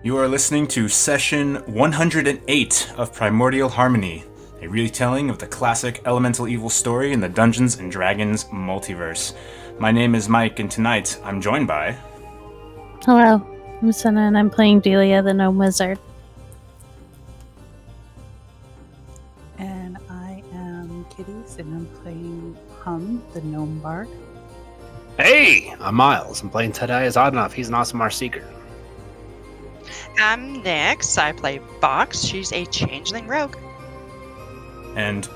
You are listening to session 108 of Primordial Harmony, a retelling of the classic Elemental Evil story in the Dungeons & Dragons multiverse. My name is Mike, and tonight I'm joined by... Hello, I'm Senna, and I'm playing Delia, the Gnome Wizard. And I am Kitties, and I'm playing Hum, the Gnome Bard. Hey, I'm Miles. I'm playing Tadai as Oddnoff. He's an awesome Art Seeker. I'm Nyx. I play Vox. She's a changeling rogue. And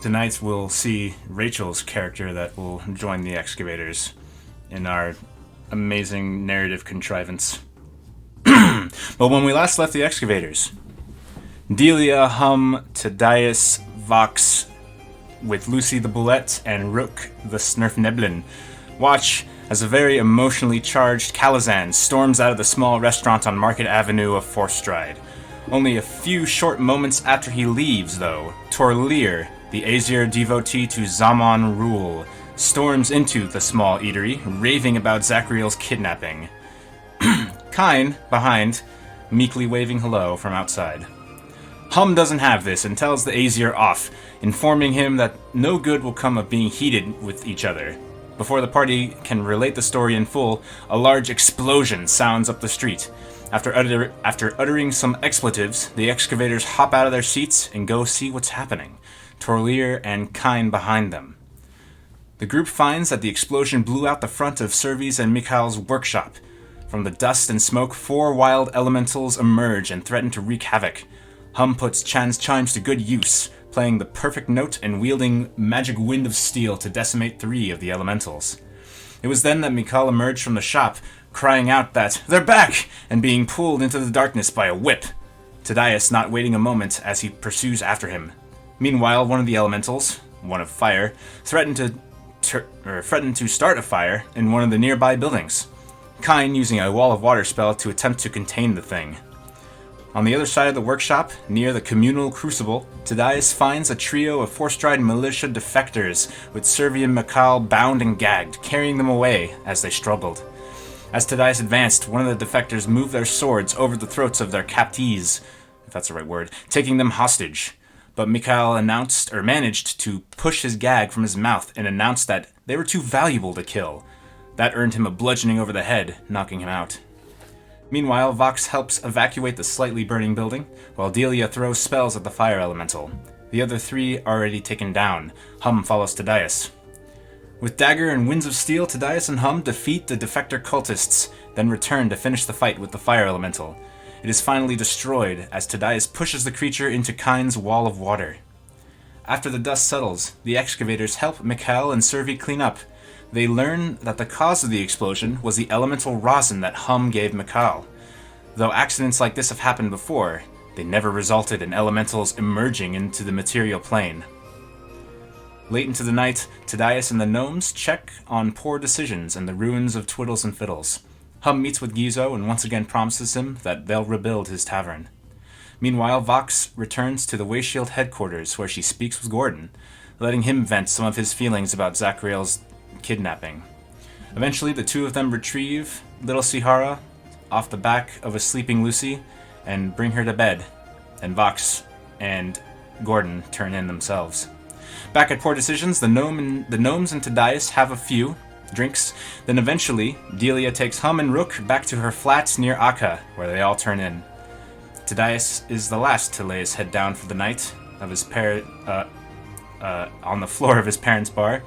tonight we'll see Rachel's character that will join the Excavators in our amazing narrative contrivance. But when we last left the Excavators, Delia, Hum, Tadias, Vox, with Lucy the Bulette and Rook the Snurfneblin, watch as a very emotionally charged Calazan storms out of the small restaurant on Market Avenue of Forstride. Only a few short moments after he leaves, though, Torlir, the Aesir devotee to Zaman rule, storms into the small eatery, raving about Zachriel's kidnapping. Kine, behind, meekly waving hello from outside. Hum doesn't have this and tells the Aesir off, informing him that no good will come of being heated with each other. Before the party can relate the story in full, a large explosion sounds up the street. After uttering some expletives, the excavators hop out of their seats and go see what's happening, Torlir and Kine behind them. The group finds that the explosion blew out the front of Servy's and Mikhail's workshop. From the dust and smoke, 4 wild elementals emerge and threaten to wreak havoc. Hum puts Chan's chimes to good use, playing the perfect note and wielding magic wind of steel to decimate 3 of the elementals. It was then that Mikhail emerged from the shop, crying out that they're back, and being pulled into the darkness by a whip. Tadias not waiting a moment as he pursues after him. Meanwhile, one of the elementals, one of fire, threatened to start a fire in one of the nearby buildings. Kine using a wall of water spell to attempt to contain the thing. On the other side of the workshop, near the communal crucible, Tadias finds a trio of Forstride militia defectors, with Servy and Mikhail bound and gagged, carrying them away as they struggled. As Tadias advanced, one of the defectors moved their swords over the throats of their captees, if that's the right word, taking them hostage. But Mikhail managed to push his gag from his mouth and announced that they were too valuable to kill. That earned him a bludgeoning over the head, knocking him out. Meanwhile, Vox helps evacuate the slightly burning building, while Delia throws spells at the fire elemental. The other 3 already taken down. Hum follows Tadias. With dagger and winds of steel, Tadias and Hum defeat the defector cultists, then return to finish the fight with the fire elemental. It is finally destroyed as Tadias pushes the creature into Kine's wall of water. After the dust settles, the excavators help Mikhail and Servy clean up. They learn that the cause of the explosion was the elemental rosin that Hum gave Mikhail. Though accidents like this have happened before, they never resulted in elementals emerging into the material plane. Late into the night, Tadias and the gnomes check on poor decisions and the ruins of Twiddles and Fiddles. Hum meets with Gizo and once again promises him that they'll rebuild his tavern. Meanwhile, Vox returns to the Wayshield headquarters where she speaks with Gordon, letting him vent some of his feelings about Zachriel's kidnapping. Eventually, the 2 of them retrieve little Sihara off the back of a sleeping Lucy and bring her to bed, and Vox and Gordon turn in themselves. Back at Poor Decisions, the gnomes and Tadias have a few drinks, then eventually Delia takes Hum and Rook back to her flat near Akka, where they all turn in. Tadias is the last to lay his head down for the night of his on the floor of his parents' bar.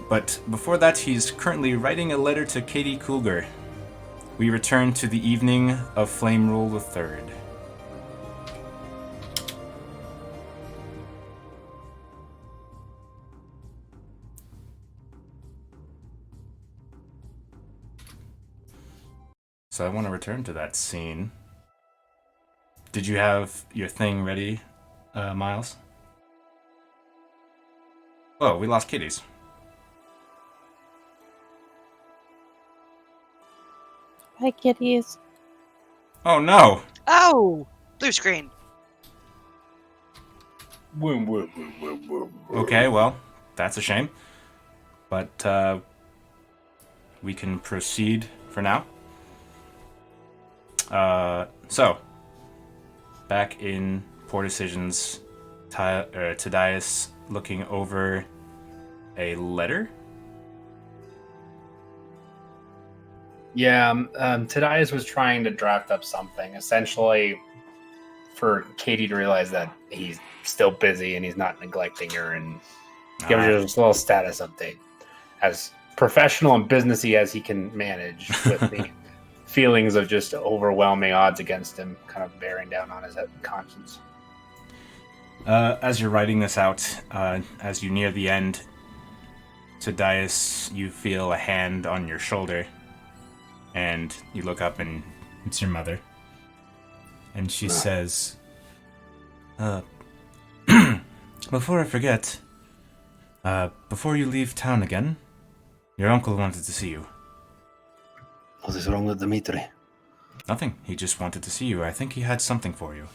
But before that, he's currently writing a letter to Katie Coulger. We return to the evening of Flame Rule III. So I want to return to that scene. Did you have your thing ready, Miles? Oh, we lost Kitties. Hi, kitties. Oh no! Oh! Blue screen. Okay, well, that's a shame. But we can proceed for now. So, back in Poor Decisions, Tadias looking over a letter. Yeah, Tadias was trying to draft up something, essentially for Katie to realize that he's still busy and he's not neglecting her, and give her just a little status update. As professional and businessy as he can manage with the feelings of just overwhelming odds against him kind of bearing down on his conscience. As you're writing this out, as you near the end, Tadias, you feel a hand on your shoulder, and you look up and it's your mother. And she says, before I forget, before you leave town again, your uncle wanted to see you. What is wrong with Dimitri? Nothing. He just wanted to see you. I think he had something for you.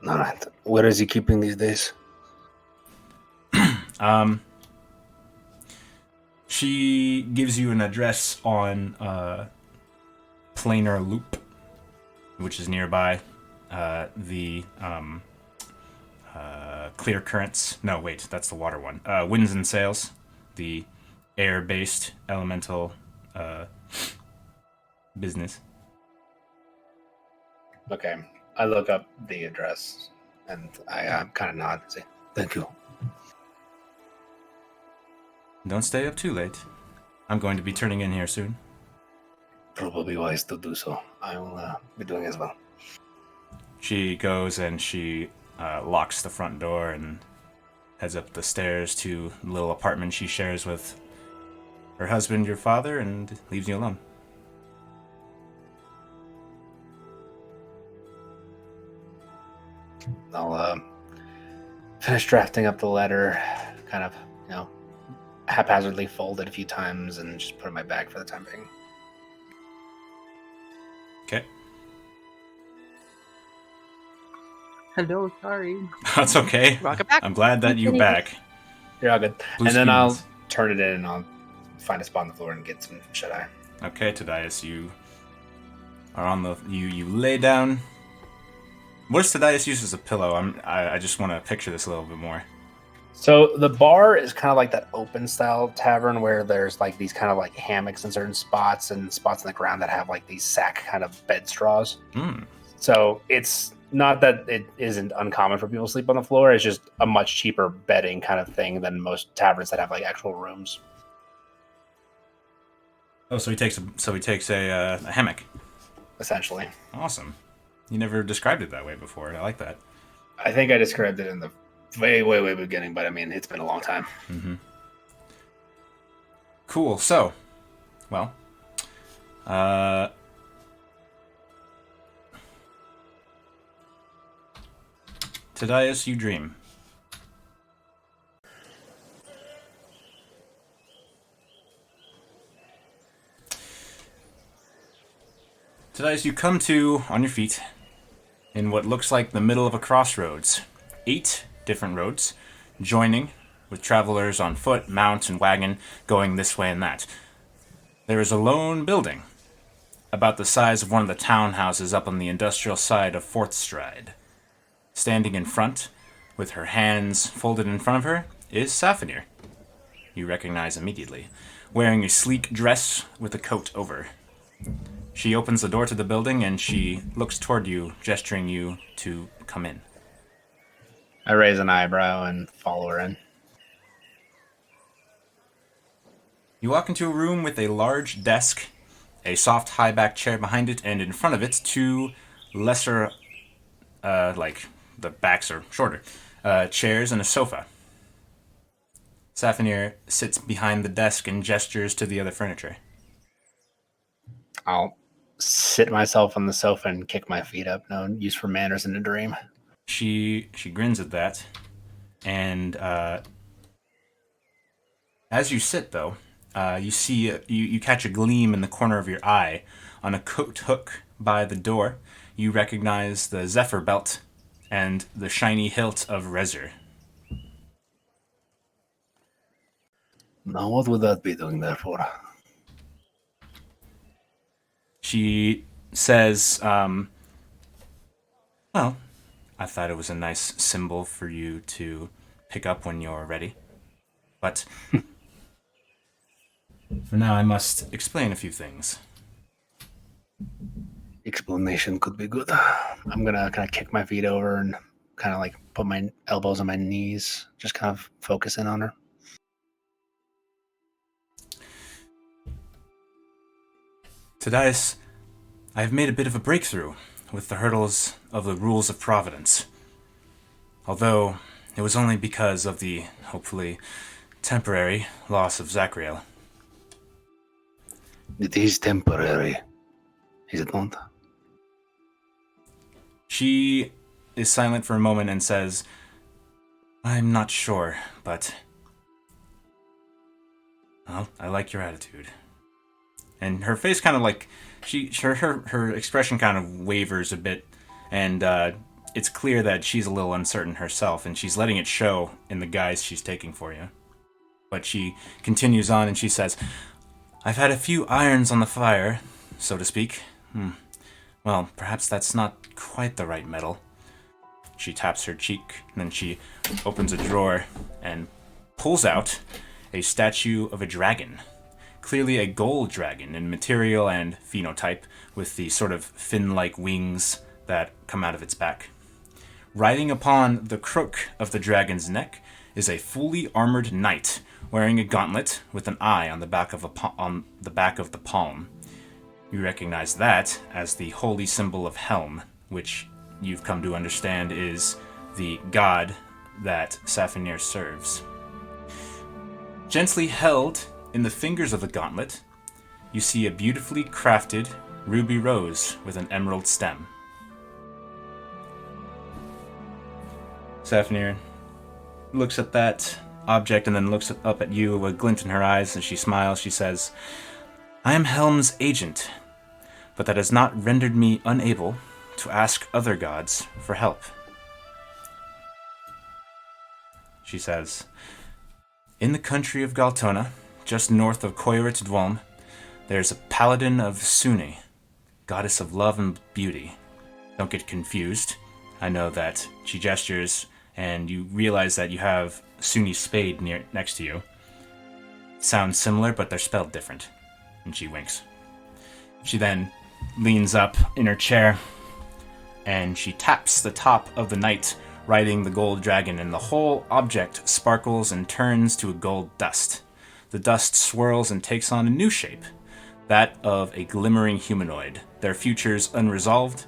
All right. Where is he keeping these days? She gives you an address on Planar Loop, which is nearby. The Clear Currents. No, wait, that's the water one. Winds and Sails, the air-based elemental business. Okay. I look up the address and I kind of nod and say, thank you. Don't stay up too late. I'm going to be turning in here soon. Probably wise to do so. I will be doing as well. She goes and she locks the front door and heads up the stairs to the little apartment she shares with her husband, your father, and leaves you alone. I'll finish drafting up the letter, kind of, haphazardly fold it a few times and just put it in my bag for the time being. Okay. Hello, sorry. That's okay. Welcome back. I'm glad that you're back. You're all good. Blue and then screens. I'll turn it in and I'll find a spot on the floor and get some shut-eye. Okay, Tadias, you are on the... You lay down. What does Tadias use as a pillow? I just want to picture this a little bit more. So the bar is kind of like that open style tavern where there's like these kind of like hammocks in certain spots and spots on the ground that have like these sack kind of bed straws. So it's not that it isn't uncommon for people to sleep on the floor. It's just a much cheaper bedding kind of thing than most taverns that have like actual rooms. Oh, so he takes a hammock. Essentially. Awesome. You never described it that way before. I like that. I think I described it in the way beginning, but I mean, it's been a long time. Mm-hmm. Cool. So, well, Tadias, you dream. Tadias, you come to on your feet in what looks like the middle of a crossroads. 8 different roads joining with travelers on foot, mount, and wagon going this way and that. There is a lone building about the size of one of the townhouses up on the industrial side of Fourth Stride. Standing in front, with her hands folded in front of her, is Safinir. You recognize immediately, wearing a sleek dress with a coat over. She opens the door to the building and she looks toward you, gesturing you to come in. I raise an eyebrow and follow her in. You walk into a room with a large desk, a soft high-back chair behind it, and in front of it, 2 lesser, like the backs are shorter, chairs and a sofa. Safinir sits behind the desk and gestures to the other furniture. I'll sit myself on the sofa and kick my feet up. No use for manners in a dream. She grins at that, and as you sit, though, you see you catch a gleam in the corner of your eye on a coat hook by the door. You recognize the Zephyr belt and the shiny hilt of Rezer. Now, what would that be doing there for? She says, well, I thought it was a nice symbol for you to pick up when you're ready. But for now, I must explain a few things. Explanation could be good. I'm gonna kind of kick my feet over and kind of like put my elbows on my knees, just kind of focus in on her. Tadias, I have made a bit of a breakthrough with the hurdles of the rules of Providence. Although it was only because of the, hopefully, temporary loss of Zachriel. It is temporary, is it not? She is silent for a moment and says, I'm not sure, but... well, I like your attitude. And her face kind of like... her expression kind of wavers a bit, and it's clear that she's a little uncertain herself, and she's letting it show in the guise she's taking for you. But she continues on and she says, I've had a few irons on the fire, so to speak. Well, perhaps that's not quite the right metal. She taps her cheek, and then she opens a drawer and pulls out a statue of a dragon. Clearly a gold dragon in material and phenotype, with the sort of fin-like wings that come out of its back. Riding upon the crook of the dragon's neck is a fully armored knight, wearing a gauntlet with an eye on the back of the palm. You recognize that as the holy symbol of Helm, which you've come to understand is the god that Safinir serves. Gently held in the fingers of the gauntlet, you see a beautifully crafted ruby rose with an emerald stem. Safinir looks at that object and then looks up at you with a glint in her eyes, and she smiles. She says, I am Helm's agent, but that has not rendered me unable to ask other gods for help. She says, in the country of Galtona, just north of Koirit Dwalm, there's a paladin of Sune, goddess of love and beauty. Don't get confused. I know that she gestures, and you realize that you have Sune's spade next to you. Sounds similar, but they're spelled different. And she winks. She then leans up in her chair, and she taps the top of the knight riding the gold dragon, and the whole object sparkles and turns to a gold dust. The dust swirls and takes on a new shape, that of a glimmering humanoid. Their future's unresolved,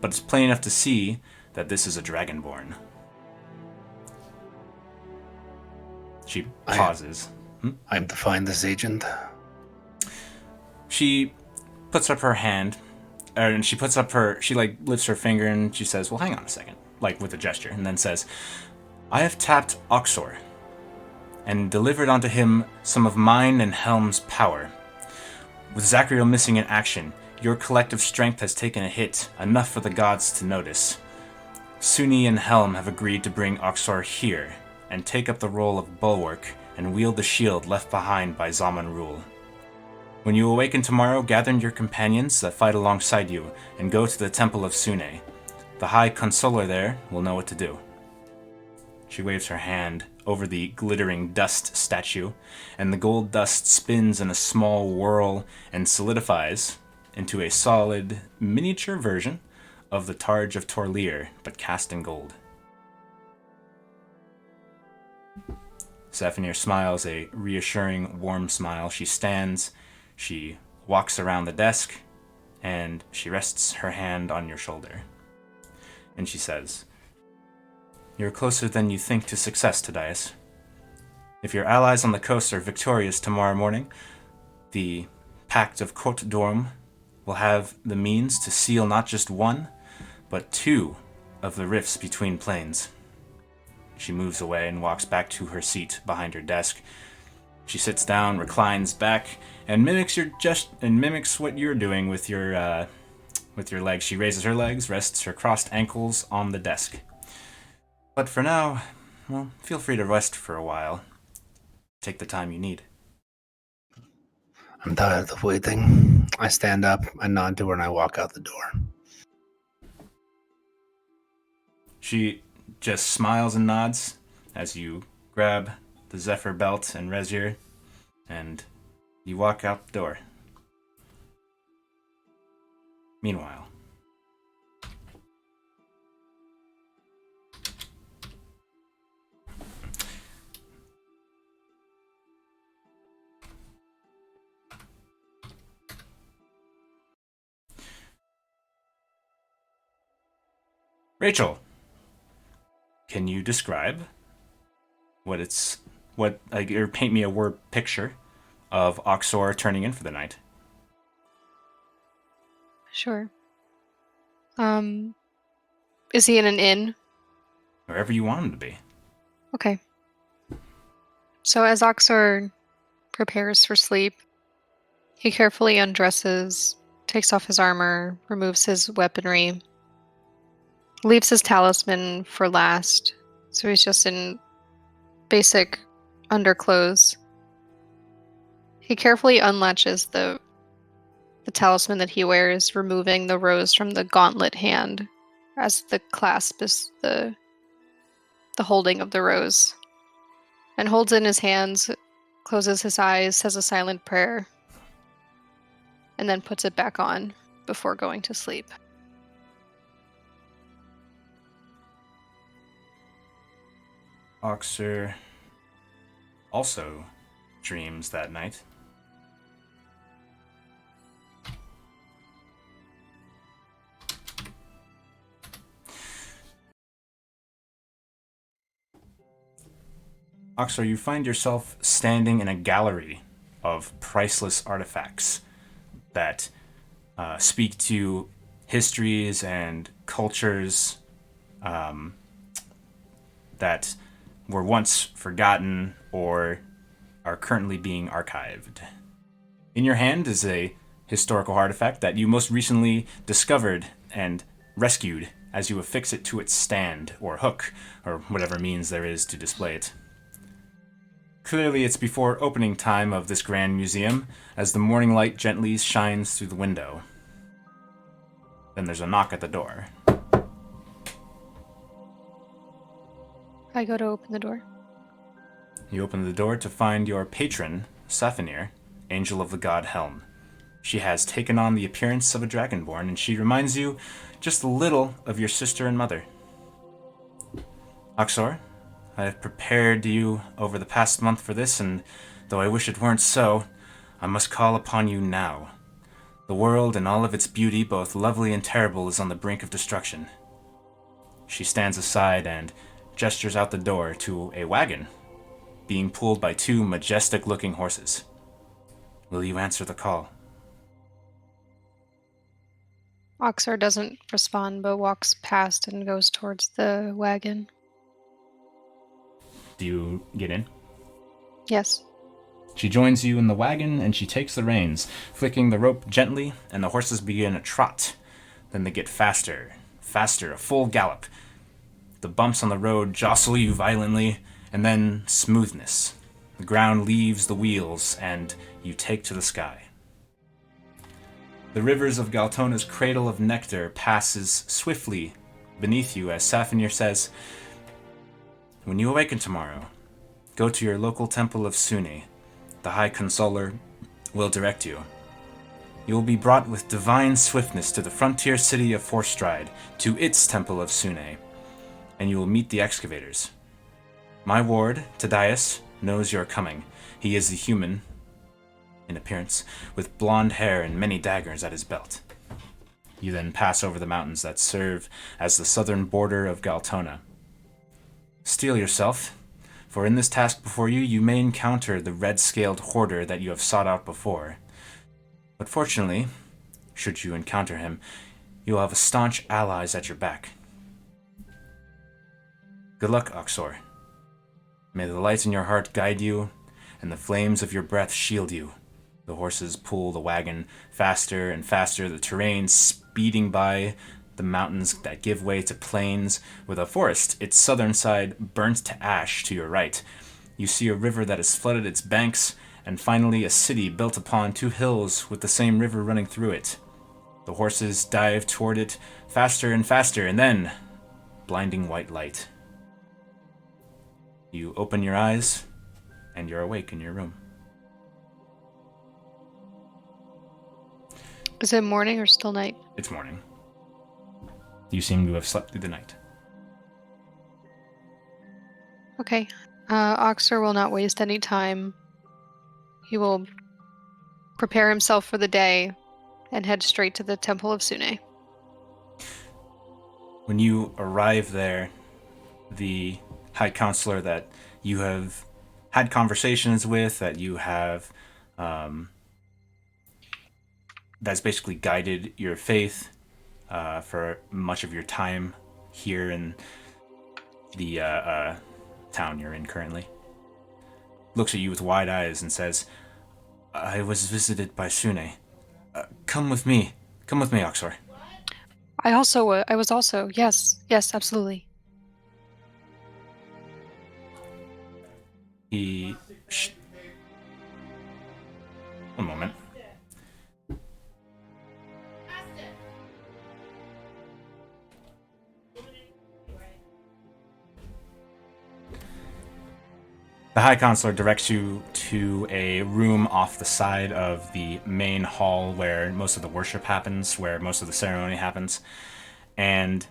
but it's plain enough to see that this is a dragonborn. She pauses. I'm to find this agent. She puts up her hand, and she lifts her finger, and she says, well, hang on a second, like with a gesture, and then says, I have tapped Auxor, and delivered unto him some of mine and Helm's power. With Zachriel missing in action, your collective strength has taken a hit, enough for the gods to notice. Sune and Helm have agreed to bring Auxor here, and take up the role of bulwark, and wield the shield left behind by Zaman Rule. When you awaken tomorrow, gather your companions that fight alongside you, and go to the Temple of Sune. The High Consoler there will know what to do. She waves her hand over the glittering dust statue, and the gold dust spins in a small whirl and solidifies into a solid, miniature version of the Targe of Torlir, but cast in gold. Safinir smiles a reassuring, warm smile. She stands, she walks around the desk, and she rests her hand on your shoulder. And she says, you're closer than you think to success, Tadias. If your allies on the coast are victorious tomorrow morning, the Pact of Cote d'Orme will have the means to seal not just one, but two of the rifts between planes. She moves away and walks back to her seat behind her desk. She sits down, reclines back, and mimics what you're doing with your legs. She raises her legs, rests her crossed ankles on the desk. But for now, well, feel free to rest for a while. Take the time you need. I'm tired of waiting. I stand up, I nod to her, and I walk out the door. She just smiles and nods as you grab the Zephyr belt and Rezier, and you walk out the door. Meanwhile, Rachel, can you describe or paint me a word picture of Auxor turning in for the night? Sure. Is he in an inn? Wherever you want him to be. Okay. So as Auxor prepares for sleep, he carefully undresses, takes off his armor, removes his weaponry, leaves his talisman for last. So he's just in basic underclothes. He carefully unlatches the talisman that he wears, removing the rose from the gauntlet hand, as the clasp is the holding of the rose, and holds in his hands, closes his eyes, says a silent prayer, and then puts it back on before going to sleep. Auxor also dreams that night. Auxor, you find yourself standing in a gallery of priceless artifacts that speak to histories and cultures that were once forgotten or are currently being archived. In your hand is a historical artifact that you most recently discovered and rescued as you affix it to its stand or hook or whatever means there is to display it. Clearly, it's before opening time of this grand museum, as the morning light gently shines through the window. Then there's a knock at the door. I go to open the door. You open the door to find your patron, Sapphire, angel of the god Helm. She has taken on the appearance of a dragonborn, and she reminds you just a little of your sister and mother. Auxor, I have prepared you over the past month for this, and though I wish it weren't so, I must call upon you now. The world and all of its beauty, both lovely and terrible, is on the brink of destruction. She stands aside and gestures out the door to a wagon, being pulled by two majestic-looking horses. Will you answer the call? Auxor doesn't respond, but walks past and goes towards the wagon. Do you get in? Yes. She joins you in the wagon, and she takes the reins, flicking the rope gently, and the horses begin a trot. Then they get faster, a full gallop. The bumps on the road jostle you violently, and then smoothness. The ground leaves the wheels, and you take to the sky. The rivers of Galtona's cradle of nectar passes swiftly beneath you as Sapphire says, "When you awaken tomorrow, go to your local temple of Sune. The High Consoler will direct you. You will be brought with divine swiftness to the frontier city of Forstride, to its temple of Sune, and you will meet the Excavators. My ward, Tadias, knows you are coming. He is the human in appearance, with blonde hair and many daggers at his belt. You then pass over the mountains that serve as the southern border of Galtona. Steel yourself, for in this task before you, you may encounter the red-scaled hoarder that you have sought out before. But fortunately, should you encounter him, you will have staunch allies at your back. Good luck, Auxor. May the light in your heart guide you, and the flames of your breath shield you." The horses pull the wagon faster and faster, the terrain speeding by, the mountains that give way to plains, with a forest, its southern side burnt to ash to your right. You see a river that has flooded its banks, and finally a city built upon 2 hills with the same river running through it. The horses dive toward it faster and faster, and then blinding white light. You open your eyes, and you're awake in your room. Is it morning or still night? It's morning. You seem to have slept through the night. Okay. Auxor will not waste any time. He will prepare himself for the day and head straight to the Temple of Sune. When you arrive there, the High Counselor that you have had conversations with, that you have, that's basically guided your faith for much of your time here in the town you're in currently, looks at you with wide eyes and says, I was visited by Sune. Come with me. Come with me, Auxor. I was also, yes, absolutely. One moment. The High Counselor directs you to a room off the side of the main hall where most of the worship happens, where most of the ceremony happens. And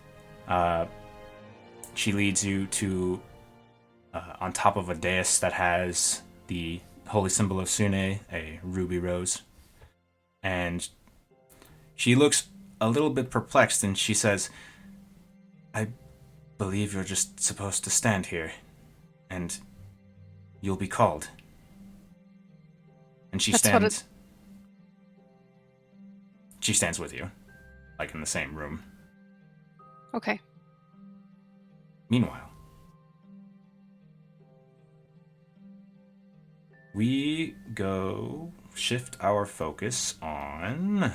she leads you to on top of a dais that has the holy symbol of Sune, a ruby rose. And she looks a little bit perplexed, and she says, I believe you're just supposed to stand here, and you'll be called. And she stands with you, like in the same room. Okay. Meanwhile, we go shift our focus on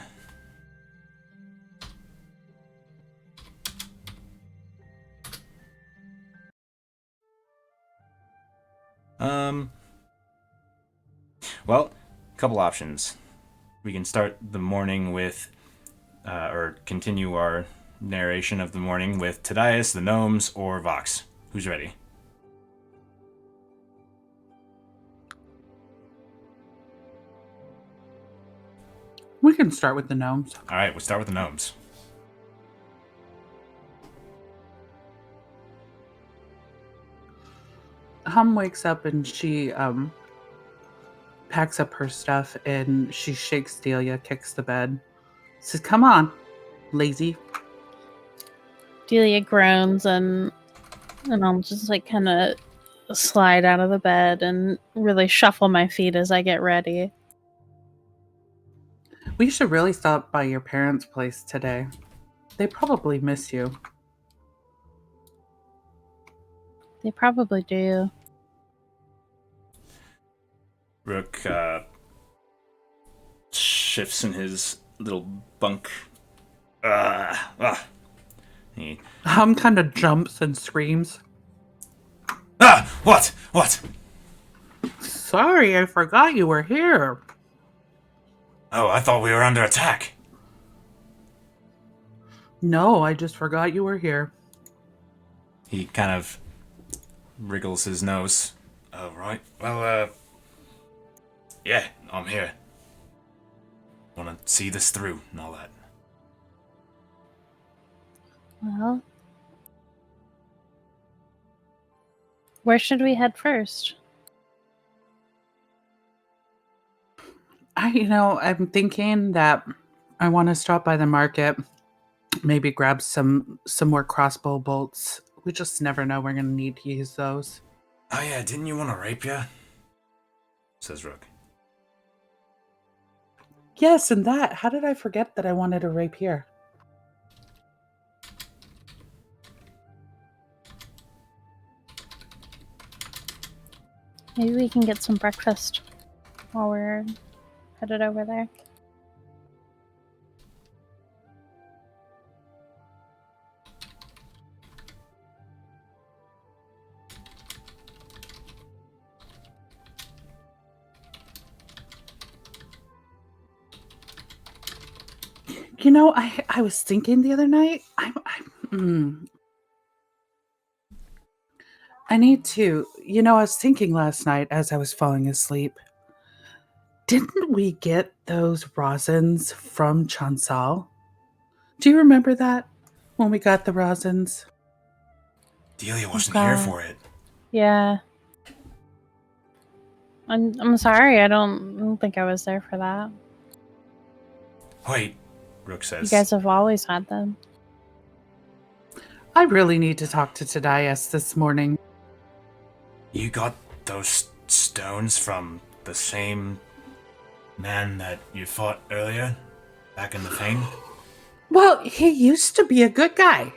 well, a couple options. We can start the morning with or continue our narration of the morning with Tadias, the gnomes, or Vox. Who's ready? We can start with the gnomes. All right, we'll start with the gnomes. Hum wakes up and she packs up her stuff and she shakes Delia, kicks the bed, says, "Come on, lazy." Delia groans and I'll just like kind of slide out of the bed and really shuffle my feet as I get ready. We should really stop by your parents' place today. They probably miss you. They probably do. Rook shifts in his little bunk. He, Hum kind of jumps and screams. What? What? Sorry, I forgot you were here. Oh, I thought we were under attack. No, I just forgot you were here. He kind of wriggles his nose. Oh, right. Well, yeah, I'm here. Want to see this through and all that. Well, where should we head first? I'm thinking that I want to stop by the market, maybe grab some more crossbow bolts. We just never know we're going to need to use those. Oh yeah, didn't you want a rapier? Says Rook. Yes, and that. How did I forget that I wanted a rapier? Maybe we can get some breakfast while we're headed over there. I was thinking the other night. I need to. I was thinking last night as I was falling asleep. Didn't we get those rosins from Chansal? Do you remember that? When we got the rosins? Delia wasn't God. here for it. Yeah. I'm sorry. I don't think I was there for that. Wait, Rook says. You guys have always had them. I really need to talk to Tadias this morning. You got those stones from the same man that you fought earlier? Back in the thing? Well, he used to be a good guy.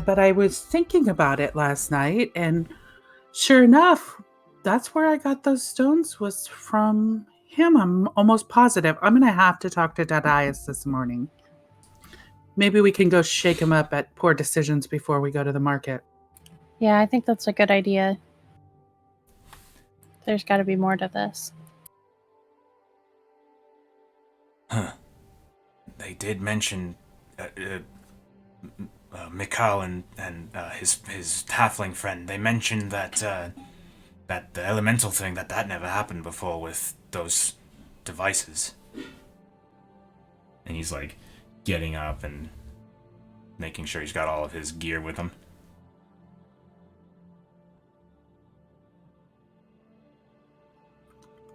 But I was thinking about it last night, and sure enough, that's where I got those stones was from him. I'm almost positive. I'm going to have to talk to Tadias this morning. Maybe we can go shake him up at Poor Decisions before we go to the market. Yeah, I think that's a good idea. There's got to be more to this. Huh. They did mention Mikal and his halfling friend. They mentioned that that the elemental thing that never happened before with those devices. And he's like getting up and making sure he's got all of his gear with him.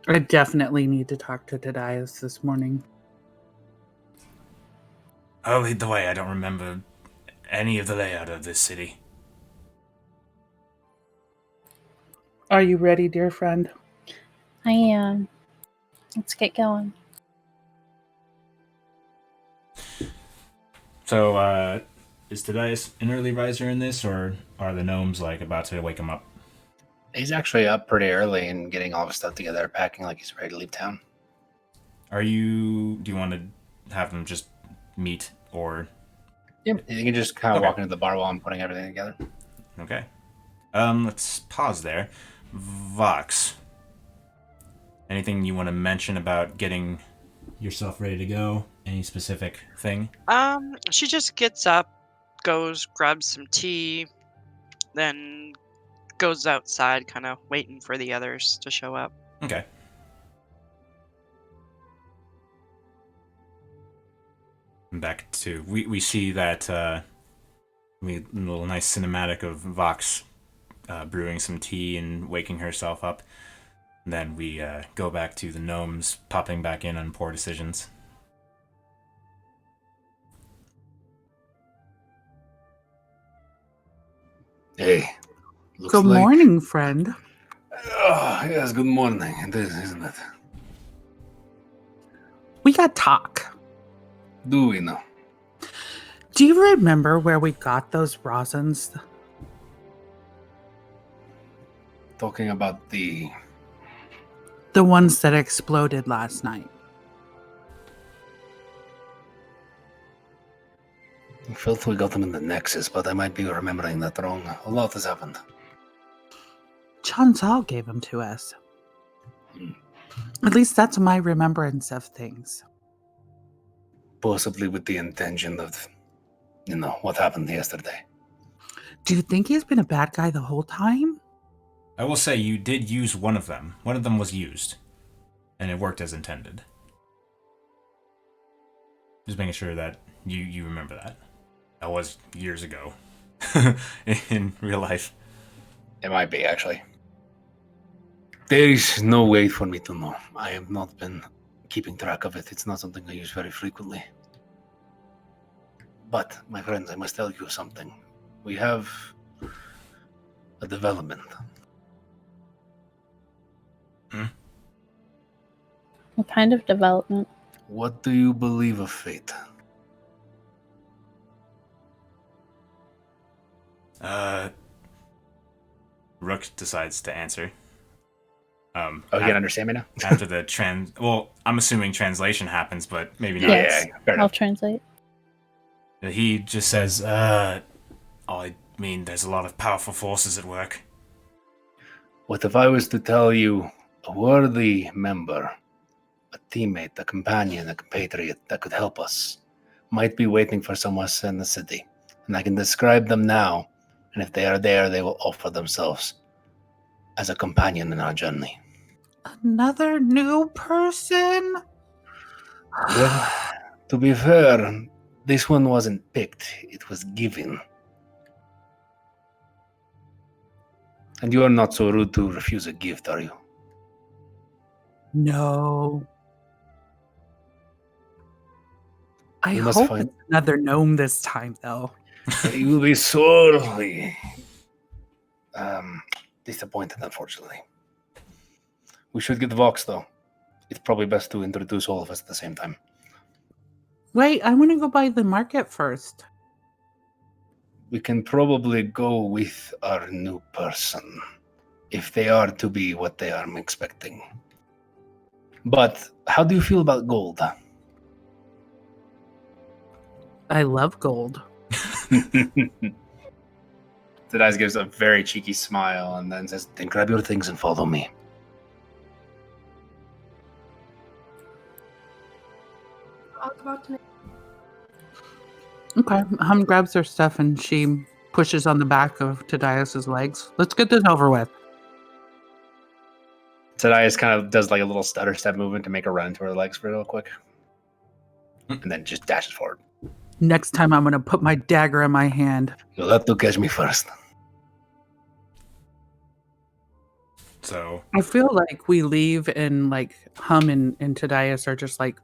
I definitely need to talk to Tadias this morning. I'll lead the way. I don't remember any of the layout of this city. Are you ready, dear friend? I am. Let's get going. So, is Tadias an early riser in this, or are the gnomes like about to wake him up? He's actually up pretty early and getting all of his stuff together, packing like he's ready to leave town. Do you want to have them just meet, or? Yep. You can just kind of Okay. walk into the bar while I'm putting everything together. Okay. Let's pause there. Vox. Anything you want to mention about getting yourself ready to go? Any specific thing? She just gets up, goes, grabs some tea, then goes outside, kind of waiting for the others to show up. Okay. Back to we see that we little nice cinematic of Vox brewing some tea and waking herself up. And then we go back to the gnomes popping back in on Poor Decisions. Hey. Looks Good like... morning, friend. Oh, yes, good morning. It is, isn't it? We got talk. Do we know? Do you remember where we got those rosins? Talking about the... The ones that exploded last night. I felt we got them in the Nexus, but I might be remembering that wrong. A lot has happened. Chansal gave them to us. At least that's my remembrance of things. Possibly with the intention of, what happened yesterday. Do you think he's been a bad guy the whole time? I will say you did use one of them. One of them was used. And it worked as intended. Just making sure that you remember that. That was years ago. In real life. It might be, actually. There is no way for me to know. I have not been keeping track of it. It's not something I use very frequently. But, my friends, I must tell you something. We have a development. What kind of development? What do you believe of fate? Rook decides to answer. Oh, you can understand me now? After the well, I'm assuming translation happens, but maybe not. Yes. fair I'll enough. translate. He just says, I mean, there's a lot of powerful forces at work. What if I was to tell you a worthy member, a teammate, a companion, a compatriot that could help us might be waiting for someone in the city. And I can describe them now, and if they are there, they will offer themselves as a companion in our journey. Another new person? Well, to be fair, this one wasn't picked, it was given. And you are not so rude to refuse a gift, are you? No. I We must hope find- it's another gnome this time, though. You will be sorely disappointed, unfortunately. We should get Vox, though. It's probably best to introduce all of us at the same time. Wait, I want to go by the market first. We can probably go with our new person, if they are to be what they are expecting. But how do you feel about gold? I love gold. Tadaz gives a very cheeky smile and then says, then grab your things and follow me. Okay. Hum grabs her stuff and she pushes on the back of Tadias's legs. Let's get this over with. Tadaz kind of does like a little stutter step movement to make a run to her legs real quick. And then just dashes forward. Next time I'm going to put my dagger in my hand. You'll have to catch me first. So I feel like we leave and like Hum and Tadias are just like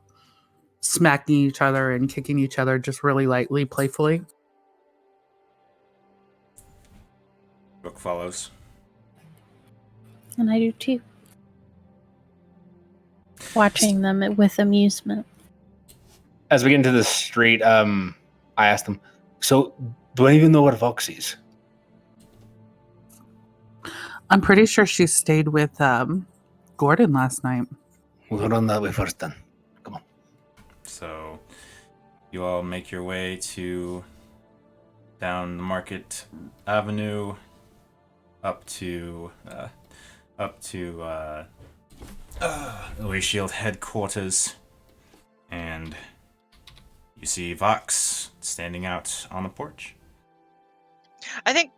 smacking each other and kicking each other just really lightly, playfully. book follows. And I do too. Watching them with amusement. As we get into the street, I asked him, so do I even know where Vox is? I'm pretty sure she stayed with Gordon last night. We'll run that way first then. Come on. So you all make your way to down the Market Avenue up to the Wayshield headquarters, and you see Vox standing out on the porch. I think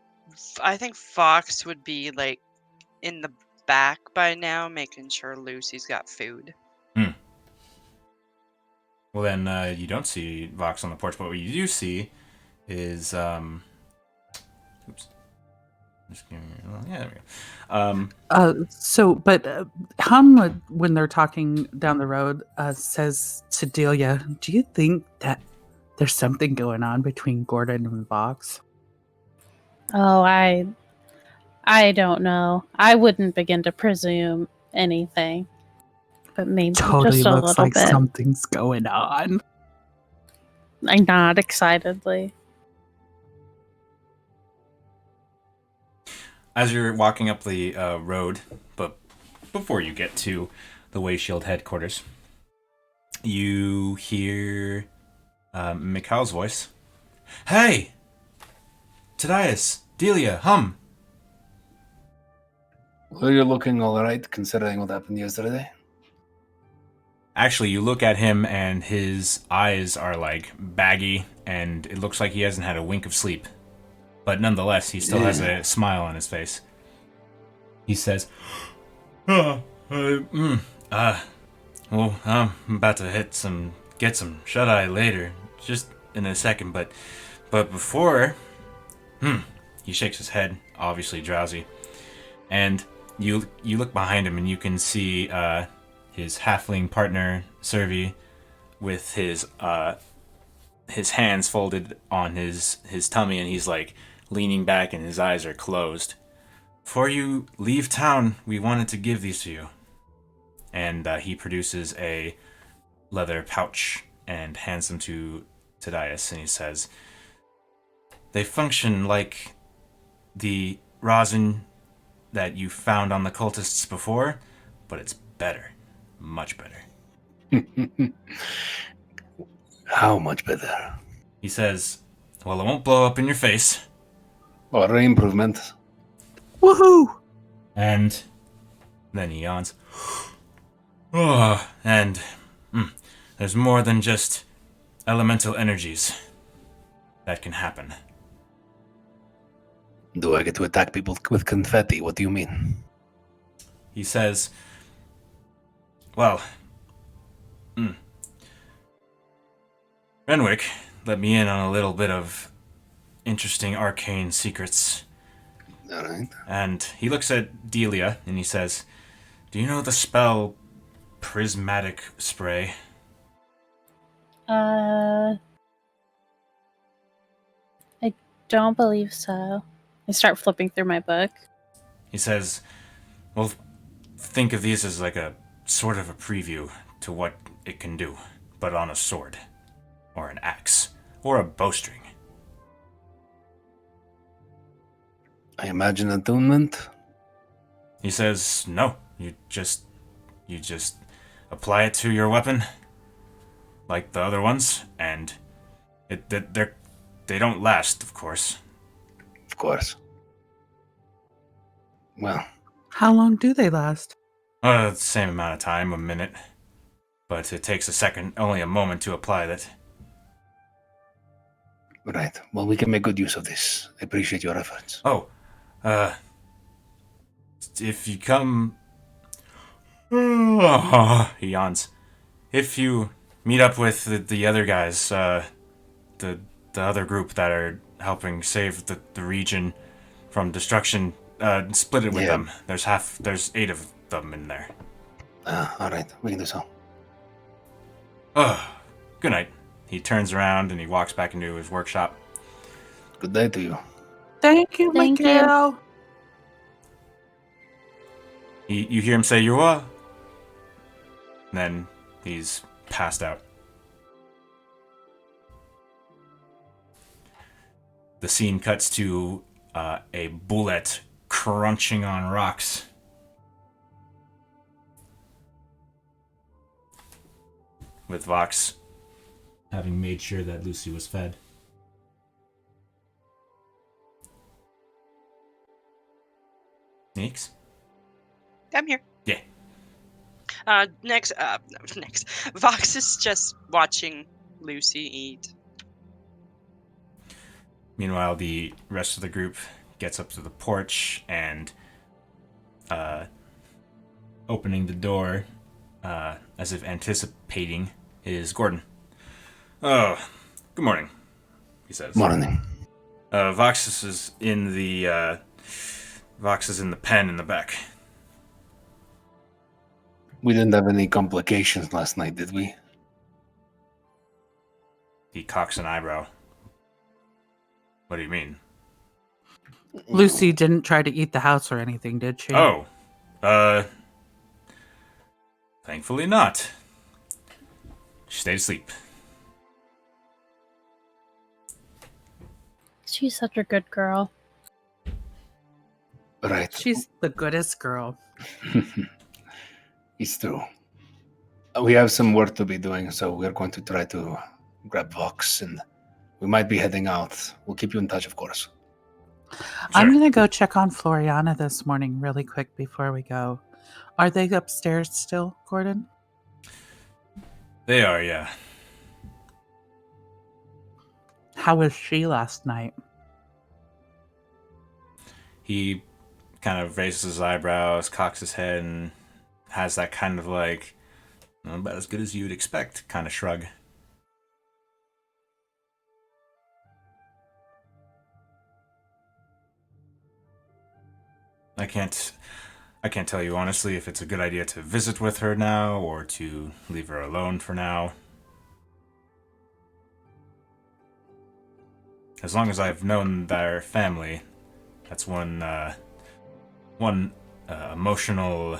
Fox would be like in the back by now, making sure Lucy's got food. Well, then you don't see Vox on the porch, but what you do see is oops. Just give me, yeah, there we go. But Hum, when they're talking down the road, says to Delia, do you think that there's something going on between Gordon and Vox? Oh, I don't know. I wouldn't begin to presume anything. But maybe Totally just a looks little like bit. something's going on. I nod excitedly. As you're walking up the road, but before you get to the Wayshield headquarters, you hear Mikhail's voice. Hey! Tadias, Delia, Hum! Well, you're looking all right considering what happened yesterday. Actually, you look at him and his eyes are like baggy, and it looks like he hasn't had a wink of sleep. But nonetheless, he still has a smile on his face. He says, well, I'm about to get some shut-eye later, just in a second, but before, he shakes his head, obviously drowsy, and you look behind him and you can see his halfling partner, Servi, with his hands folded on his tummy, and he's like leaning back and his eyes are closed. Before you leave town, we wanted to give these to you. And he produces a leather pouch and hands them to Tadias, and he says, they function like the rosin that you found on the cultists before, but it's better. Much better. How much better? He says, well, it won't blow up in your face. Or improvement. Woohoo! And then he yawns. Oh, and there's more than just elemental energies that can happen. Do I get to attack people with confetti? What do you mean? He says, well, Renwick let me in on a little bit of interesting arcane secrets. All right. And he looks at Delia and he says, do you know the spell Prismatic Spray? I don't believe so. I start flipping through my book. He says, well, think of these as like a sort of a preview to what it can do, but on a sword, or an axe, or a bowstring. I imagine attunement. He says, no, you just apply it to your weapon, like the other ones, and they don't last, of course. Of course. Well, How long do they last? The same amount of time, a minute, but it takes only a moment to apply that. right. Well, we can make good use of this. I appreciate your efforts. Oh, if you come... he yawns. If you meet up with the other guys, the other group that are helping save the region from destruction, split it with them. There's 8 of them in there. All right. We can do so. Good night. He turns around and he walks back into his workshop. Good day to you. Thank you, Thank you. Miguel. You hear him say, "You what?" And then he's passed out. The scene cuts to a bullet crunching on rocks. With Vox having made sure that Lucy was fed. Sneaks? I'm here. Yeah. Next. Vox is just watching Lucy eat. Meanwhile, the rest of the group gets up to the porch and, opening the door, as if anticipating, is Gordon. Oh, good morning, he says. Morning. Vox is in the pen in the back. We didn't have any complications last night, did we? He cocks an eyebrow. What do you mean? Lucy didn't try to eat the house or anything, did she? Oh, thankfully not. She stayed asleep. She's such a good girl. Right. She's the goodest girl. It's true. We have some work to be doing, so we're going to try to grab Vox, and we might be heading out. We'll keep you in touch, of course. I'm Sure. going to go check on Floriana this morning really quick before we go. Are they upstairs still, Gordon? They are, yeah. How was she last night? He kind of raises his eyebrows, cocks his head, and has that kind of like, about as good as you'd expect kind of shrug. I can't tell you honestly if it's a good idea to visit with her now or to leave her alone for now. As long as I've known their family, that's one emotional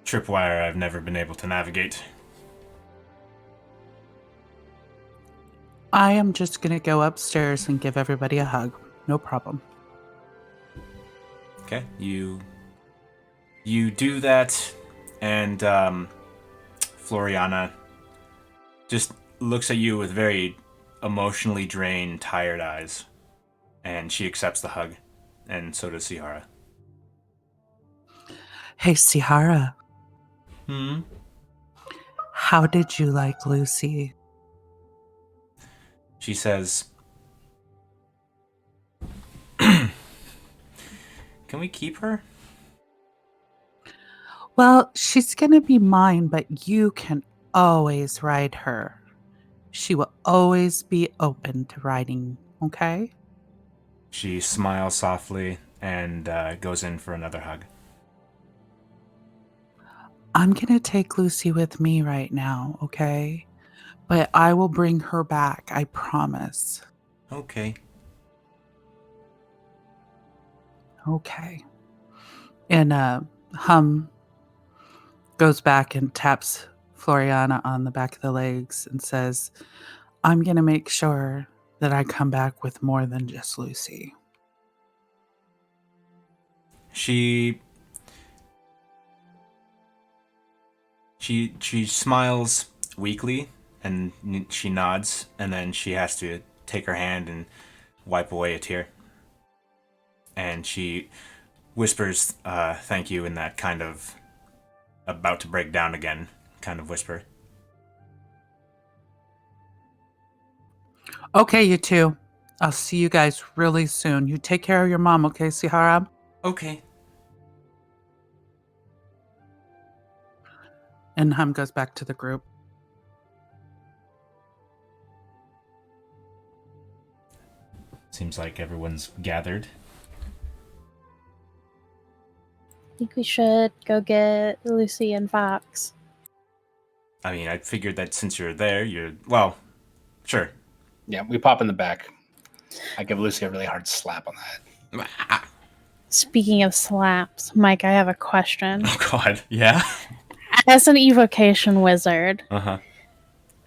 tripwire I've never been able to navigate. I am just going to go upstairs and give everybody a hug. No problem. Okay, you do that, and Floriana just looks at you with very emotionally drained, tired eyes, and she accepts the hug, and so does Sihara. Hey, Sihara. How did you like Lucy? She says, "Can we keep her?" Well, she's going to be mine, but you can always ride her. She will always be open to riding, okay? She smiles softly and goes in for another hug. I'm going to take Lucy with me right now, okay? But I will bring her back, I promise. Okay. Okay. And Hum goes back and taps Floriana on the back of the legs and says, I'm going to make sure that I come back with more than just Lucy. She smiles weakly and she nods, and then she has to take her hand and wipe away a tear. And she whispers, thank you, in that kind of about to break down again kind of whisper. Okay, you two. I'll see you guys really soon. You take care of your mom, okay, Siharab? Okay. And Hum goes back to the group. Seems like everyone's gathered. I think we should go get Lucy and Fox. I mean, I figured that since you're there, well, sure. Yeah, we pop in the back. I give Lucy a really hard slap on the head. Speaking of slaps, Mike, I have a question. Oh, God. Yeah? As an evocation wizard, Uh-huh.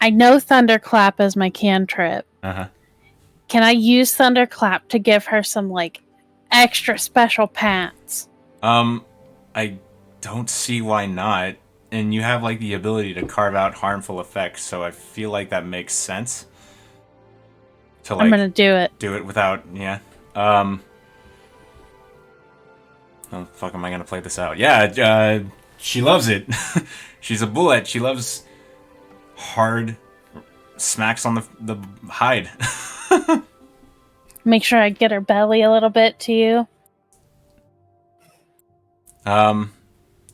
I know Thunderclap is my cantrip. Uh-huh. Can I use Thunderclap to give her some, extra special pats? I don't see why not. And you have, the ability to carve out harmful effects, so I feel like that makes sense. To, I'm gonna do it. Do it without, yeah. How the fuck am I gonna play this out? Yeah, she loves it. She's a bullet. She loves hard smacks on the hide. Make sure I get her belly a little bit to you.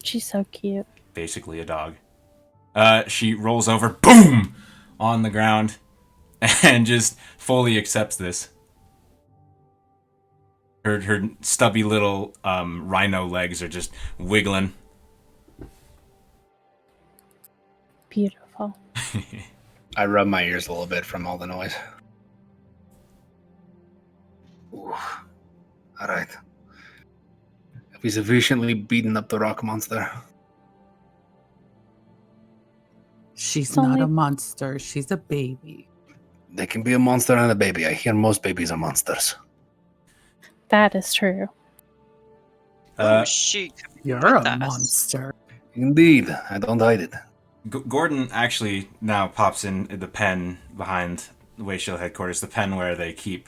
She's so cute. Basically a dog. She rolls over, boom, on the ground, and just fully accepts this. Her stubby little rhino legs are just wiggling. Beautiful. I rub my ears a little bit from all the noise. Ooh. All right. Have we sufficiently beaten up the rock monster? She's It's not only- a monster. She's a baby. They can be a monster and a baby. I hear most babies are monsters. That is true. She You're with a us. monster. Indeed, I don't hide it. Gordon actually now pops in the pen behind the Wayshield headquarters, the pen where they keep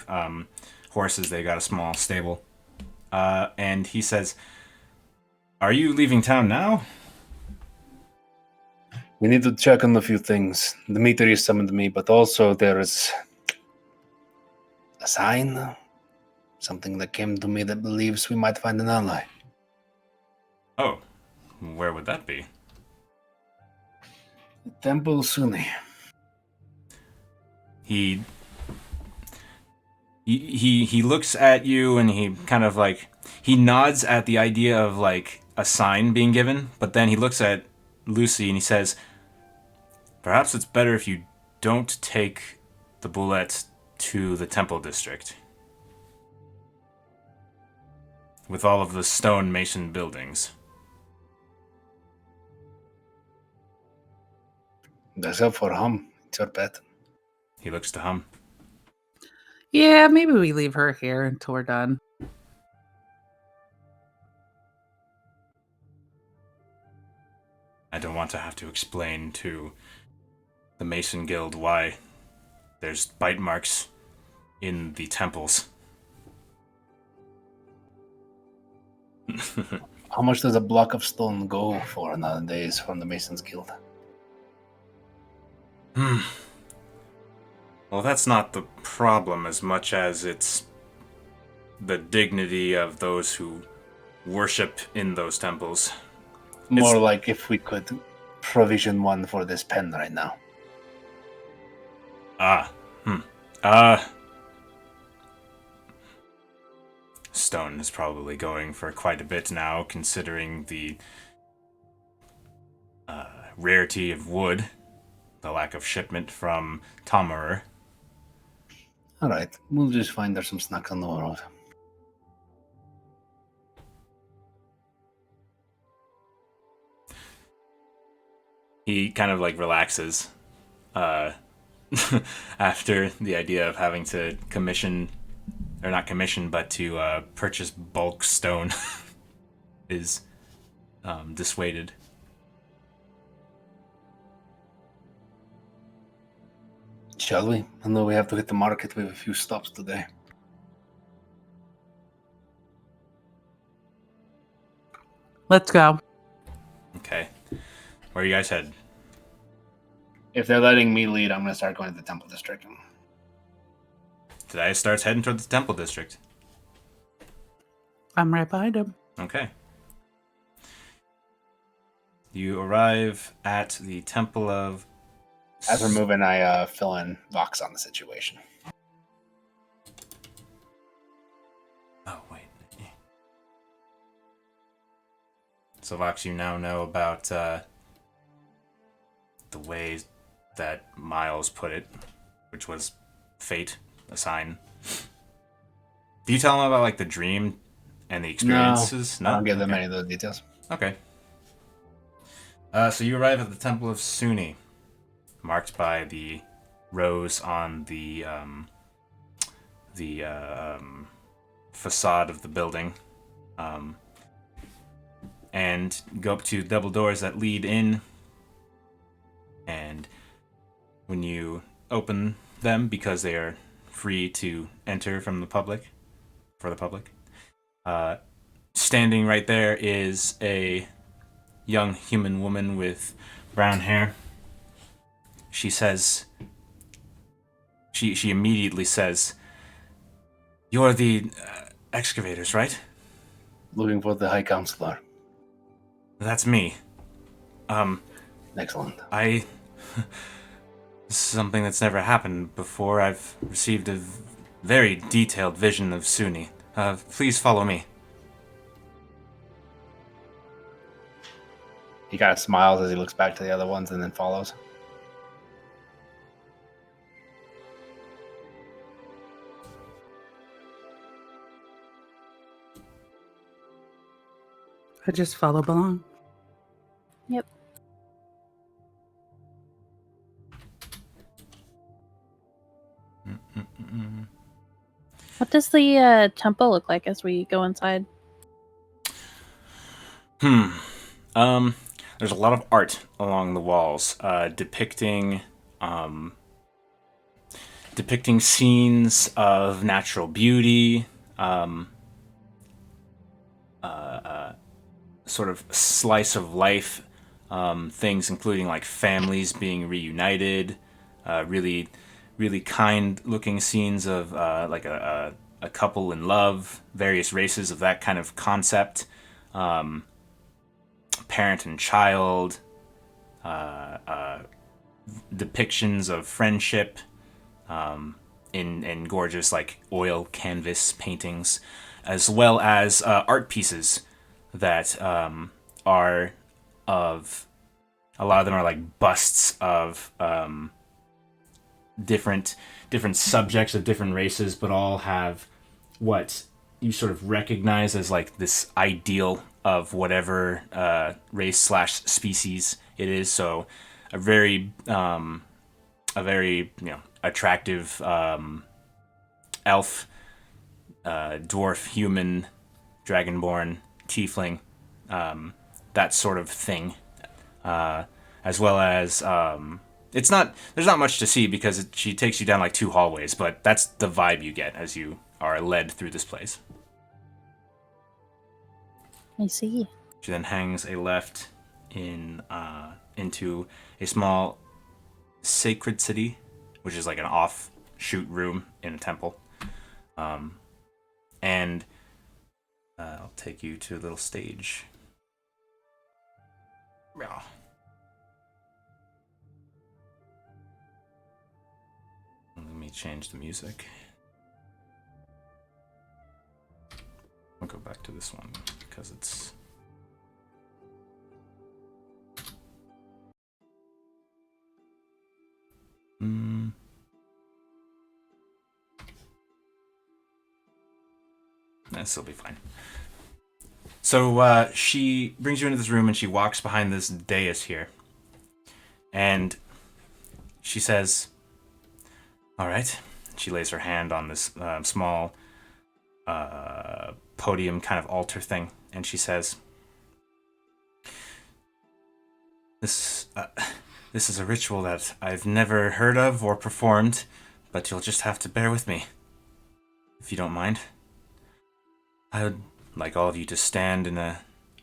horses. They got a small stable. And he says, "Are you leaving town now?" We need to check on a few things. Dmitri summoned me, but also there is a sign. Something that came to me that believes we might find an ally. Oh, where would that be? The Temple Suni. He looks at you and he kind of he nods at the idea of a sign being given, but then he looks at Lucy and he says, "Perhaps it's better if you don't take the bullet to the temple district. With all of the stone mason buildings." That's up for Hum. It's your bet. He looks to Hum. Yeah, maybe we leave her here until we're done. I don't want to have to explain to the Mason Guild why there's bite marks in the temples. How much does a block of stone go for nowadays from the Masons Guild? Well, that's not the problem as much as it's the dignity of those who worship in those temples. More like if we could provision one for this pen right now. Stone is probably going for quite a bit now, considering the rarity of wood, the lack of shipment from Tomerer. Alright, we'll just find there some snacks on the road. He kind of like relaxes after the idea of having to commission, or not commission, but to purchase bulk stone is dissuaded. Shall we? I know we have to hit the market. We have a few stops today. Let's go. Okay. Where are you guys headed? If they're letting me lead, I'm going to start going to the Temple District. Today starts heading toward the Temple District. I'm right behind him. Okay. You arrive at the Temple of... As we're moving, I fill in Vox on the situation. Oh, wait. So, Vox, you now know about the way that Miles put it, which was fate, a sign. Do you tell him about, like, the dream and the experiences? No, I don't give them Okay. any of those details. Okay. So you arrive at the Temple of Suni, marked by the rose on the facade of the building, and go up to double doors that lead in. And when you open them, because they are free to enter from the public, standing right there is a young human woman with brown hair. She says, she immediately says, "You're the excavators, right?" Looking for the High Counselor. "That's me. Excellent. This is something that's never happened before. I've received a very detailed vision of Suni. Please follow me." He kind of smiles as he looks back to the other ones and then follows. I just follow along. Yep. What does the temple look like as we go inside? There's a lot of art along the walls, depicting scenes of natural beauty, sort of slice of life, things including like families being reunited, really kind looking scenes of like a couple in love, various races of that kind of concept, parent and child, depictions of friendship, in gorgeous like oil canvas paintings, as well as art pieces that are of, a lot of them are like busts of different subjects of different races, but all have what you sort of recognize as like this ideal of whatever race/species it is. So a very attractive elf, dwarf, human, dragonborn, tiefling, that sort of thing, as well as there's not much to see because she takes you down like 2 hallways, but that's the vibe you get as you are led through this place. I see. She then hangs a left into a small sacred city, which is like an offshoot room in a temple. And I'll take you to a little stage. Yeah. Let me change the music. I'll go back to this one because it's... This'll be fine. So she brings you into this room and she walks behind this dais here. And she says, all right. She lays her hand on this small podium kind of altar thing. And she says, This is a ritual that I've never heard of or performed, but you'll just have to bear with me, if you don't mind. I would like all of you to stand in a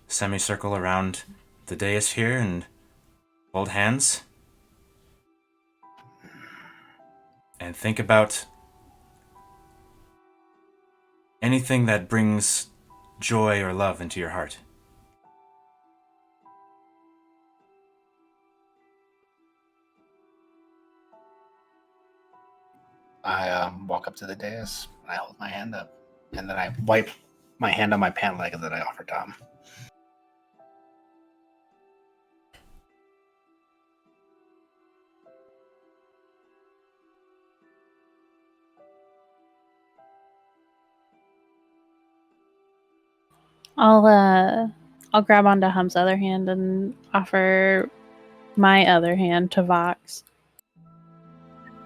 semicircle around the dais here and hold hands. And think about anything that brings joy or love into your heart. I walk up to the dais and I hold my hand up, and then I wipe my hand on my pant leg that I offer Tom. I'll grab onto Hum's other hand and offer my other hand to Vox.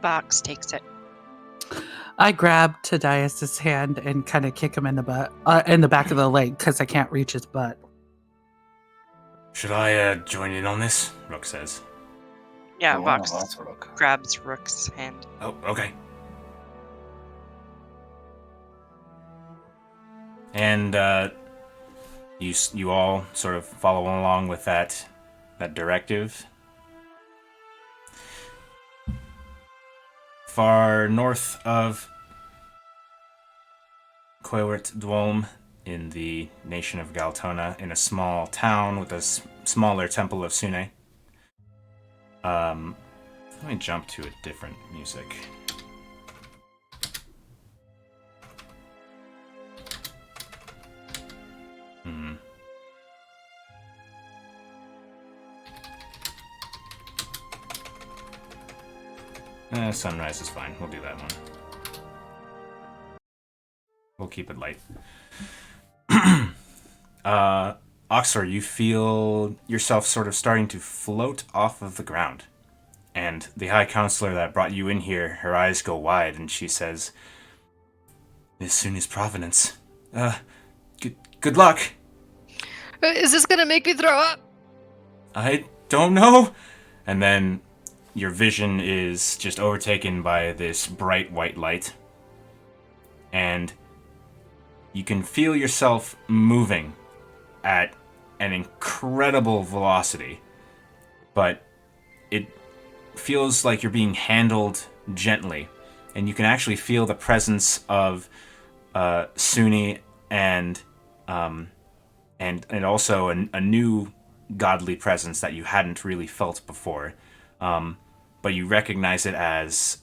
Vox takes it. I grab Tadias's hand and kind of kick him in the butt, in the back of the leg, because I can't reach his butt. Should I join in on this? Rook says. Yeah, Oh, Vox that's Rook. grabs Rook's hand. Oh, okay. And you all sort of follow along with that directive. Far north of Coewert Dwolm, in the nation of Galtona, in a small town with a smaller temple of Sune. Let me jump to a different music. Sunrise is fine. We'll do that one. We'll keep it light. Auxor, you feel yourself sort of starting to float off of the ground. And the High Counselor that brought you in here, her eyes go wide, and she says, "As soon as Providence. Good luck." Is this gonna make me throw up? I don't know. And then your vision is just overtaken by this bright white light. And you can feel yourself moving at an incredible velocity. But it feels like you're being handled gently. And you can actually feel the presence of Suni and also a new godly presence that you hadn't really felt before. But you recognize it as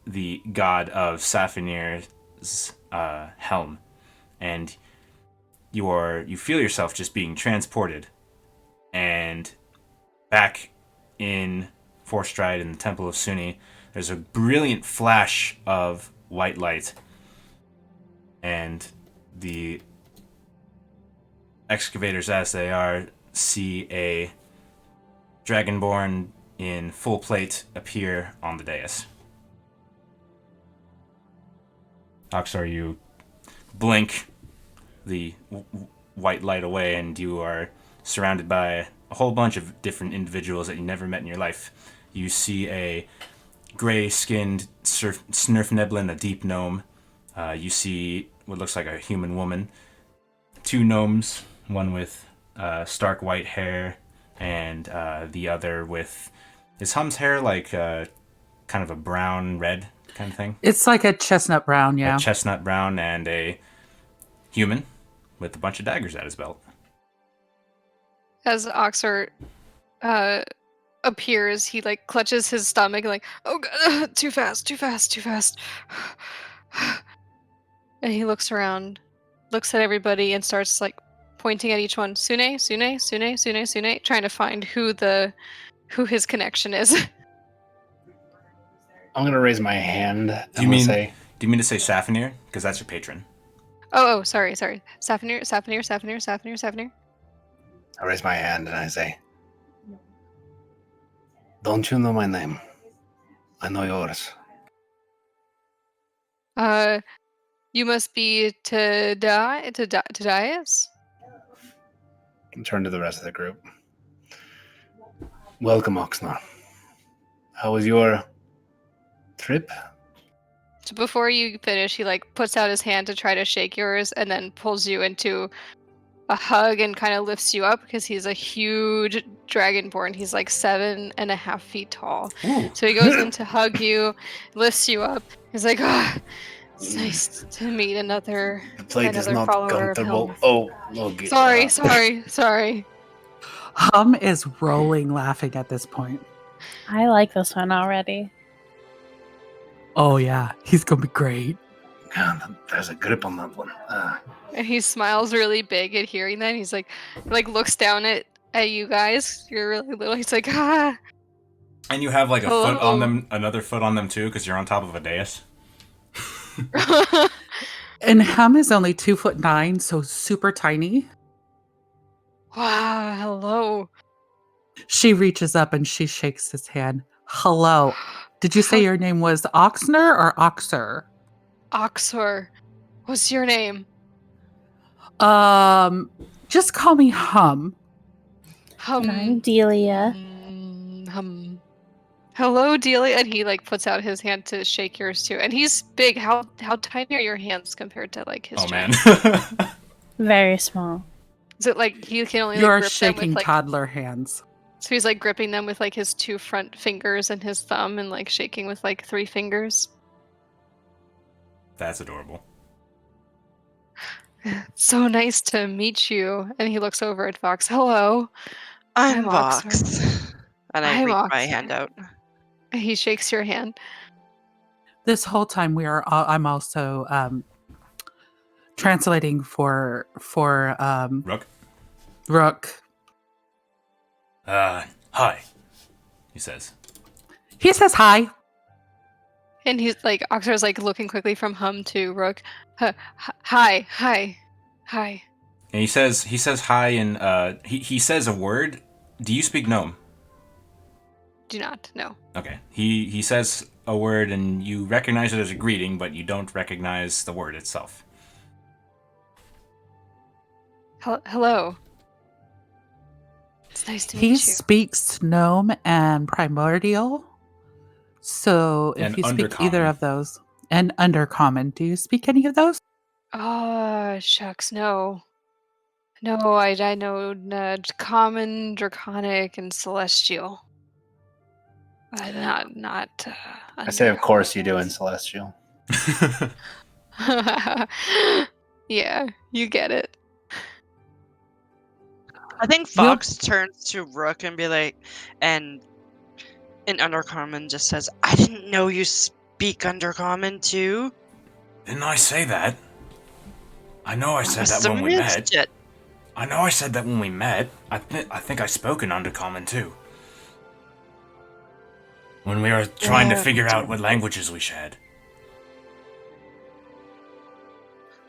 the god of Safinir's helm. And you feel yourself just being transported. And back in Forstride in the Temple of Suni, there's a brilliant flash of white light. And the excavators, as they are, see a dragonborn in full plate appear on the dais. Auxor, you blink the white light away, and you are surrounded by a whole bunch of different individuals that you never met in your life. You see a gray-skinned Snurfneblin, a deep gnome. You see what looks like a human woman. Two gnomes, one with stark white hair, and the other with is Hum's hair like kind of a brown red kind of thing. It's like a chestnut brown, yeah. A chestnut brown, and a human with a bunch of daggers at his belt. As Auxor appears, he like clutches his stomach like, oh god, too fast, too fast, too fast. And he looks around, looks at everybody, and starts like pointing at each one. Sune, Sune, Sune, Sune, Sune, trying to find who his connection is. I'm gonna raise my hand. Do you mean to say Safinir? Because that's your patron. Oh, sorry. Safinir. I raise my hand and I say, "Don't you know my name? I know yours." You must be Tadias? And turn to the rest of the group. Welcome, Auxor. How was your trip? So before you finish, he like puts out his hand to try to shake yours, and then pulls you into a hug and kind of lifts you up because he's a huge dragonborn. He's like 7.5 feet tall. Ooh. So he goes in to hug you, lifts you up. He's like, "Ah, it's nice to meet another." The plate is Another not follower of comfortable. Helm. Okay. Sorry. Hum is rolling laughing at this point. I like this one already. Oh yeah, he's gonna be great. God, there's a grip on that one. And he smiles really big at hearing that. He's like looks down at you guys. You're really little. He's like, ah. And you have like a Hello. foot on them, another foot on them too, because you're on top of a dais. And Hum is only 2'9", so super tiny. Wow, hello. She reaches up and she shakes his hand. Hello. Did you say your name was Oxner or Auxor? Auxor. What's your name? Just call me Hum. And I'm Delia. Hum. Hello, Delia. And he like puts out his hand to shake yours too. And he's big. How tiny are your hands compared to like his Oh man. strength? Very small. Is it like he can only You're like, grip them shaking with, like, toddler hands. so he's like gripping them with like his 2 front fingers and his thumb and like shaking with like 3 fingers. That's adorable. So nice to meet you. And he looks over at Vox. Hello. I'm Auxor. Vox. And I I'm reach my Auxor. hand out. He shakes your hand. This whole time I'm also translating for Rook. Rook. Hi. He says. He says hi. And he's like, Auxor's like looking quickly from Hum to Rook. Hi. And he says hi, and he says a word. Do you speak gnome? Do not, no. Okay. He says a word, and you recognize it as a greeting, but you don't recognize the word itself. Hello. It's nice to meet He you. speaks gnome and primordial. So if And you speak undercommon. either of those, and undercommon, do you speak any of those? Oh, shucks, no. No, I know common, draconic, and celestial. Not. I say, of course you do in Celestial. Yeah, you get it. I think Fox turns to Rook and be like, and in Undercommon just says, I didn't know you speak Undercommon too. Didn't I say that? I know I said Must that have when we met. missed it. I know I said that when we met. I think I spoke in Undercommon too. When we were trying to figure out what languages we shared.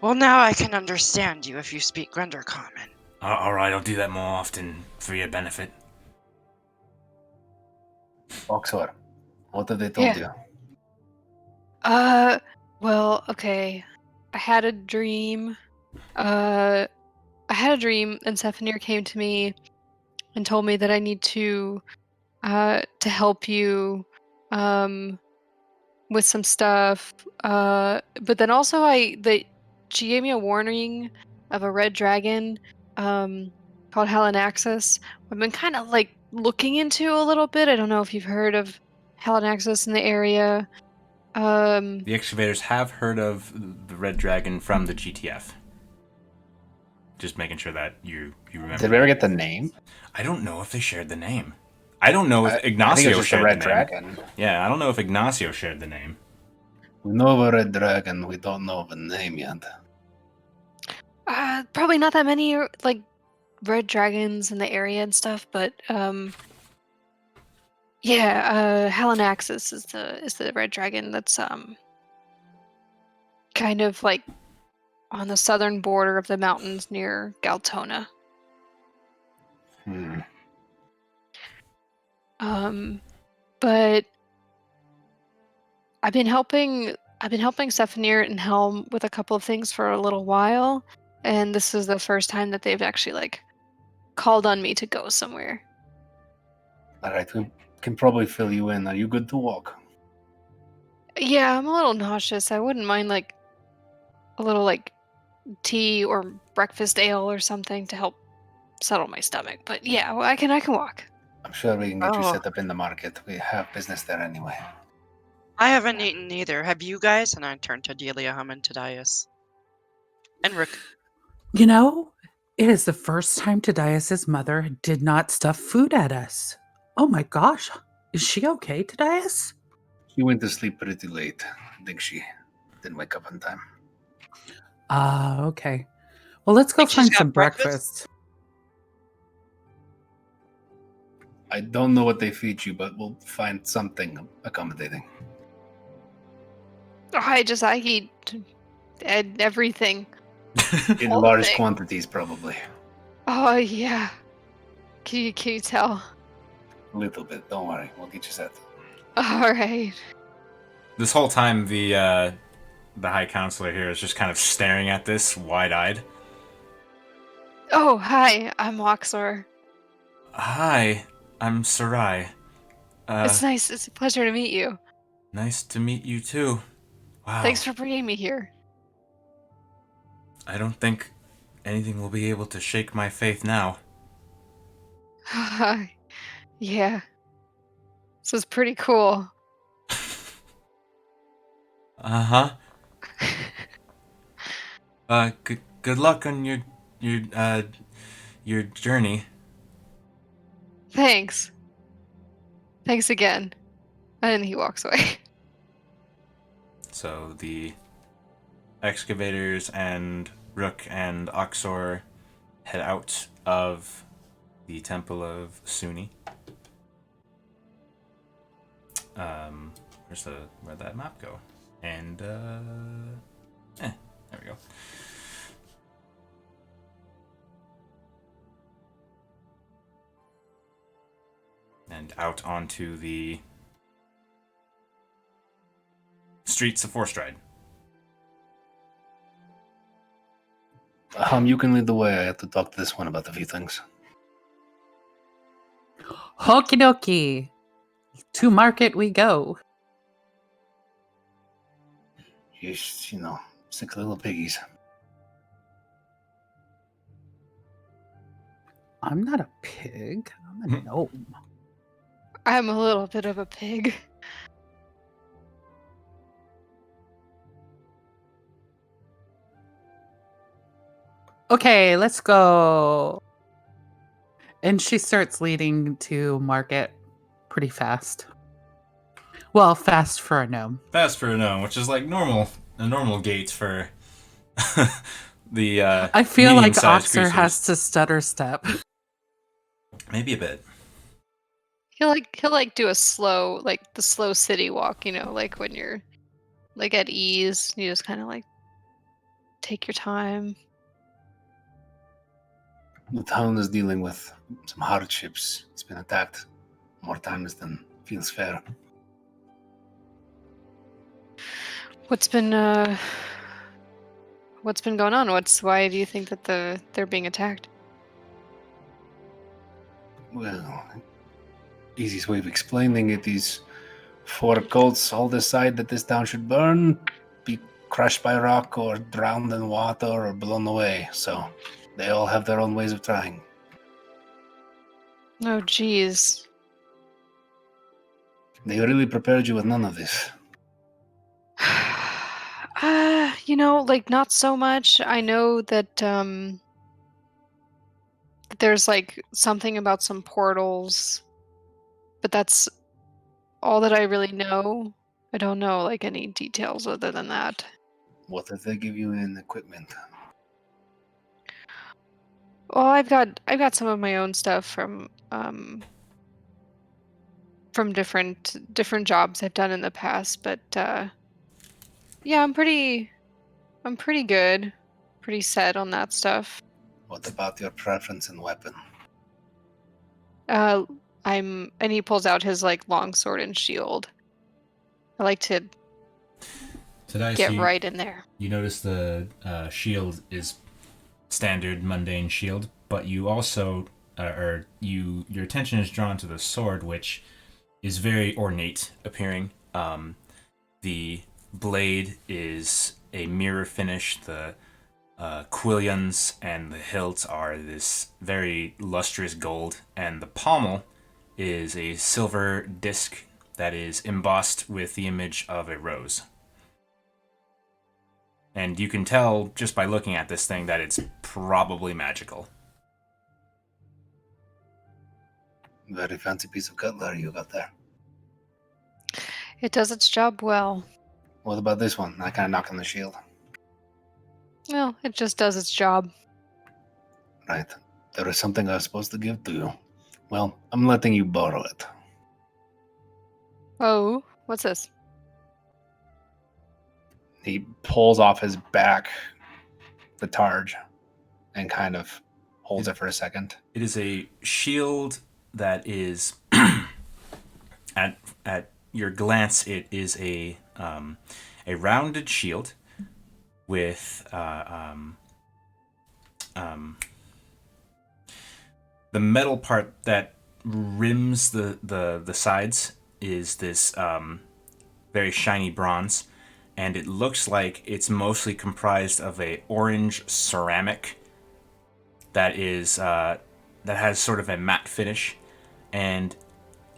Well, now I can understand you if you speak Undercommon. Alright, I'll do that more often for your benefit. Auxor, what have they told you? Well, okay. I had a dream. And Safinir came to me and told me that I need to help you with some stuff. But then also she gave me a warning of a red dragon called called Halanaxis. I've been kind of like looking into a little bit. I don't know if you've heard of Halanaxis in the area. The excavators have heard of the Red Dragon from the GTF. Just making sure that you remember. Did we ever get the name? I don't know if they shared the name. I don't know if I think it Ignacio was just shared the Red the name. Dragon. Yeah, I don't know if Ignacio shared the name. We know of a Red Dragon. We don't know of a name yet. Probably not that many like red dragons in the area and stuff, but yeah, Halanaxis is the red dragon that's kind of like on the southern border of the mountains near Galtona. But I've been helping Stefanir and Helm with a couple of things for a little while, and this is the first time that they've actually like called on me to go somewhere. All right, we can probably fill you in. Are you good to walk? Yeah, I'm a little nauseous. I wouldn't mind like a little like tea or breakfast ale or something to help settle my stomach. But yeah, well, I can walk. I'm sure we can get you Oh. set up in the market. We have business there anyway. I haven't eaten either. Have you guys? And I turned to Delia, Hum, and Tadias. And Rick. You know, it is the first time Tadias' mother did not stuff food at us. Oh my gosh. Is she okay, Tadias? She went to sleep pretty late. I think she didn't wake up on time. Okay. Well, let's go Think she's find got some breakfast? breakfast. I don't know what they feed you, but we'll find something accommodating. I eat everything. In All large thing. quantities, probably. Oh yeah. Can you tell? A little bit. Don't worry. We'll get you set. All right. This whole time, the High Counselor here is just kind of staring at this, wide-eyed. Oh, hi. I'm Auxor. Hi, I'm Sarai. It's nice. It's a pleasure to meet you. Nice to meet you too. Wow. Thanks for bringing me here. I don't think anything will be able to shake my faith now. Yeah. This is pretty cool. Uh-huh. Good luck on your journey. Thanks. Thanks again. And he walks away. So the excavators and Rook and Auxor head out of the Temple of Suni. Where'd that map go? And there we go. And out onto the streets of Forstride. You can lead the way. I have to talk to this one about a few things. Okie dokie. To market we go. You know, 6 little piggies. I'm not a pig. I'm a gnome. I'm a little bit of a pig. Okay, let's go. And she starts leading to market pretty fast. Well, fast for a gnome. Fast for a gnome, which is like a normal gait for the I feel like medium-sized Auxor creatures. has to stutter step. Maybe a bit. He'll do a slow, like the slow city walk, you know, like when you're like at ease, you just kind of like take your time. The town is dealing with some hardships. It's been attacked more times than feels fair. What's been going on? Why do you think that they're being attacked? Well, easiest way of explaining it is 4 cults all decide that this town should burn, be crushed by rock, or drowned in water, or blown away. So they all have their own ways of trying. Oh, geez. They really prepared you with none of this. Like not so much. I know that there's like something about some portals, but that's all that I really know. I don't know like any details other than that. What did they give you in equipment? Well, I've got some of my own stuff from different jobs I've done in the past, but yeah, I'm pretty good. Pretty set on that stuff. What about your preference in weapon? Uh and he pulls out his like long sword and shield. I like to Today, get right in there. You notice the shield is standard mundane shield, but you also, your attention is drawn to the sword, which is very ornate appearing. The blade is a mirror finish. The quillions and the hilt are this very lustrous gold, and the pommel is a silver disc that is embossed with the image of a rose. And you can tell just by looking at this thing that it's probably magical. Very fancy piece of cutlery you got there. It does its job well. What about this one? I kind of knocked on the shield. Well, it just does its job. Right. There is something I was supposed to give to you. Well, I'm letting you borrow it. Oh, what's this? He pulls off his back the targe and kind of holds it for a second. It is a shield that is, at your glance, it is a rounded shield with the metal part that rims the sides is this very shiny bronze, and it looks like it's mostly comprised of a orange ceramic that is that has sort of a matte finish, and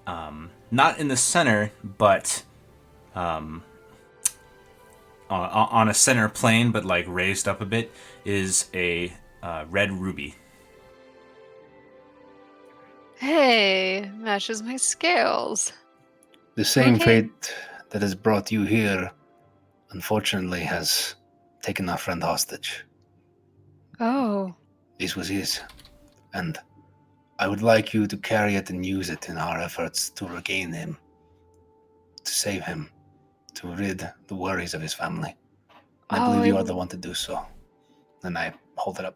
not in the center, but on a center plane, but like raised up a bit, is a red ruby. Hey, matches my scales. The same Okay. fate that has brought you here, unfortunately, has taken our friend hostage. Oh, This was his. And I would like you to carry it and use it in our efforts to regain him, to save him, to rid the worries of his family. And I believe you are the one to do so. And I hold it up.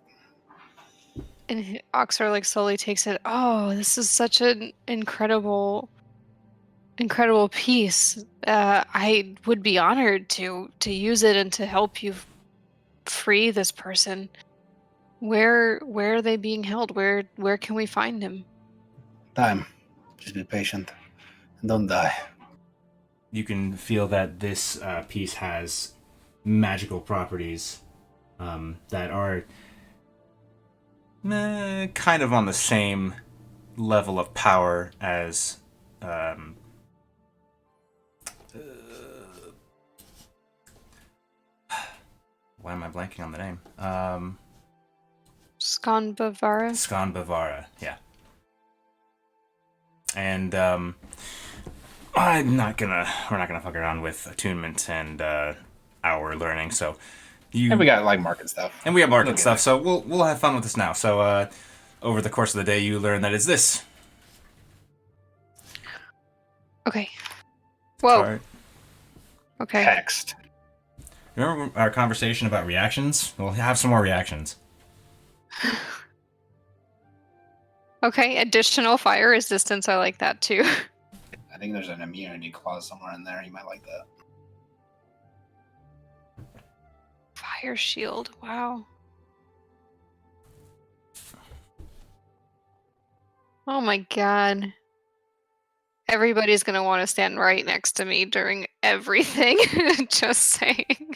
and Auxor like slowly takes it. Oh, this is such an incredible piece. I would be honored to use it and to help you free this person. Where are they being held? Where can we find him? Time. Just be patient. And don't die. You can feel that this piece has magical properties that are kind of on the same level of power as why am I blanking on the name? Skan Bavara? Skan Bavara, yeah. And we're not gonna fuck around with attunement and our learning, so And we got like market stuff. And we have market Look at stuff, it. so we'll have fun with this now. So over the course of the day, you learn that it's this. Okay. Whoa. Card. Okay. Text. Remember our conversation about reactions? We'll have some more reactions. Okay. Additional fire resistance. I like that too. I think there's an immunity clause somewhere in there. You might like that. Fire shield. Wow. Oh my god. Everybody's gonna want to stand right next to me during everything. Just saying.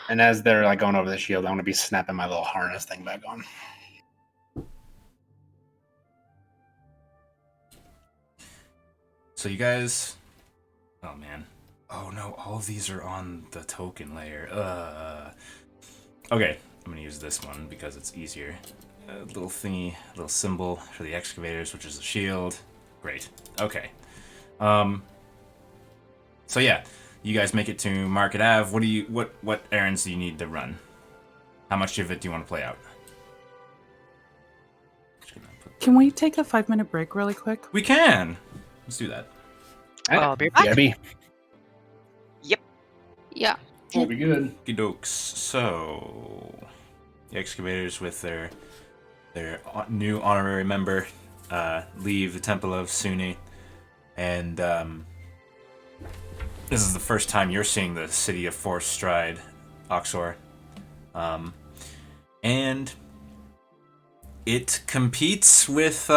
And as they're like going over the shield, I'm gonna be snapping my little harness thing back on. So you guys... Oh, man. Oh, no. All of these are on the token layer. Okay. I'm going to use this one because it's easier. A little thingy, a little symbol for the excavators, which is a shield. Great. Okay. So yeah, you guys make it to Market Ave. What errands do you need to run? How much of it do you want to play out? Can we take a 5-minute break really quick? We can. Let's do that. I'll be back. Gabby. Yeah. We'll be good. Okie dokes. So the excavators with their new honorary member leave the Temple of Suni, and this is the first time you're seeing the city of Forest Stride, Auxor, and it competes with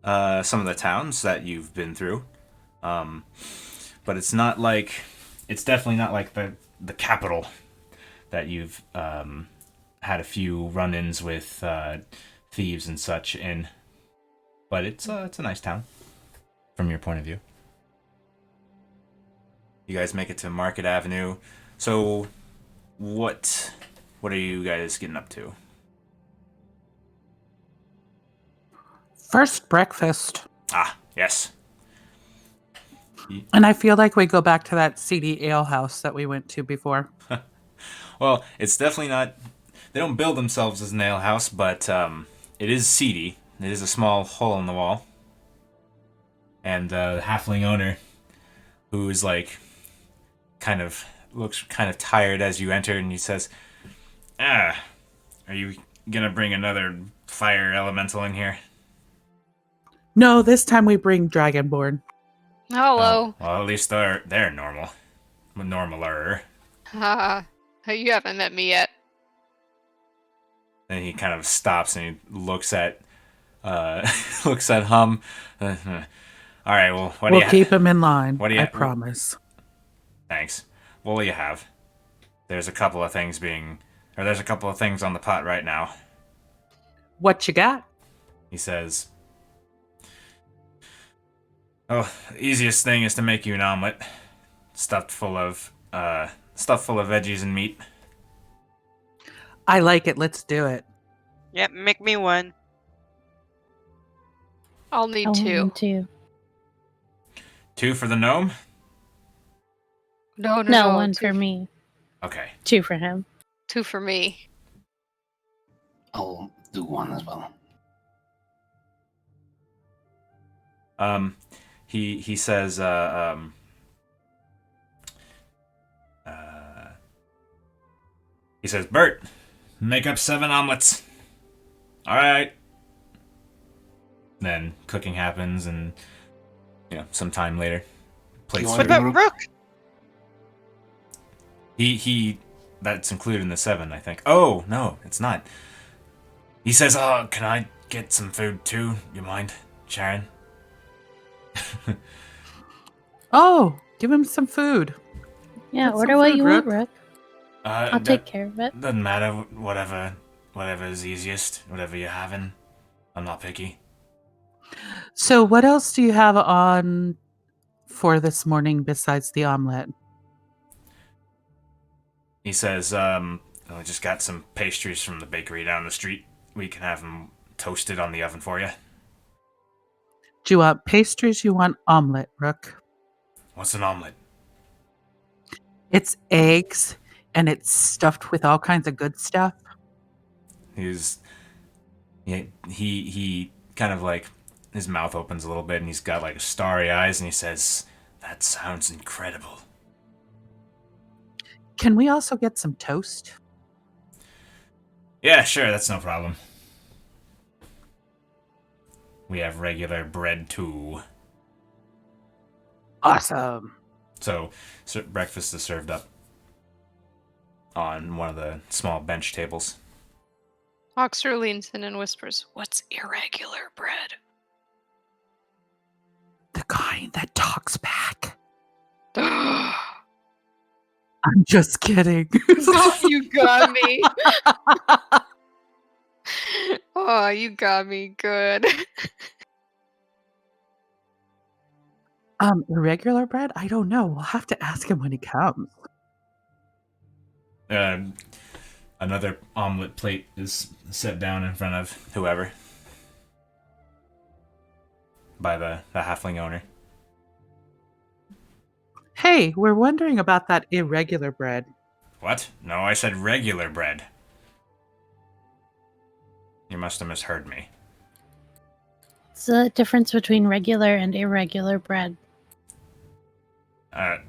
some of the towns that you've been through, but it's definitely not like the capital that you've had a few run-ins with thieves and such in, but it's a nice town from your point of view. You guys make it to Market Avenue. So what are you guys getting up to? First, breakfast. Ah, yes. And I feel like we go back to that seedy ale house that we went to before. Well, it's definitely not... They don't build themselves as an ale house, but it is seedy. It is a small hole in the wall. And the halfling owner, who is like... looks kind of tired as you enter, and he says, are you gonna bring another fire elemental in here? No, this time we bring Dragonborn. Hello. Oh, well, at least they're normal. Normaler. Haha. You haven't met me yet. Then he kind of stops and he looks at Hum. All right, well, what do We'll you keep him in line. What do you- I promise. Thanks. What will you have? There's a couple of things on the pot right now. What you got? He says, "Oh, the easiest thing is to make you an omelet, stuffed full of veggies and meat." I like it. Let's do it. Yep, make me one. I'll need I'll two. need two. 2 for the gnome? No, No, one two, for me. Okay. 2 for him. 2 for me. I'll do one as well. He says, he says, "Bert, make up 7 omelets." All right. Then cooking happens, and some time later, plates. You What want- about Rook? He that's included in the 7, I think. Oh no, it's not. He says, "Oh, can I get some food too? You mind, Sharon?" Oh, give him some food. Yeah, Get order some what food, you want, Rook. Rook. I'll take care of it. Doesn't matter. Whatever is easiest. Whatever you're having. I'm not picky. So, what else do you have on for this morning besides the omelet? He says, "I just got some pastries from the bakery down the street. We can have them toasted on the oven for you." Do you want pastries? You want omelet, Rook? What's an omelet? It's eggs and it's stuffed with all kinds of good stuff. He kind of like his mouth opens a little bit and he's got like starry eyes and he says, "That sounds incredible." Can we also get some toast? Yeah, sure, that's no problem. We have regular bread too. Awesome. So breakfast is served up on one of the small bench tables. Auxor leans in and whispers, "What's irregular bread?" The kind that talks back. Oh, I'm just kidding. you got me. Oh, you got me good. Irregular bread? I don't know. We'll have to ask him when he comes. Another omelet plate is set down in front of whoever by the halfling owner. Hey, we're wondering about that irregular bread. What? No, I said regular bread. You must have misheard me. What's the difference between regular and irregular bread? I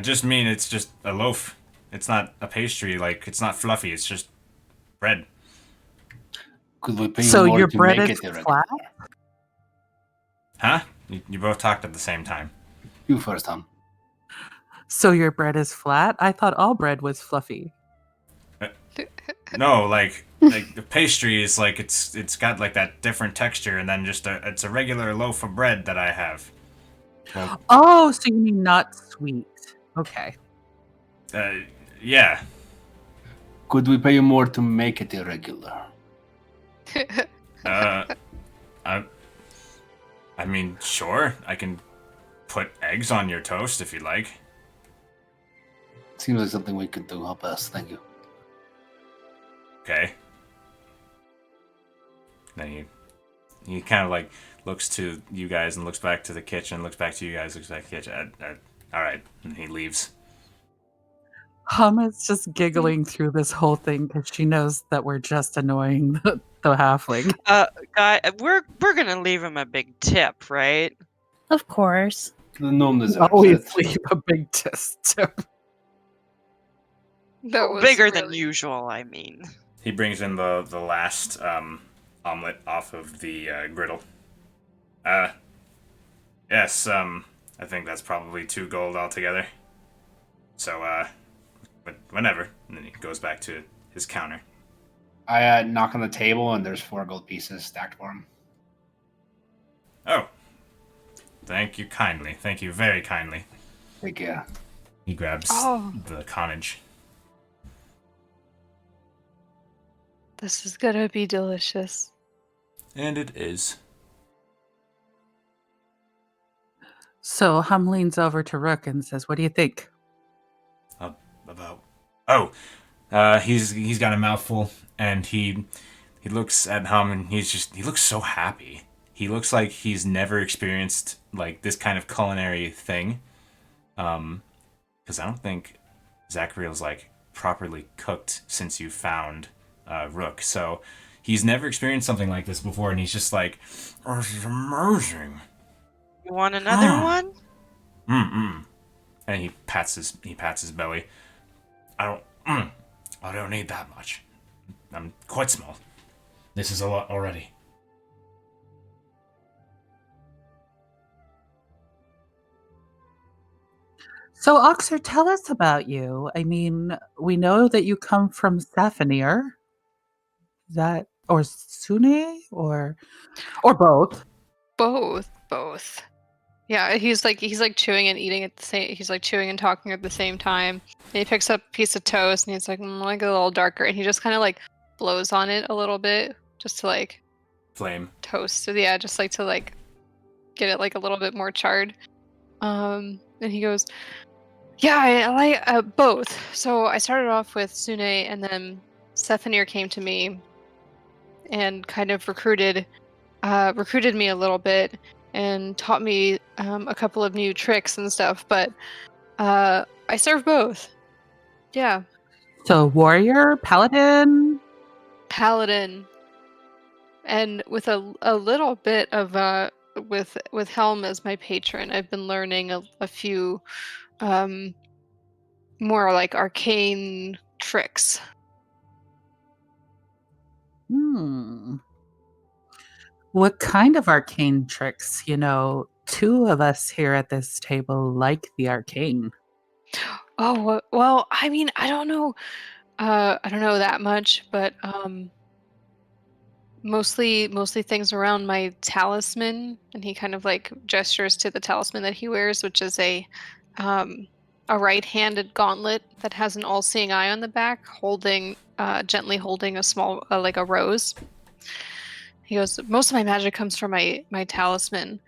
just mean it's just a loaf. It's not a pastry, like, it's not fluffy, it's just bread. Could we pay So more your to bread make is it irregular? flat? Huh? You both talked at the same time. You first, Tom. So your bread is flat? I thought all bread was fluffy. No, like the pastry is like it's got like that different texture, and then just it's a regular loaf of bread that I have. Well, Oh, so you mean not sweet. Okay. yeah. Could we pay you more to make it irregular? I mean, sure. I can put eggs on your toast if you like. Seems like something we could do. Help us. Thank you. Okay. Then he kind of like looks to you guys and looks back to the kitchen, looks back to you guys, looks back to the kitchen. All right, and he leaves. Hum is just giggling through this whole thing because she knows that we're just annoying the halfling. Guy, we're gonna leave him a big tip, right? Of course. The gnome deserves Always it. leave a big tip. That was Bigger than really- usual, I mean. He brings in the last omelet off of the griddle. Yes, I think that's probably 2 gold altogether. So, but whenever. And then he goes back to his counter. I knock on the table and there's 4 gold pieces stacked for him. Oh. Thank you kindly. Thank you very kindly. Take care. He grabs Oh. the connage. This is gonna be delicious. And it is. So Hum leans over to Rook and says, "What do you think?" About. Oh, he's got a mouthful, and he looks at Hum, and he looks so happy. He looks like he's never experienced like this kind of culinary thing. Because I don't think Zachariel's like properly cooked since you found Rook. So he's never experienced something like this before, and he's just like, "Oh, this is amazing." You want another one? And he pats his belly. I don't need that much. I'm quite small. This is a lot already. So Auxor, tell us about you. I mean, we know that you come from Safinir. Is that or Sune or both? Both. Yeah, he's like chewing and eating at the same. He's like chewing and talking at the same time. And he picks up a piece of toast and he's like, like a little darker, and he just kind of like blows on it a little bit, just to like Flame. toast. So yeah, just like to like get it like a little bit more charred. And he goes, "Yeah, I like both. So I started off with Sune, and then Stefanir came to me and kind of recruited me a little bit and taught me a couple of new tricks and stuff. But I serve both. Yeah, So warrior, paladin. and with a little bit of with Helm as my patron, I've been learning a few more like arcane tricks. What kind of arcane tricks? You know, 2 of us here at this table like the arcane. Oh, well, I mean, I don't know that much, but mostly things around my talisman, and he kind of like gestures to the talisman that he wears, which is a right-handed gauntlet that has an all-seeing eye on the back, gently holding a small like a rose. He goes, most of my magic comes from my talisman.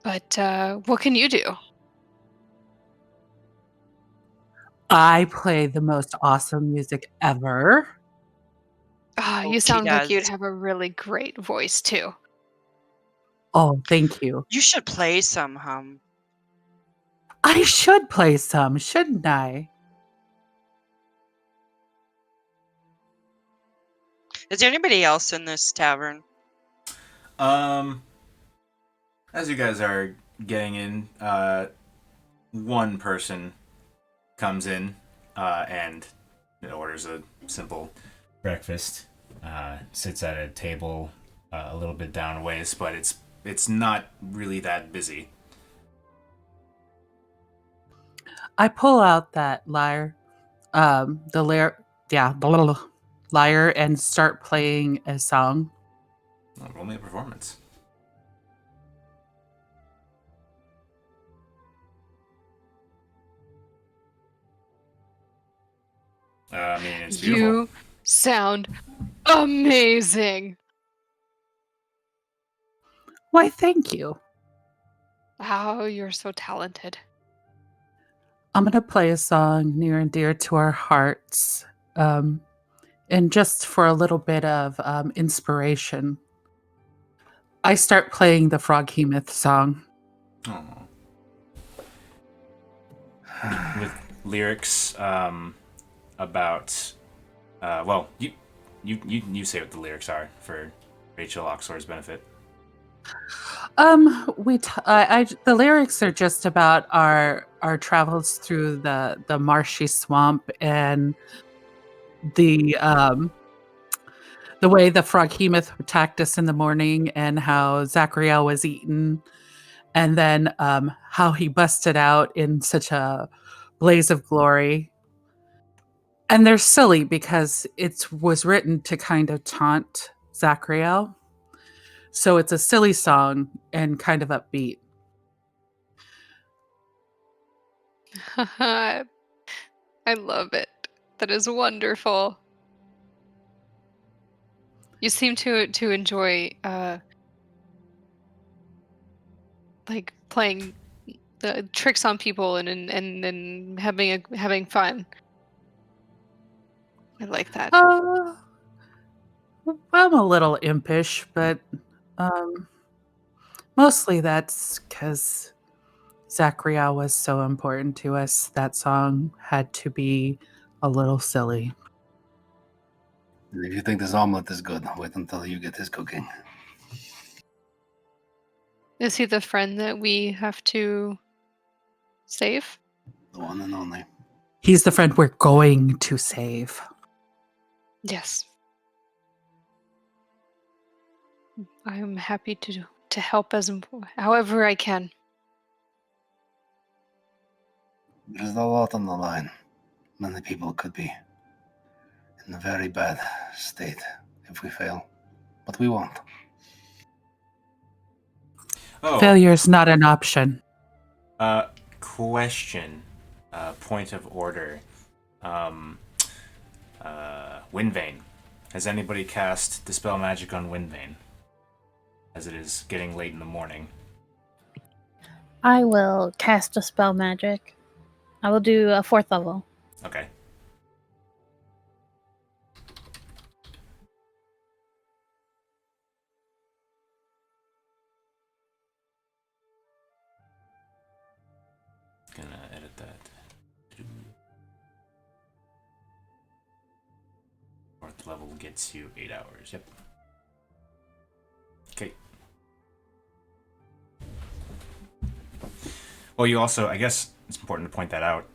But what can you do? I play the most awesome music ever. Ah, Oh, you she sound like you'd does. have a really great voice too. Oh, thank you. You should play some, Hum. I should play some, shouldn't I? Is there anybody else in this tavern? As you guys are getting in, one person comes in and orders a simple breakfast. Sits at a table a little bit down a ways, but it's not really that busy. I pull out that lyre, the lyre, and start playing a song. Roll me a performance. I mean, it's beautiful. You sound amazing. Why, thank you. Oh, you're so talented. I'm going to play a song near and dear to our hearts. And just for a little bit of inspiration, I start playing the Froghemoth song. Aw. With lyrics about, well, you say what the lyrics are for Rachel Auxor's benefit. The lyrics are just about our travels through the marshy swamp and the way the Froghemoth attacked us in the morning and how Zachariel was eaten, and then how he busted out in such a blaze of glory. And they're silly because it was written to kind of taunt Zachariel. So it's a silly song and kind of upbeat. I love it. That is wonderful. You seem to enjoy like playing the tricks on people and having fun. I like that. I'm a little impish, but mostly that's because Zachariel was so important to us. That song had to be a little silly. And if you think this omelet is good, wait until you get his cooking. Is he the friend that we have to save? The one and only. He's the friend we're going to save. Yes. I am happy to help however I can. There's a lot on the line. Many people could be in a very bad state if we fail. But we won't. Oh, Failure's not an option. question. Point of order. Windvane. Has anybody cast Dispel Magic on Windvane? As it is getting late in the morning. I will cast a spell magic. I will do a 4th level. Okay. Gonna edit that. 4th level gets you 8 hours. Yep. Okay. Well, you also, I guess it's important to point that out.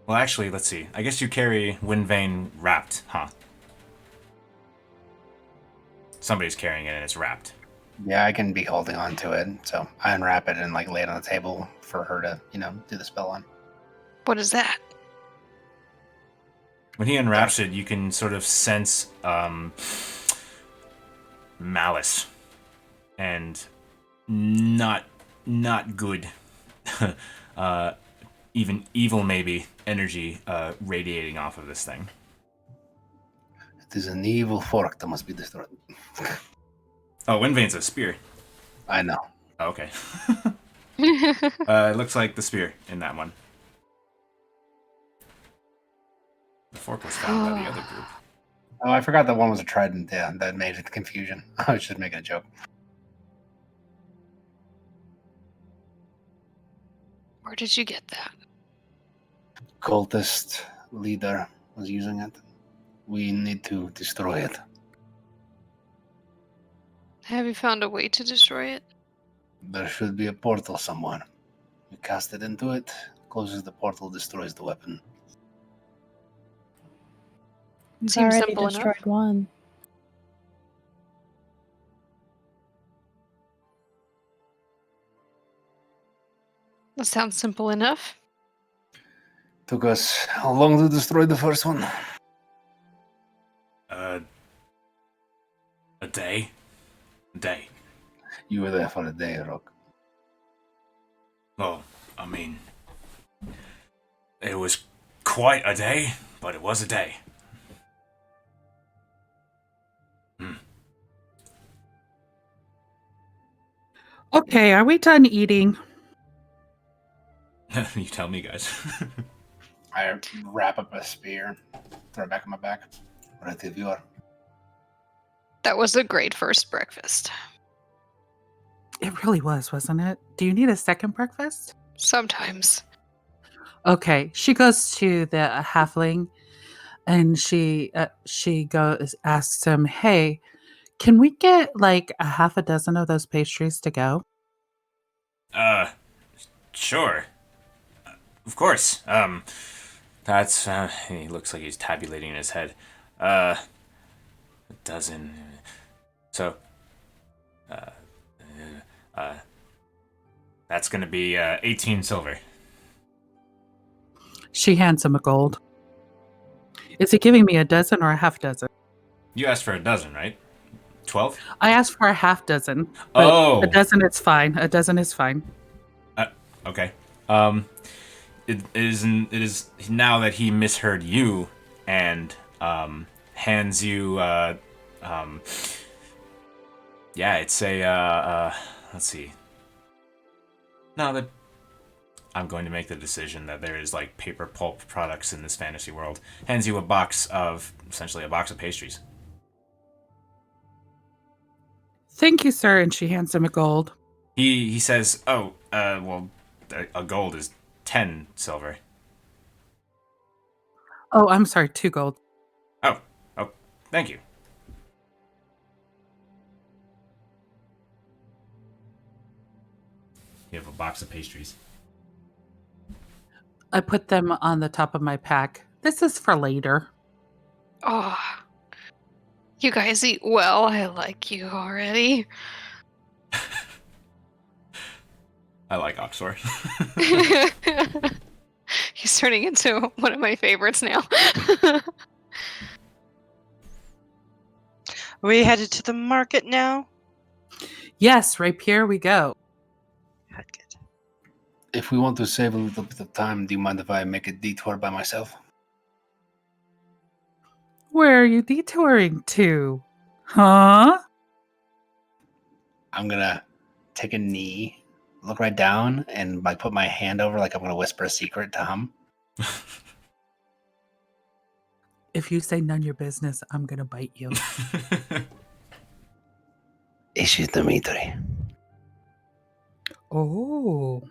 Well, actually, let's see. I guess you carry Windvane wrapped, huh? Somebody's carrying it and it's wrapped. Yeah, I can be holding on to it, so I unwrap it and like lay it on the table for her to, do the spell on. What is that? When he unwraps it, you can sort of sense malice and not good, even evil maybe energy radiating off of this thing. It is an evil fork that must be destroyed. Oh, Windvane's a spear. I know. Oh, okay. It looks like the spear in that one. The fork was found by the other group. Oh, I forgot that one was a trident. Yeah, that made it confusion. I was just making a joke. Where did you get that? Cultist leader was using it. We need to destroy it. Have you found a way to destroy it? There should be a portal somewhere. You cast it into it, closes the portal, destroys the weapon. We've Seems already simple destroyed enough. one. That sounds simple enough. Took us how long to destroy the first one? A day? A day. You were there for a day, Rock. Well, I mean, it was quite a day, but it was a day. Okay, are we done eating? You tell me, guys. I wrap up a spear, throw it back on my back. Right if you are. That was a great first breakfast. It really was, wasn't it? Do you need a second breakfast? Sometimes. Okay, she goes to the halfling, and she asks him, "Hey, can we get like a half a dozen of those pastries to go?" Sure. Of course. That's, he looks like he's tabulating in his head. A dozen. So, that's gonna be, 18 silver. She hands him a gold. Is he giving me a dozen or a half dozen? You asked for a dozen, right? 12? I asked for a half dozen. But Oh! a dozen is fine. A dozen is fine. Okay. It is now that he misheard you and, hands you, yeah, it's a, let's see. No, that I'm going to make the decision that there is like paper pulp products in this fantasy world. Hands you essentially a box of pastries. Thank you, sir. And she hands him a gold. He says, "Oh, well, a gold is 10 silver." Oh, I'm sorry, 2 gold. Oh, thank you. You have a box of pastries. I put them on the top of my pack. This is for later. Oh, you guys eat well. I like you already. I like Auxor. He's turning into one of my favorites now. Are we headed to the market now? Yes, Rapier, we go. Good. If we want to save a little bit of time, do you mind if I make a detour by myself? Where are you detouring to? Huh? I'm gonna take a knee, look right down, and like put my hand over like I'm gonna whisper a secret to him. If you say none your business, I'm gonna bite you. Issues Dimitri. Oh.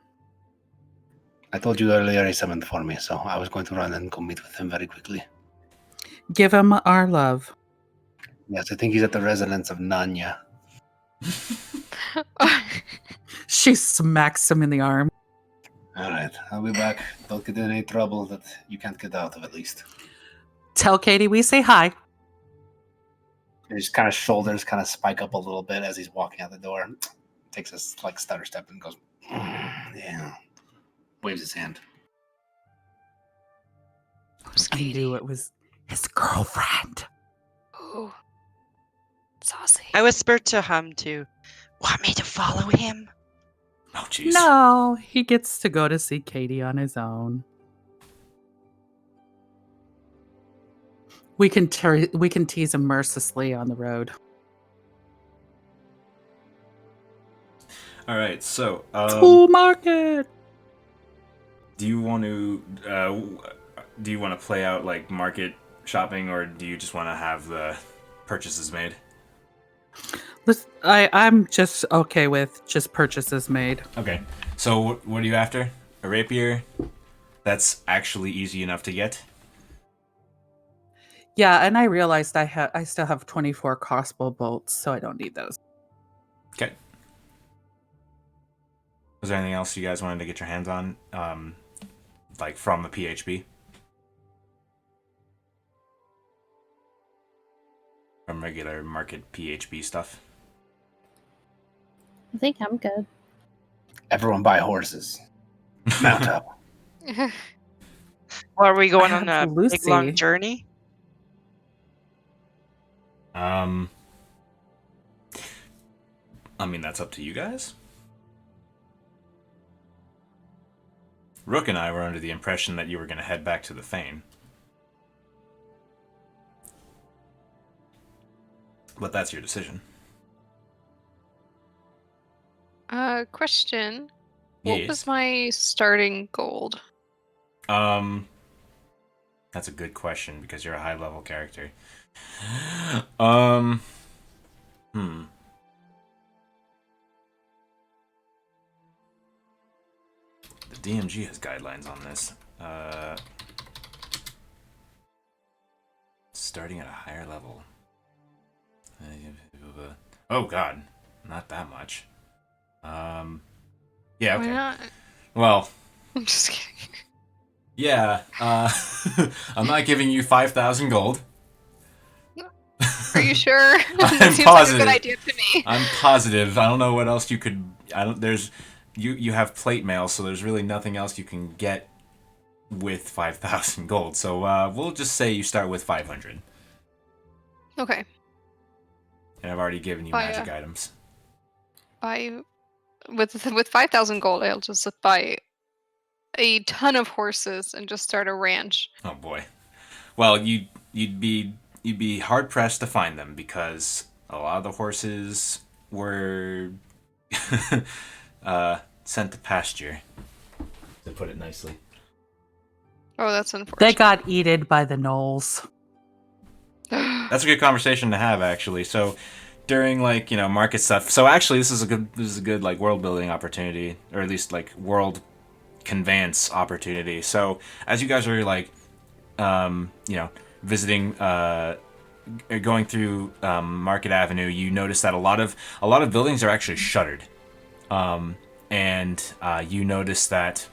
I told you earlier he summoned for me, so I was going to run and go meet with him very quickly. Give him our love. Yes, I think he's at the residence of Nanya. She smacks him in the arm. All right, I'll be back. Don't get in any trouble that you can't get out of, at least. Tell Katie we say hi. His kind of shoulders kind of spike up a little bit as he's walking out the door. Takes a like stutter step and goes, yeah. Waves his hand. Who's I Katie? knew it was his girlfriend. Ooh. Saucy. I whispered to Hum to, want me to follow him? Oh, jeez. No, he gets to go to see Katie on his own. We can tease him mercilessly on the road. All right, so Full market. do you want to play out like market shopping, or do you just want to have the purchases made? I'm just okay with just purchases made. Okay, so what are you after? A rapier? That's actually easy enough to get. Yeah, and I realized I still have 24 crossbow bolts, so I don't need those. Okay. Was there anything else you guys wanted to get your hands on, like from the PHB? From regular market PHB stuff? I think I'm good. Everyone buy horses. Mount up. Well, are we going on have a big long Lucy. journey? I mean, that's up to you guys. Rook and I were under the impression that you were going to head back to the Fane. But that's your decision. Question. Yes. What was my starting gold? That's a good question because you're a high level character. The DMG has guidelines on this. Starting at a higher level. Oh god, not that much. Yeah, Why okay. not? Well, I'm just kidding. yeah. I'm not giving you 5,000 gold. Are you sure? That I'm seems positive. like a good idea to me. I'm positive. I don't know what else you could. There's. You have plate mail, so there's really nothing else you can get with 5,000 gold. So we'll just say you start with 500. Okay. And I've already given you Buy magic items. With 5,000 gold, I'll just buy a ton of horses and just start a ranch. Oh boy. Well, you'd be hard pressed to find them because a lot of the horses were sent to pasture. To put it nicely. Oh, that's unfortunate. They got eaten by the gnolls. That's a good conversation to have, actually. So, during market stuff. So actually, this is a good like world building opportunity, or at least like world conveyance opportunity. So as you guys are visiting, going through Market Avenue, you notice that a lot of buildings are actually shuttered, and you notice that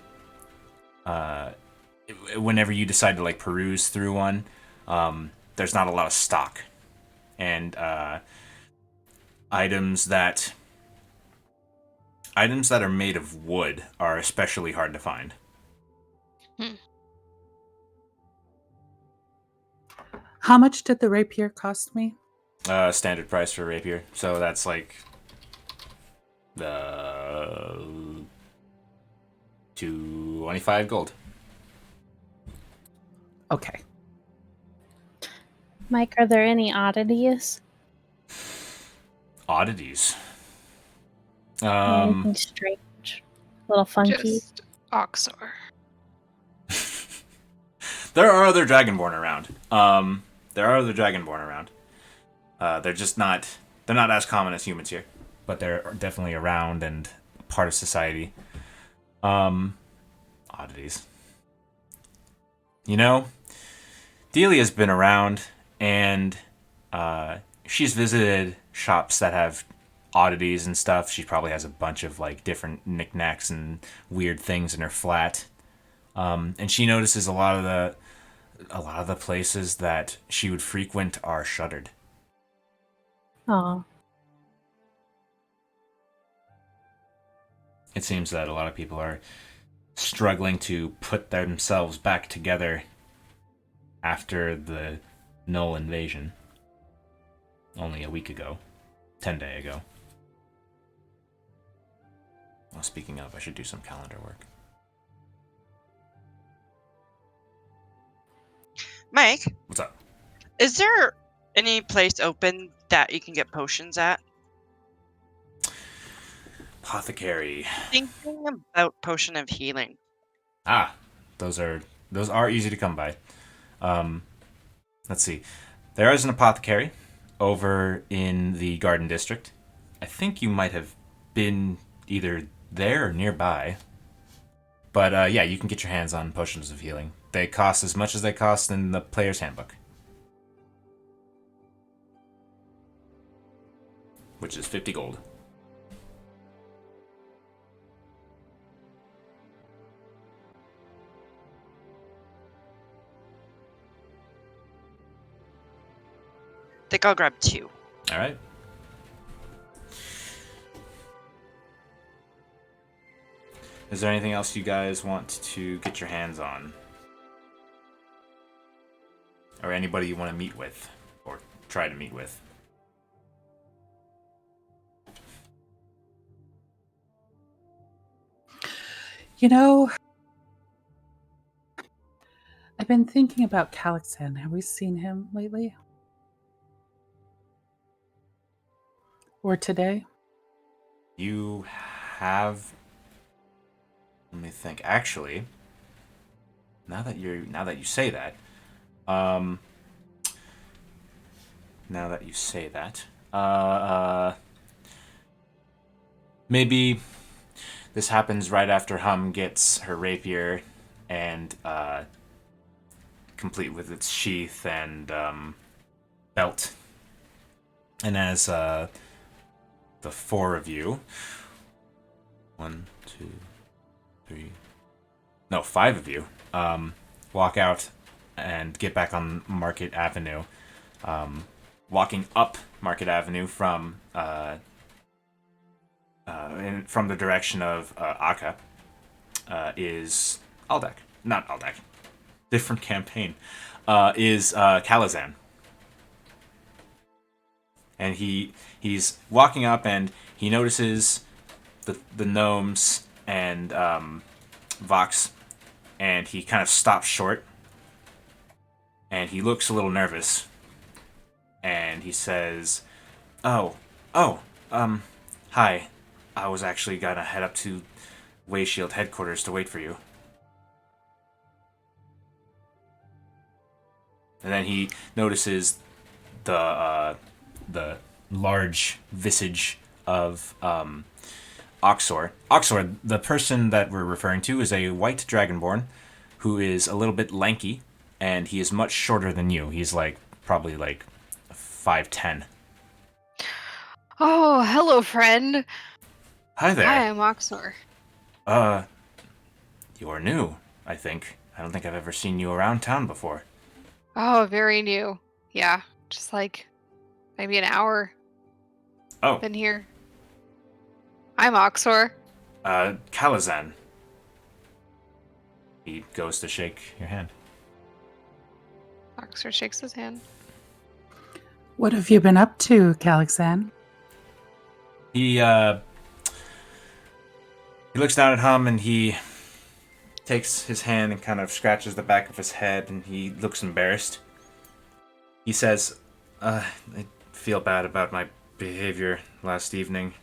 whenever you decide to peruse through one, there's not a lot of stock, and items that are made of wood are especially hard to find. How much did the rapier cost me? Standard price for rapier, so that's the 25 gold. Okay. Mike, are there any oddities? Oddities. Anything strange? A little funky? Just Auxor. There are other Dragonborn around. They're just not. They're not as common as humans here, but they're definitely around and part of society. Oddities. Delia's been around, and she's visited shops that have oddities and stuff. She probably has a bunch of different knickknacks and weird things in her flat. And she notices a lot of the places that she would frequent are shuttered. Oh, It seems that a lot of people are struggling to put themselves back together after the Null invasion. Only a week ago. 10 days ago. Well, speaking of, I should do some calendar work. Mike, What's up? is there any place open that you can get potions at? apothecary. Thinking about potion of healing. Ah, those are easy to come by. Let's see. There is an apothecary over in the Garden District. I think you might have been either there or nearby. But yeah, you can get your hands on potions of healing. They cost as much as they cost in the player's handbook, which is 50 gold. I think I'll grab 2. All right. Is there anything else you guys want to get your hands on? Or anybody you want to meet with? Or try to meet with? You know, I've been thinking about Calixan. Have we seen him lately? Or today? You have... Let me think. Actually, now that you say that, maybe this happens right after Hum gets her rapier and complete with its sheath and belt, and as the 4 of you, 1, 2, 3, no, 5 of you, walk out and get back on Market Avenue. Walking up Market Avenue from from the direction of Akka is Aldec. Not Aldec. Different campaign. Is Kalazan. And he's walking up and he notices the gnomes and Vox, and he kind of stops short and he looks a little nervous and he says, hi, I was actually gonna head up to Wayshield headquarters to wait for you. And then he notices the large visage of Auxor. Auxor, the person that we're referring to, is a white dragonborn who is a little bit lanky, and he is much shorter than you. He's probably 5'10". Oh, hello, friend. Hi there. Hi, I'm Auxor. You're new, I think. I don't think I've ever seen you around town before. Oh, very new. Yeah, just maybe an hour. Oh. Been here. I'm Auxor. Kalazan. He goes to shake your hand. Auxor shakes his hand. What have you been up to, Calixan? He looks down at Hum and he takes his hand and kind of scratches the back of his head and he looks embarrassed. He says, I feel bad about my behavior last evening.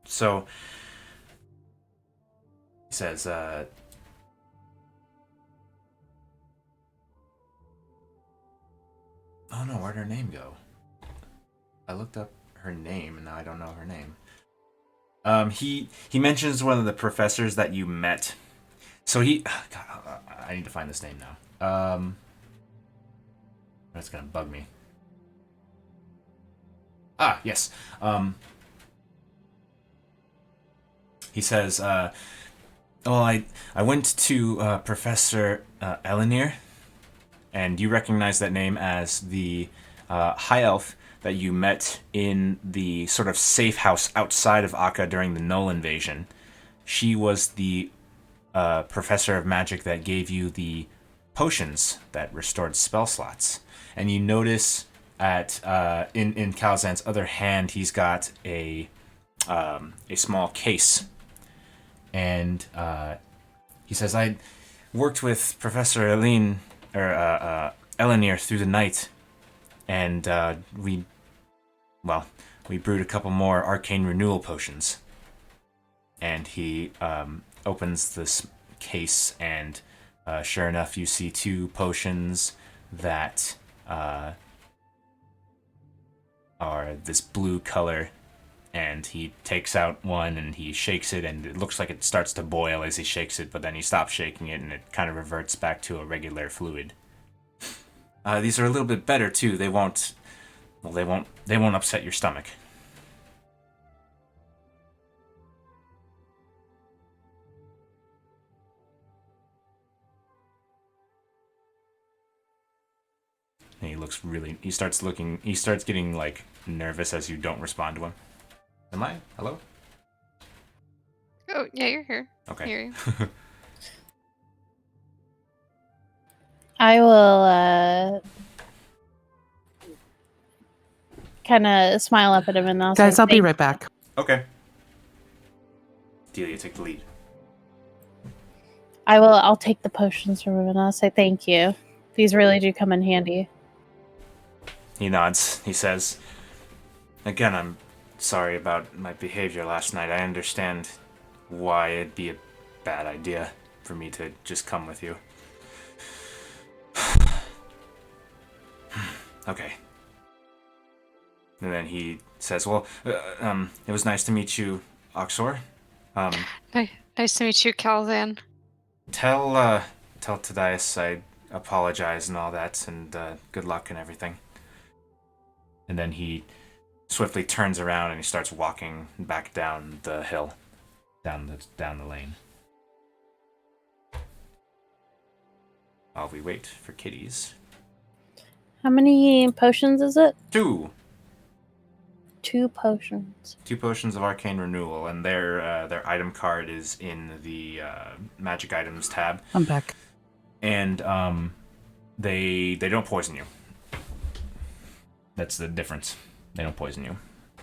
So he says, oh no, where'd her name go? I looked up her name and now I don't know her name. He mentions one of the professors that you met. So God, I need to find this name now. That's gonna bug me. Ah, yes. He says, well, I went to Professor Elenir, and you recognize that name as the high elf that you met in the sort of safe house outside of Akka during the Null invasion. She was the professor of magic that gave you the potions that restored spell slots. And you notice at in Kalazan's other hand, he's got a small case. And he says, I worked with Professor Elenir through the night, and we brewed a couple more arcane renewal potions. And he opens this case, and sure enough, you see 2 potions that are this blue color. And he takes out one and he shakes it, and it looks like it starts to boil as he shakes it, but then he stops shaking it and it kind of reverts back to a regular fluid. These are a little bit better too. They won't upset your stomach. And he starts getting like nervous as you don't respond to him. Am I? Hello? Oh, yeah, you're here. Okay. Hear you. I will kind of smile up at him and I'll Guys, say, I'll be "Thank right back. Okay. Delia, take the lead. I'll take the potions from him and I'll say thank you. These really do come in handy. He nods. He says, "Again, I'm sorry about my behavior last night. I understand why it'd be a bad idea for me to just come with you." Okay. And then he says, "Well, it was nice to meet you, Auxor. Nice to meet you, Calzan. Tell Tadias I apologize and all that, and good luck and everything." And then he swiftly turns around and he starts walking back down the hill, down the lane. While we wait for kitties. How many potions is it? 2 potions. 2 potions of arcane renewal, and their item card is in the magic items tab. I'm back. And they don't poison you. That's the difference. They don't poison you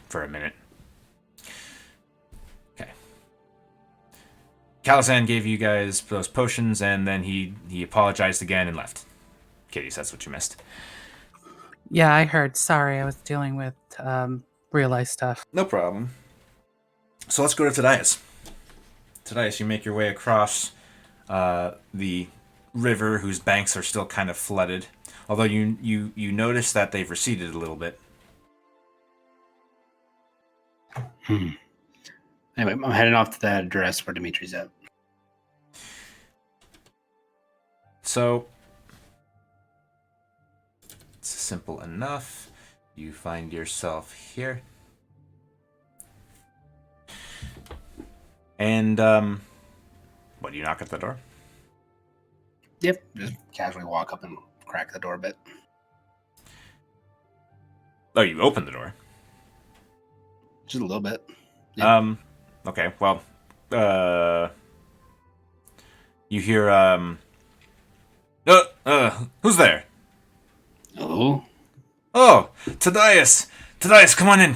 for a minute. Okay. Calzan gave you guys those potions, and then he apologized again and left. Kitties, that's what you missed. Yeah, I heard. Sorry, I was dealing with real life stuff. No problem. So let's go to Tadias. Tadias, you make your way across the river, whose banks are still kind of flooded. Although you notice that they've receded a little bit. Anyway, I'm heading off to that address where Dimitri's at. So it's simple enough. You find yourself here. And what, do you knock at the door? Yep, just casually walk up and crack the door a bit. Oh, you open the door. Just a little bit. Yeah. Okay, well, you hear, who's there? Hello? Oh, Tadias! Tadias, come on in.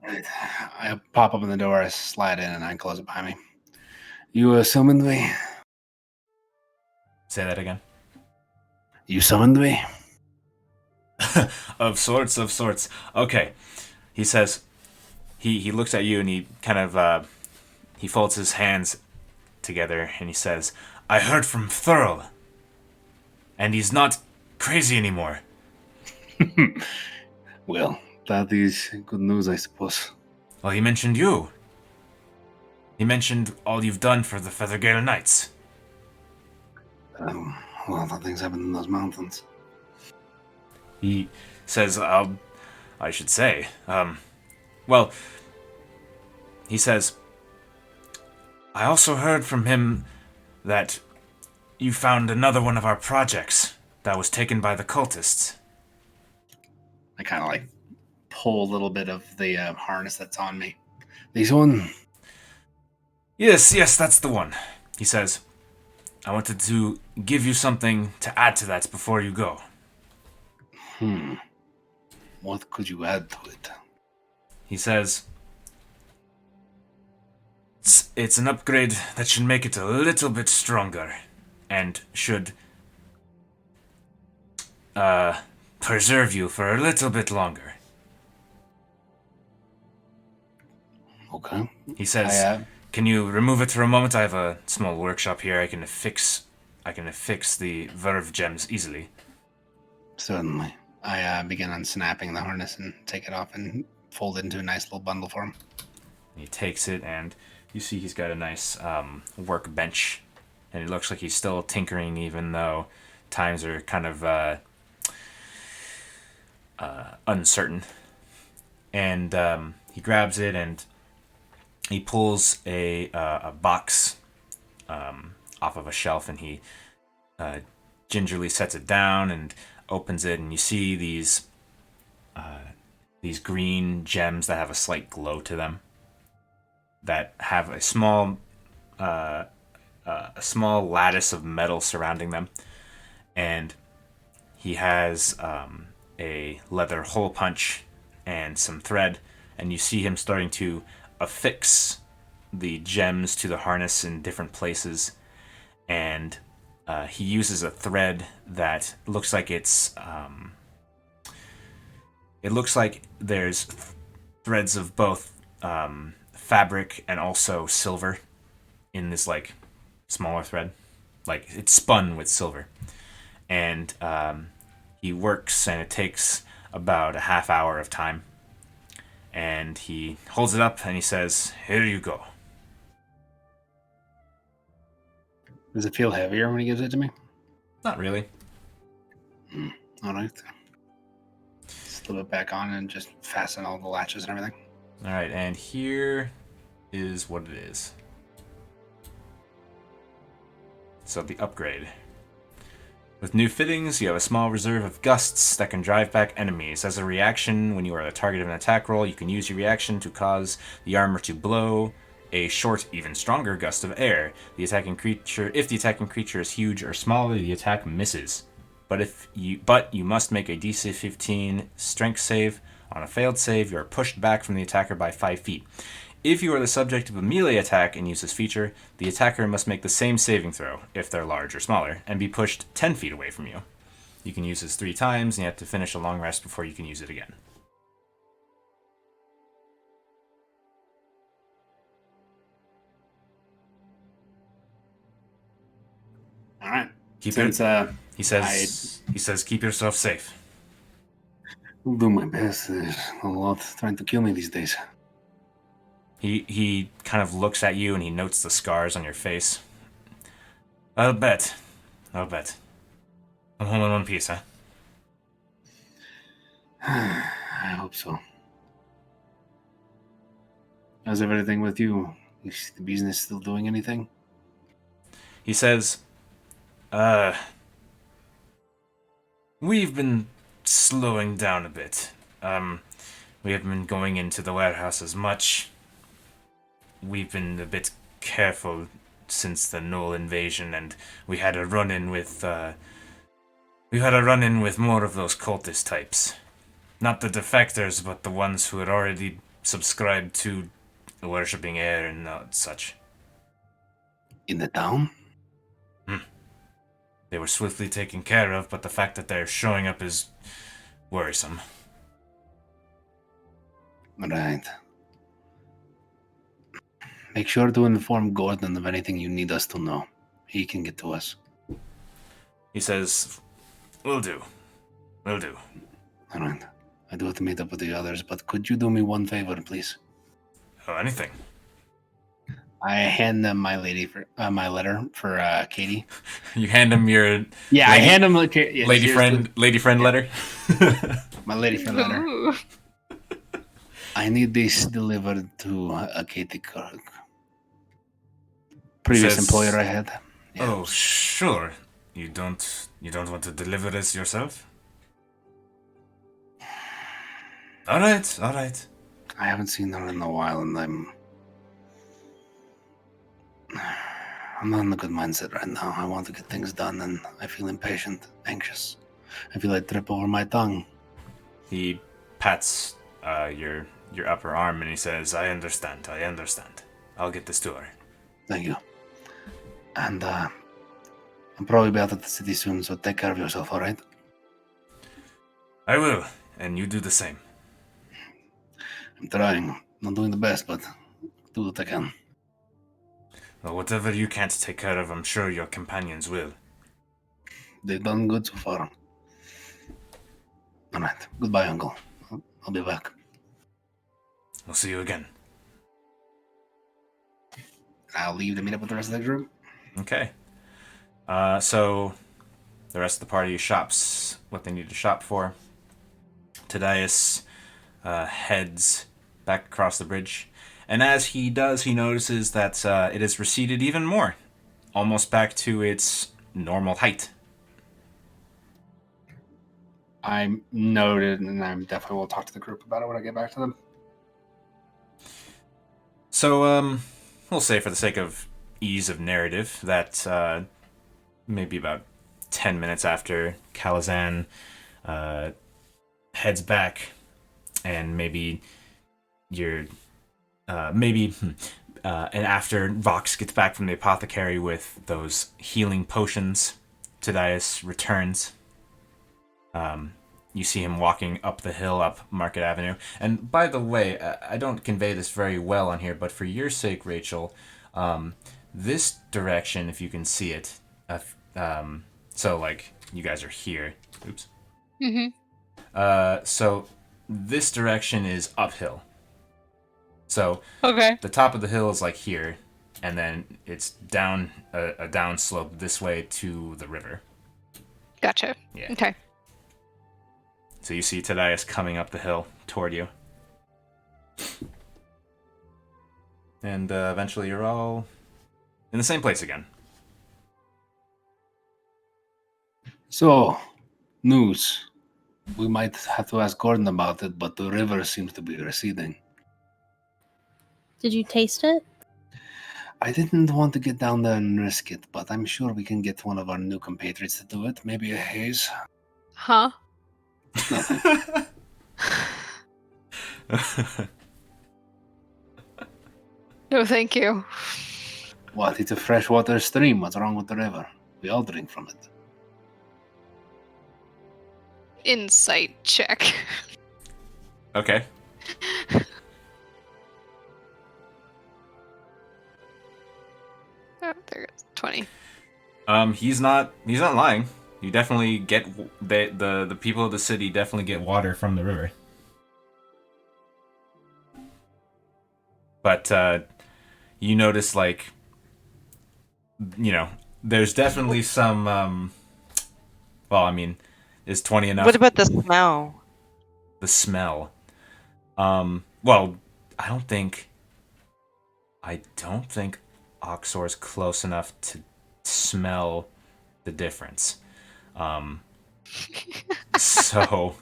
Right. I pop open the door, I slide in, and I close it behind me. You summoned me? Say that again. You summoned me? Of sorts. Okay. He says, he looks at you and he kind of, he folds his hands together and he says, "I heard from Thurl, and he's not crazy anymore." Well, that is good news, I suppose. Well, he mentioned you. He mentioned all you've done for the Feathergale Knights. Well, that thing's happened in those mountains. He says, I should say, well, he says, "I also heard from him that you found another one of our projects that was taken by the cultists." I kind of like pull a little bit of the harness that's on me. This one? Yes, that's the one. He says, "I wanted to give you something to add to that before you go." What could you add to it? He says, it's an upgrade that should make it a little bit stronger and should preserve you for a little bit longer. Okay. He says, "Can you remove it for a moment? I have a small workshop here. I can affix the verve gems easily." Certainly. I begin unsnapping the harness and take it off and fold it into a nice little bundle for him. He takes it, and you see he's got a nice workbench, and it looks like he's still tinkering, even though times are kind of uncertain. And he grabs it, and he pulls a box off of a shelf, and he gingerly sets it down and opens it, and you see these green gems that have a slight glow to them, that have a small lattice of metal surrounding them, and he has a leather hole punch and some thread, and you see him starting to affix the gems to the harness in different places, and he uses a thread that looks like it's it looks like there's threads of both fabric and also silver in this like smaller thread, like it's spun with silver, and he works, and it takes about a half hour of time, and he holds it up and he says, "Here you go." Does it feel heavier when he gives it to me? Not really. All right. Slip it back on and just fasten all the latches and everything. All right, and here is what it is. So the upgrade. With new fittings, you have a small reserve of gusts that can drive back enemies. As a reaction, when you are the target of an attack roll, you can use your reaction to cause the armor to blow a short, even stronger gust of air. If the attacking creature is huge or smaller, the attack misses. But you must make a DC 15 strength save. On a failed save, you are pushed back from the attacker by 5 feet. If you are the subject of a melee attack and use this feature, the attacker must make the same saving throw, if they're large or smaller, and be pushed 10 feet away from you. You can use this 3 times, and you have to finish a long rest before you can use it again. All right. He says, "Keep yourself safe." I'll do my best. There's a lot trying to kill me these days. He kind of looks at you and he notes the scars on your face. I'll bet. I'm home in one piece, huh? I hope so. How's everything with you? Is the business still doing anything? He says, we've been slowing down a bit. We haven't been going into the warehouse as much. We've been a bit careful since the Null invasion, and we had a run-in with more of those cultist types. Not the defectors, but the ones who had already subscribed to worshipping air and such. In the town? They were swiftly taken care of, but the fact that they're showing up is worrisome. Right. Make sure to inform Gordon of anything you need us to know. He can get to us. He says, Will do. All right. I do have to meet up with the others, but could you do me one favor, please? Oh, anything. I hand them my letter for Katie. You hand him your I hand him lady friend letter. My lady friend letter. Ooh. I need this delivered to Katie Kirk. Previous employer I had. Yeah. Oh, sure. You don't want to deliver this yourself? All right. I haven't seen her in a while, and I'm not in a good mindset right now. I want to get things done, and I feel impatient, anxious. I feel like trip over my tongue. He pats your upper arm and he says, I understand. I'll get this to her. Thank you. And I'll probably be out of the city soon, so take care of yourself, alright? I will, and you do the same. I'm trying. Not doing the best, but do what I can. Well, whatever you can't take care of, I'm sure your companions will. They've done good so far. All right. Goodbye, Uncle. I'll be back. We'll see you again. I'll leave to meet up with the rest of the group. Okay. So the rest of the party shops what they need to shop for. Tadius heads back across the bridge, and as he does, he notices that it has receded even more, almost back to its normal height. I'm noted, and I definitely will talk to the group about it when I get back to them. So, we'll say for the sake of ease of narrative that maybe about 10 minutes after Kalazan heads back, and maybe you're and after Vox gets back from the apothecary with those healing potions, Tadius returns. You see him walking up the hill, up Market Avenue. And by the way, I don't convey this very well on here, but for your sake, Rachel, this direction, if you can see it, so like you guys are here. Oops. Mm-hmm. So this direction is uphill. So Okay. the top of the hill is like here, and then it's down a down slope this way to the river. Gotcha. Yeah. Okay. So you see Tadius coming up the hill toward you. And eventually you're all in the same place again. So, news. We might have to ask Gordon about it, but the river seems to be receding. Did you taste it? I didn't want to get down there and risk it, but I'm sure we can get one of our new compatriots to do it. Maybe a haze. Huh? No, thank you. What? It's a freshwater stream. What's wrong with the river? We all drink from it. Insight check. Okay. Oh, there it is. 20. He's not lying. You definitely get the people of the city definitely get water from the river. But you notice, like, there's definitely some well, I mean, is 20 enough? What about the smell? The smell. Well, I don't think Auxor's close enough to smell the difference. So,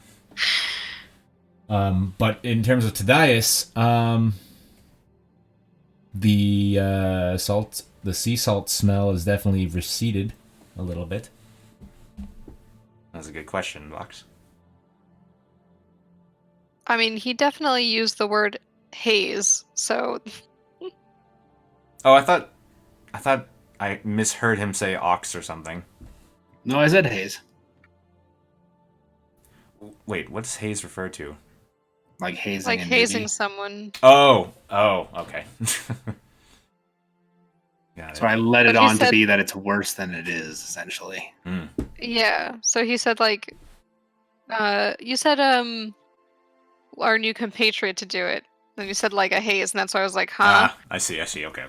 but in terms of Tadius, the sea salt smell is definitely receded a little bit. That's a good question, Vox. I mean, he definitely used the word haze, so Oh, I thought I misheard him say ox or something. No, I said haze. Wait, what does haze refer to? Like hazing. like and hazing nudie. someone. Oh, okay. Got it. So I let it But he on to said- be that it's worse than it is, essentially. Yeah. So he said like, you said our new compatriot to do it. Then you said like a haze, and that's why I was like, huh? Ah, I see. Okay.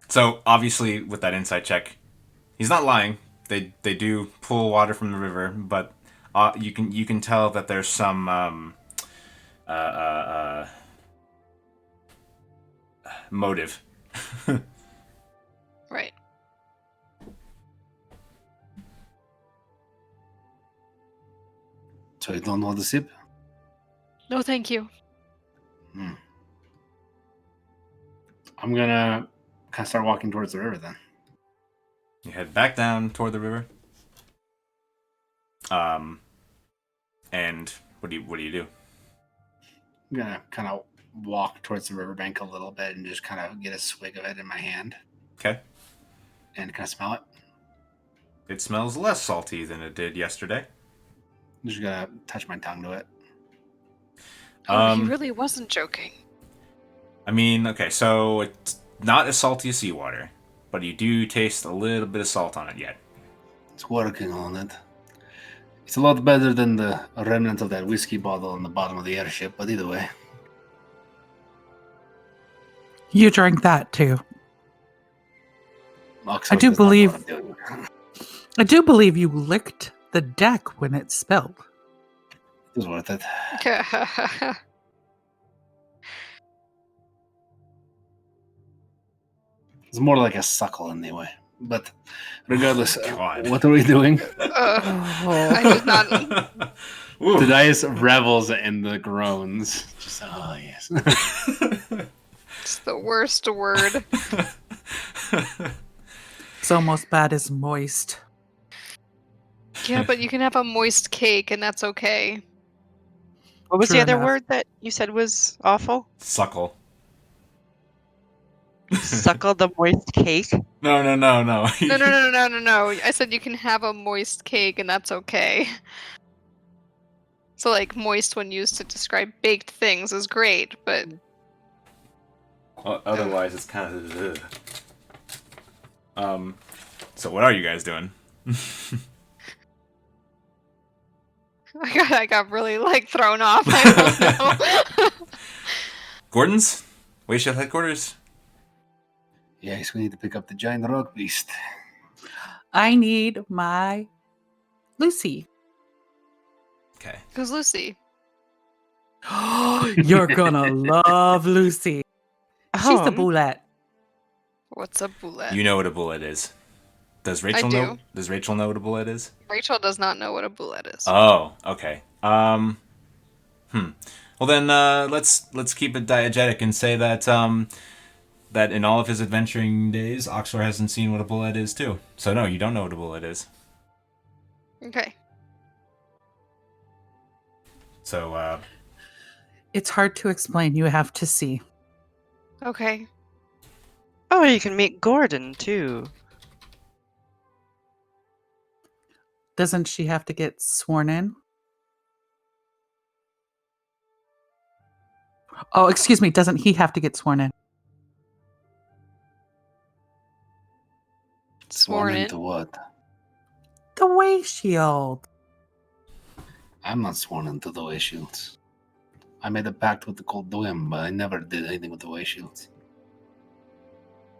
So obviously, with that insight check, he's not lying. They do pull water from the river, but you can tell that there's some motive. Right. So you don't want to sip? No, thank you. I'm gonna kind of start walking towards the river then. You head back down toward the river. And what do you do? I'm gonna kind of walk towards the riverbank a little bit and just kind of get a swig of it in my hand Okay. and kind of smell it. It smells less salty than it did yesterday. I'm just gonna touch my tongue to it. Oh, he really wasn't joking. I mean, okay, so it's not as salty as seawater, but you do taste a little bit of salt on it yet. It's working on it. It's a lot better than the remnant of that whiskey bottle on the bottom of the airship, but either way. You drank that too. Auxor do does not know believe- what I'm doing. I do believe you licked the deck when it spilled. It was worth it. It's more like a suckle anyway. But regardless, God. what are we doing? I did not. Todias revels in the groans. Just, oh, yes. It's the worst word. It's almost bad as moist. Yeah, but you can have a moist cake, and that's okay. What was True the other enough. word that you said was awful? Suckle. Suckle the moist cake? No. No. I said you can have a moist cake, and that's okay. So, like, moist when used to describe baked things is great, but Otherwise, it's kind of. So what are you guys doing? I got really, like, thrown off. I don't know. Gordon's? Wayshield headquarters? Yes, we need to pick up the giant rock beast. I need my Lucy. Okay. Who's Lucy? You're gonna love Lucy. She's the Oh, bullet. What's a bullet? You know what a bullet is. Does Rachel do. know? Does Rachel know what a bullet is? Rachel does not know what a bullet is. Oh, okay. Well then, let's keep it diegetic and say that that in all of his adventuring days, Auxor hasn't seen what a bullet is too. So no, you don't know what a bullet is. Okay. So It's hard to explain. You have to see. Okay. oh, you can meet Gordon too. Doesn't she have to get sworn in? Oh, excuse me. Doesn't he have to get sworn in? Sworn in. into what? The way shield. I'm not sworn into the way shields. I made a pact with the Cold Dwim, but I never did anything with the way shields.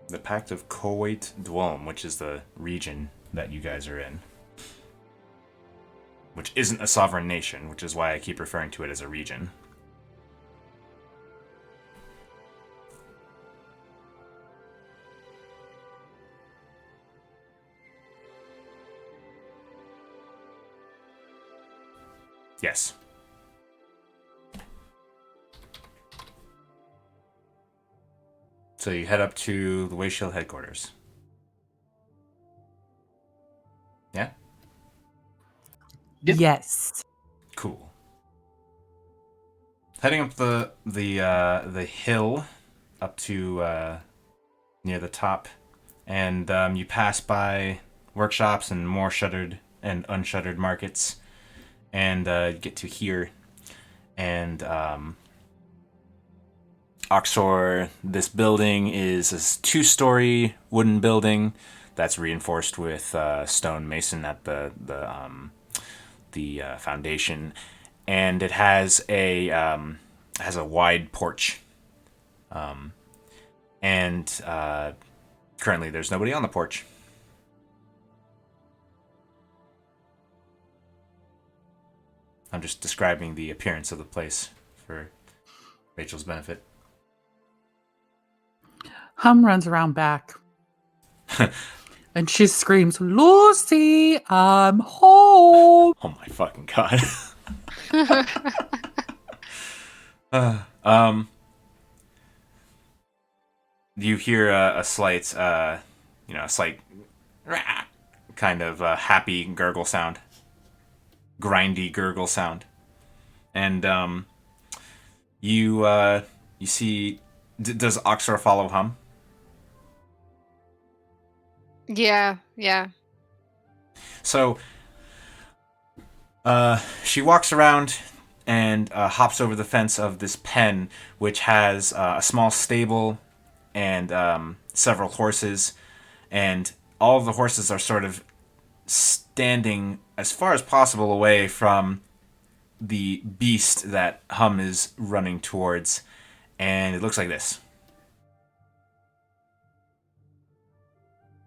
the Pact of Koweït Dwelm, which is the region that you guys are in, which isn't a sovereign nation, which is why I keep referring to it as a region. Yes. So you head up to the Wayshield headquarters. Yeah? Yep. Yes. Cool. Heading up the hill up to near the top, and you pass by workshops and more shuttered and unshuttered markets, and you get to here, and Auxor, this building is a 2-story wooden building that's reinforced with stone mason at the foundation, and it has a wide porch, and currently there's nobody on the porch. I'm just describing the appearance of the place for Rachel's benefit. Hum runs around back. And she screams, Lucy, I'm home. Oh my fucking god. You hear a slight, a slight kind of happy gurgle sound, grindy gurgle sound, and you see. Does Auxor follow Hum? Yeah. So, she walks around and hops over the fence of this pen, which has a small stable and several horses, and all of the horses are sort of standing as far as possible away from the beast that Hum is running towards, and it looks like this.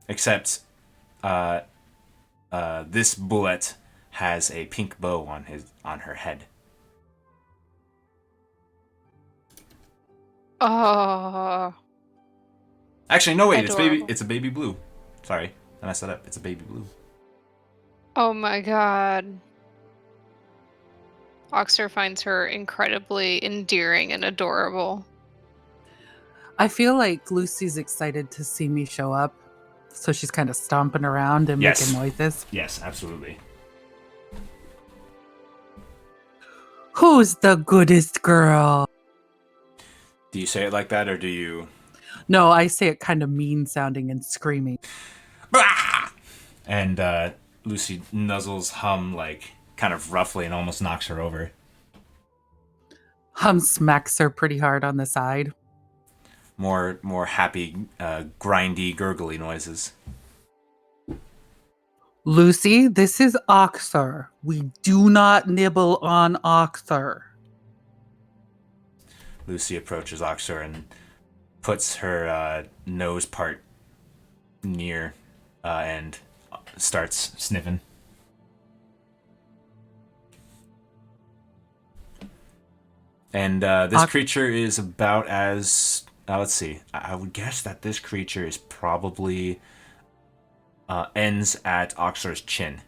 Except this bullet has a pink bow on her head. Oh, Actually, no wait, Adorable. it's a baby blue. Sorry, I messed that up. It's a baby blue. oh my god. Auxor finds her incredibly endearing and adorable. I feel like Lucy's excited to see me show up, so she's kind of stomping around and Yes. making noises. Yes, absolutely. Who's the goodest girl? Do you say it like that, or do you... No, I say it kind of mean sounding and screaming. And Lucy nuzzles Hum, like, kind of roughly and almost knocks her over. Hum smacks her pretty hard on the side. More happy, grindy, gurgly noises. Lucy, this is Auxor. We do not nibble on Auxor. Lucy approaches Auxor and puts her nose part near and starts sniffing. And this creature is about as... let's see. I would guess that this creature is probably... ends at Auxor's chin.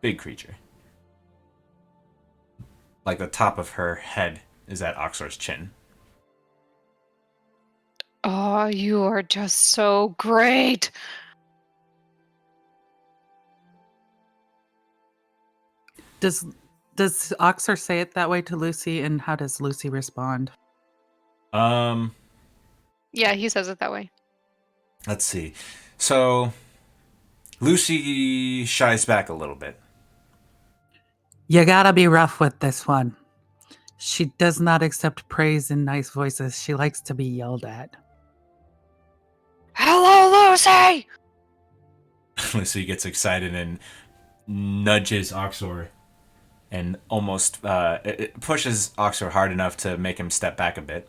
Big creature. Like the top of her head is at Auxor's chin. Oh, you are just so great. Does Auxor say it that way to Lucy, and how does Lucy respond? Yeah, he says it that way. Let's see. So Lucy shies back a little bit. You gotta be rough with this one. She does not accept praise in nice voices. She likes to be yelled at. Hello, Lucy! Lucy gets excited and nudges Auxor and almost it pushes Auxor hard enough to make him step back a bit.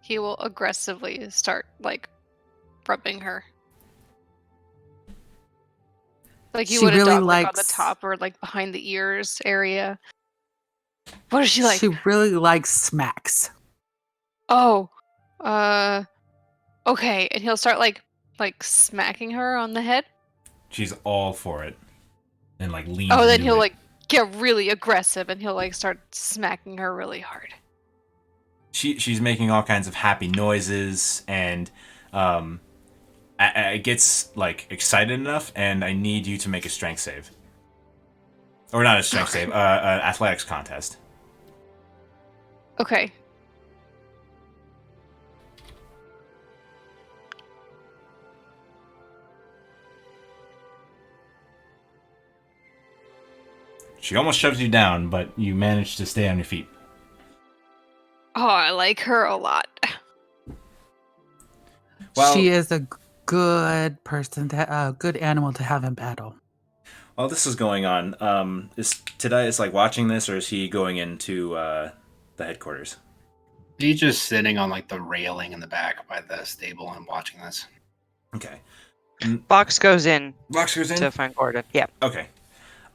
He will aggressively start, like, rubbing her. Like you She would have really done, like, on the likes- top or, like, behind the ears area. What is she like? She really likes smacks. Oh, okay. And he'll start, like smacking her on the head. She's all for it. And like leans Oh, then into he'll, it. like, get really aggressive and he'll, like, start smacking her really hard. She's making all kinds of happy noises, and it gets like excited enough, and I need you to make a strength save, or not a strength save, an athletics contest. Okay. She almost shoves you down, but you manage to stay on your feet. Oh, I like her a lot. Well, She is a good person, a good animal to have in battle. while this is going on, is Tobias like watching this, or is he going into the headquarters? He's just sitting on like the railing in the back by the stable and watching this. Okay. Box goes in Vox goes in? to find Gordon. Yeah. Okay.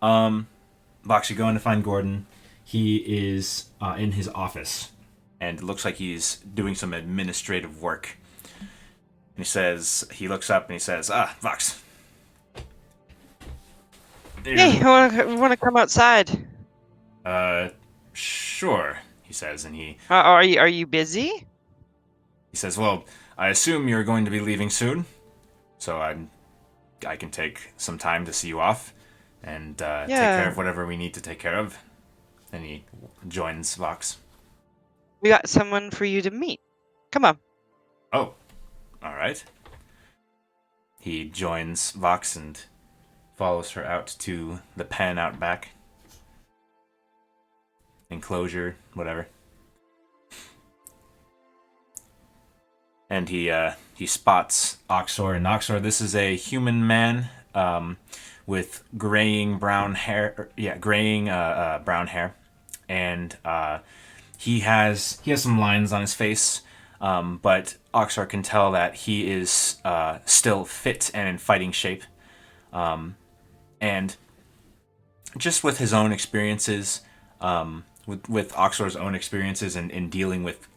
Vox, you go in to find Gordon. He is in his office, and it looks like he's doing some administrative work. And he looks up and he says, Vox. Hey, I want to come outside. Sure, he says, and he Are you busy? says, well, I assume you're going to be leaving soon, so I can take some time to see you off and take care of whatever we need to take care of. And he joins Vox. We got someone for you to meet. Come on. Oh, all right. He joins Vox and follows her out to the pen out back. enclosure, whatever. And he spots Auxor. And Auxor, this is a human man with graying brown hair. Brown hair, and he has some lines on his face. But Auxor can tell that he is still fit and in fighting shape. And just with his own experiences, with Auxor's own experiences in dealing with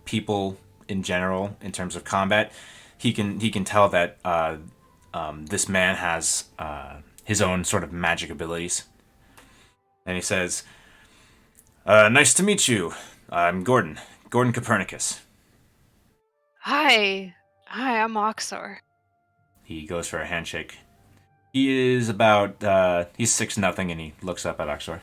people in general in terms of combat, he can tell that this man has his own sort of magic abilities. And he says, "Nice to meet you. I'm Gordon Copernicus." Hi, I'm Auxor. He goes for a handshake. He is about he's 6'0", and he looks up at Auxor.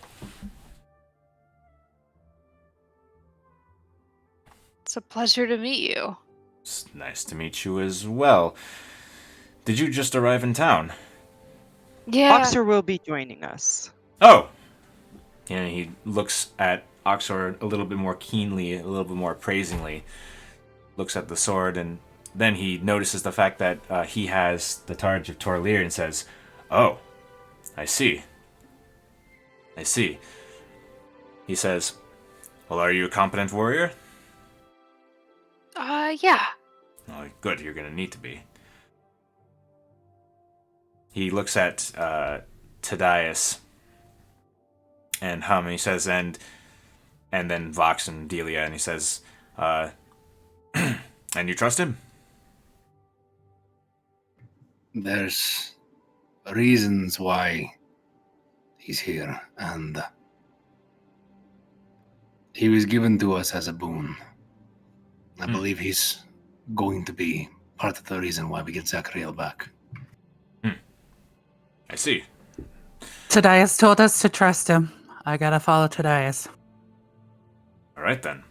It's a pleasure to meet you. It's nice to meet you as well. Did you just arrive in town? Yeah. Auxor will be joining us. Oh! And he looks at Auxor a little bit more keenly, a little bit more appraisingly. Looks at the sword, and then he notices the fact that he has the Targe of Torlir and says, "Oh, I see. I see." He says, "Well, are you a competent warrior?" Yeah. Oh, good, you're going to need to be. He looks at Tadias and Hum, and he says, and then Vox and Delia, and he says, "And you trust him?" There's reasons why he's here, and he was given to us as a boon. I believe he's going to be part of the reason why we get Zachariel back. I see. Tadias told us to trust him. I gotta follow Tadias. All right, then.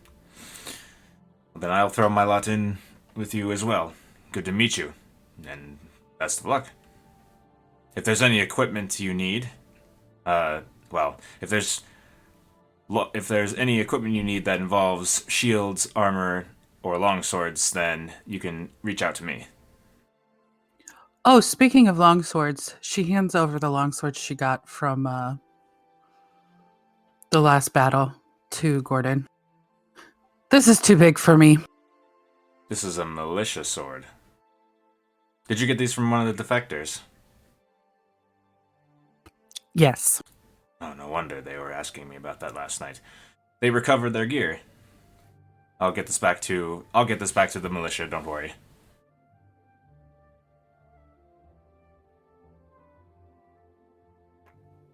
Then I'll throw my lot in with you as well. Good to meet you, and best of luck. If there's any equipment you need, if there's any equipment you need that involves shields, armor, or longswords, then you can reach out to me. Oh, speaking of longswords, she hands over the longsword she got from the last battle to Gordon. This is too big for me. This is a militia sword. Did you get these from one of the defectors? Yes. Oh, no wonder they were asking me about that last night. They recovered their gear. I'll get this back to the militia, don't worry.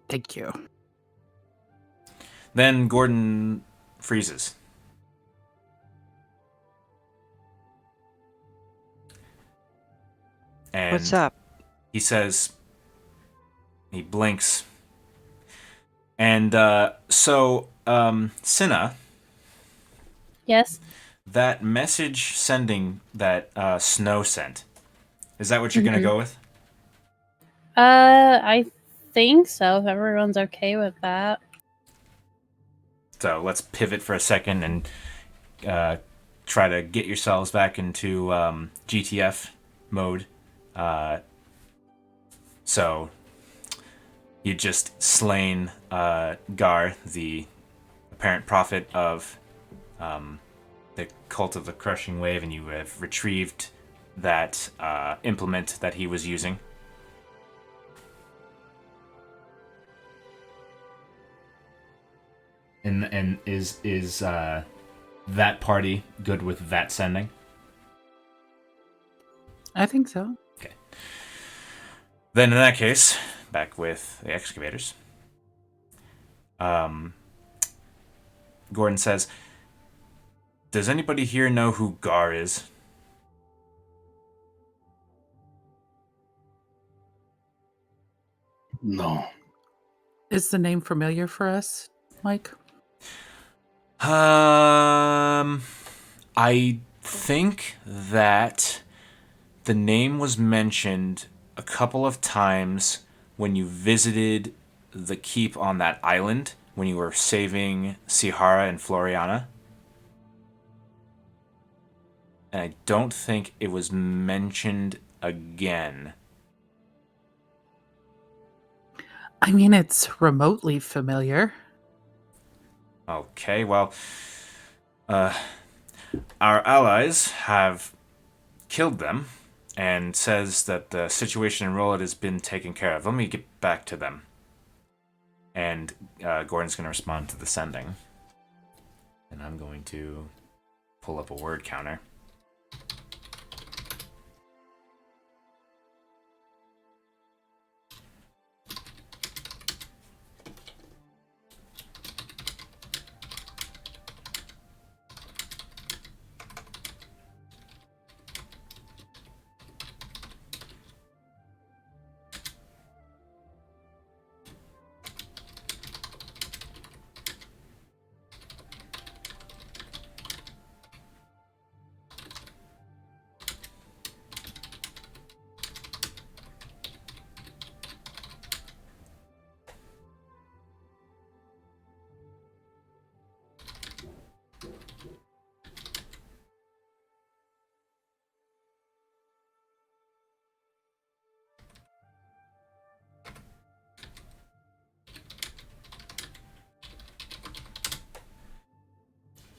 Thank you. Then Gordon freezes. And What's up? he says, he blinks. And Cinna, Yes. that message sending that Snow sent, is that what you're going to go with? I think so, if everyone's okay with that. So let's pivot for a second and try to get yourselves back into GTF mode. So you just slain Gar, the apparent prophet of the Cult of the Crushing Wave, and you have retrieved that implement that he was using. And is that party good with that sending? I think so. Okay. Then in that case, back with the excavators. Gordon says, "Does anybody here know who Gar is?" No. Is the name familiar for us, Mike? I think that the name was mentioned a couple of times when you visited the keep on that island, when you were saving Sihara and Floriana. And I don't think it was mentioned again. I mean, it's remotely familiar. Okay, well, our allies have killed them and says that the situation in Rollett has been taken care of. Let me get back to them. And Gordon's going to respond to the sending. And I'm going to pull up a word counter.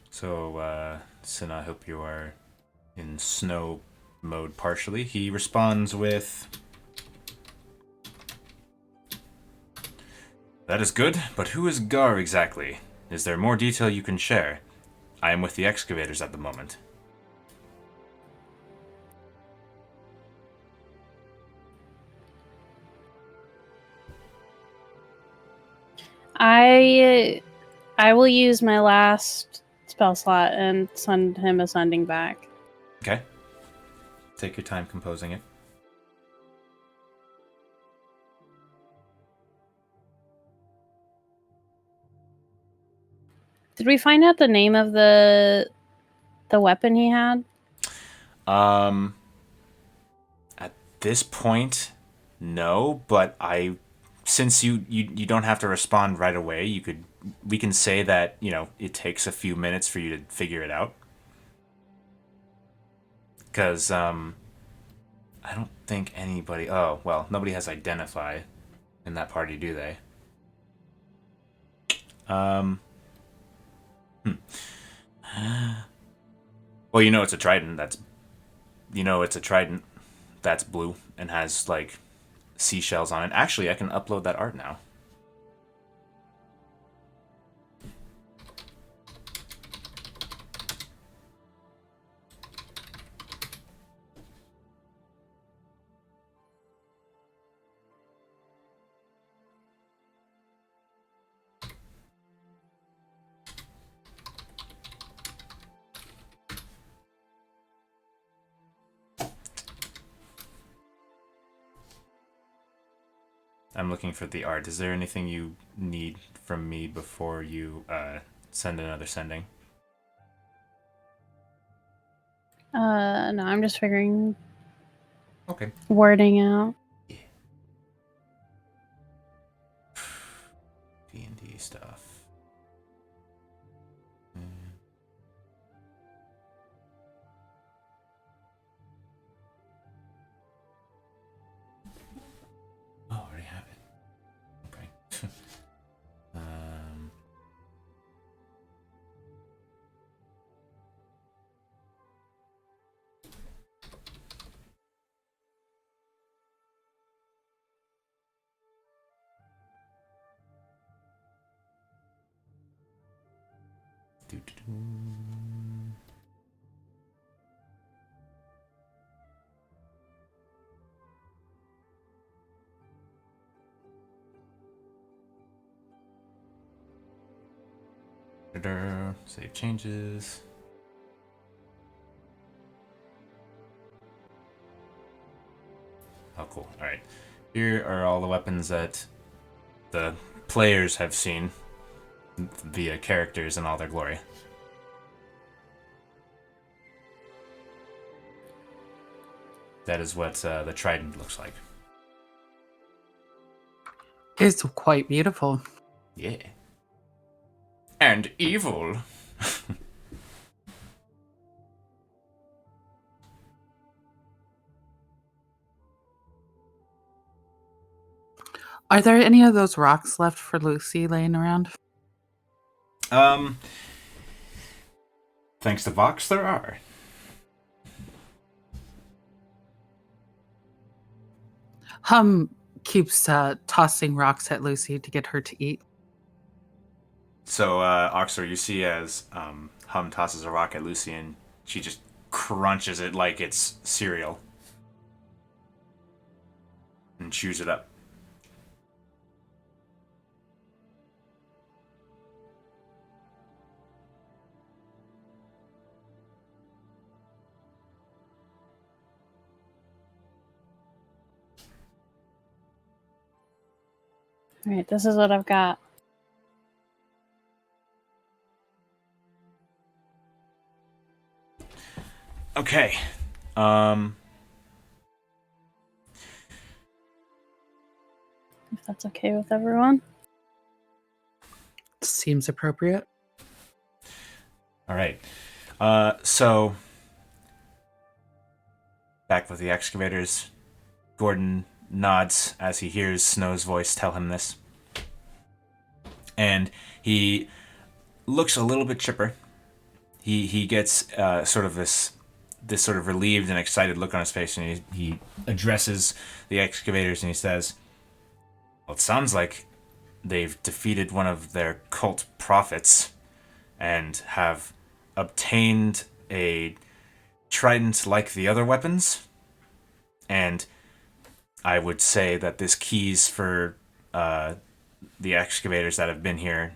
So, Sin, I hope you are in snow mode partially. He responds with, "That is good, but who is Gar exactly? Is there more detail you can share? I am with the Excavators at the moment." I will use my last spell slot and send him a sending back. Okay. Take your time composing it. Did we find out the name of the weapon he had? At this point, no, but since you don't have to respond right away, we can say that, it takes a few minutes for you to figure it out. Because, I don't think anybody, nobody has identify in that party, do they? Well, it's a trident. It's a trident that's blue and has, like, seashells on it. Actually, I can upload that art now. I'm looking for the art. Is there anything you need from me before you send another sending? No, I'm just figuring Okay. wording out. Yeah. D&D stuff. Oh, I already have it. Okay. Save changes. Oh, cool. All right. Here are all the weapons that the players have seen via characters in all their glory. That is what the trident looks like. It's quite beautiful. Yeah. And evil. Are there any of those rocks left for Lucy laying around? Thanks to Vox, there are. Hum keeps tossing rocks at Lucy to get her to eat. So, Auxor, you see as Hum tosses a rock at Lucy, and she just crunches it like it's cereal. And chews it up. All right, this is what I've got. Okay. If that's okay with everyone. Seems appropriate. All right. So back with the excavators, Gordon nods as he hears Snow's voice tell him this. And he looks a little bit chipper. He gets sort of this sort of relieved and excited look on his face, and he addresses the excavators and he says, well, it sounds like they've defeated one of their cult prophets and have obtained a trident like the other weapons. And I would say that this keys for the excavators that have been here,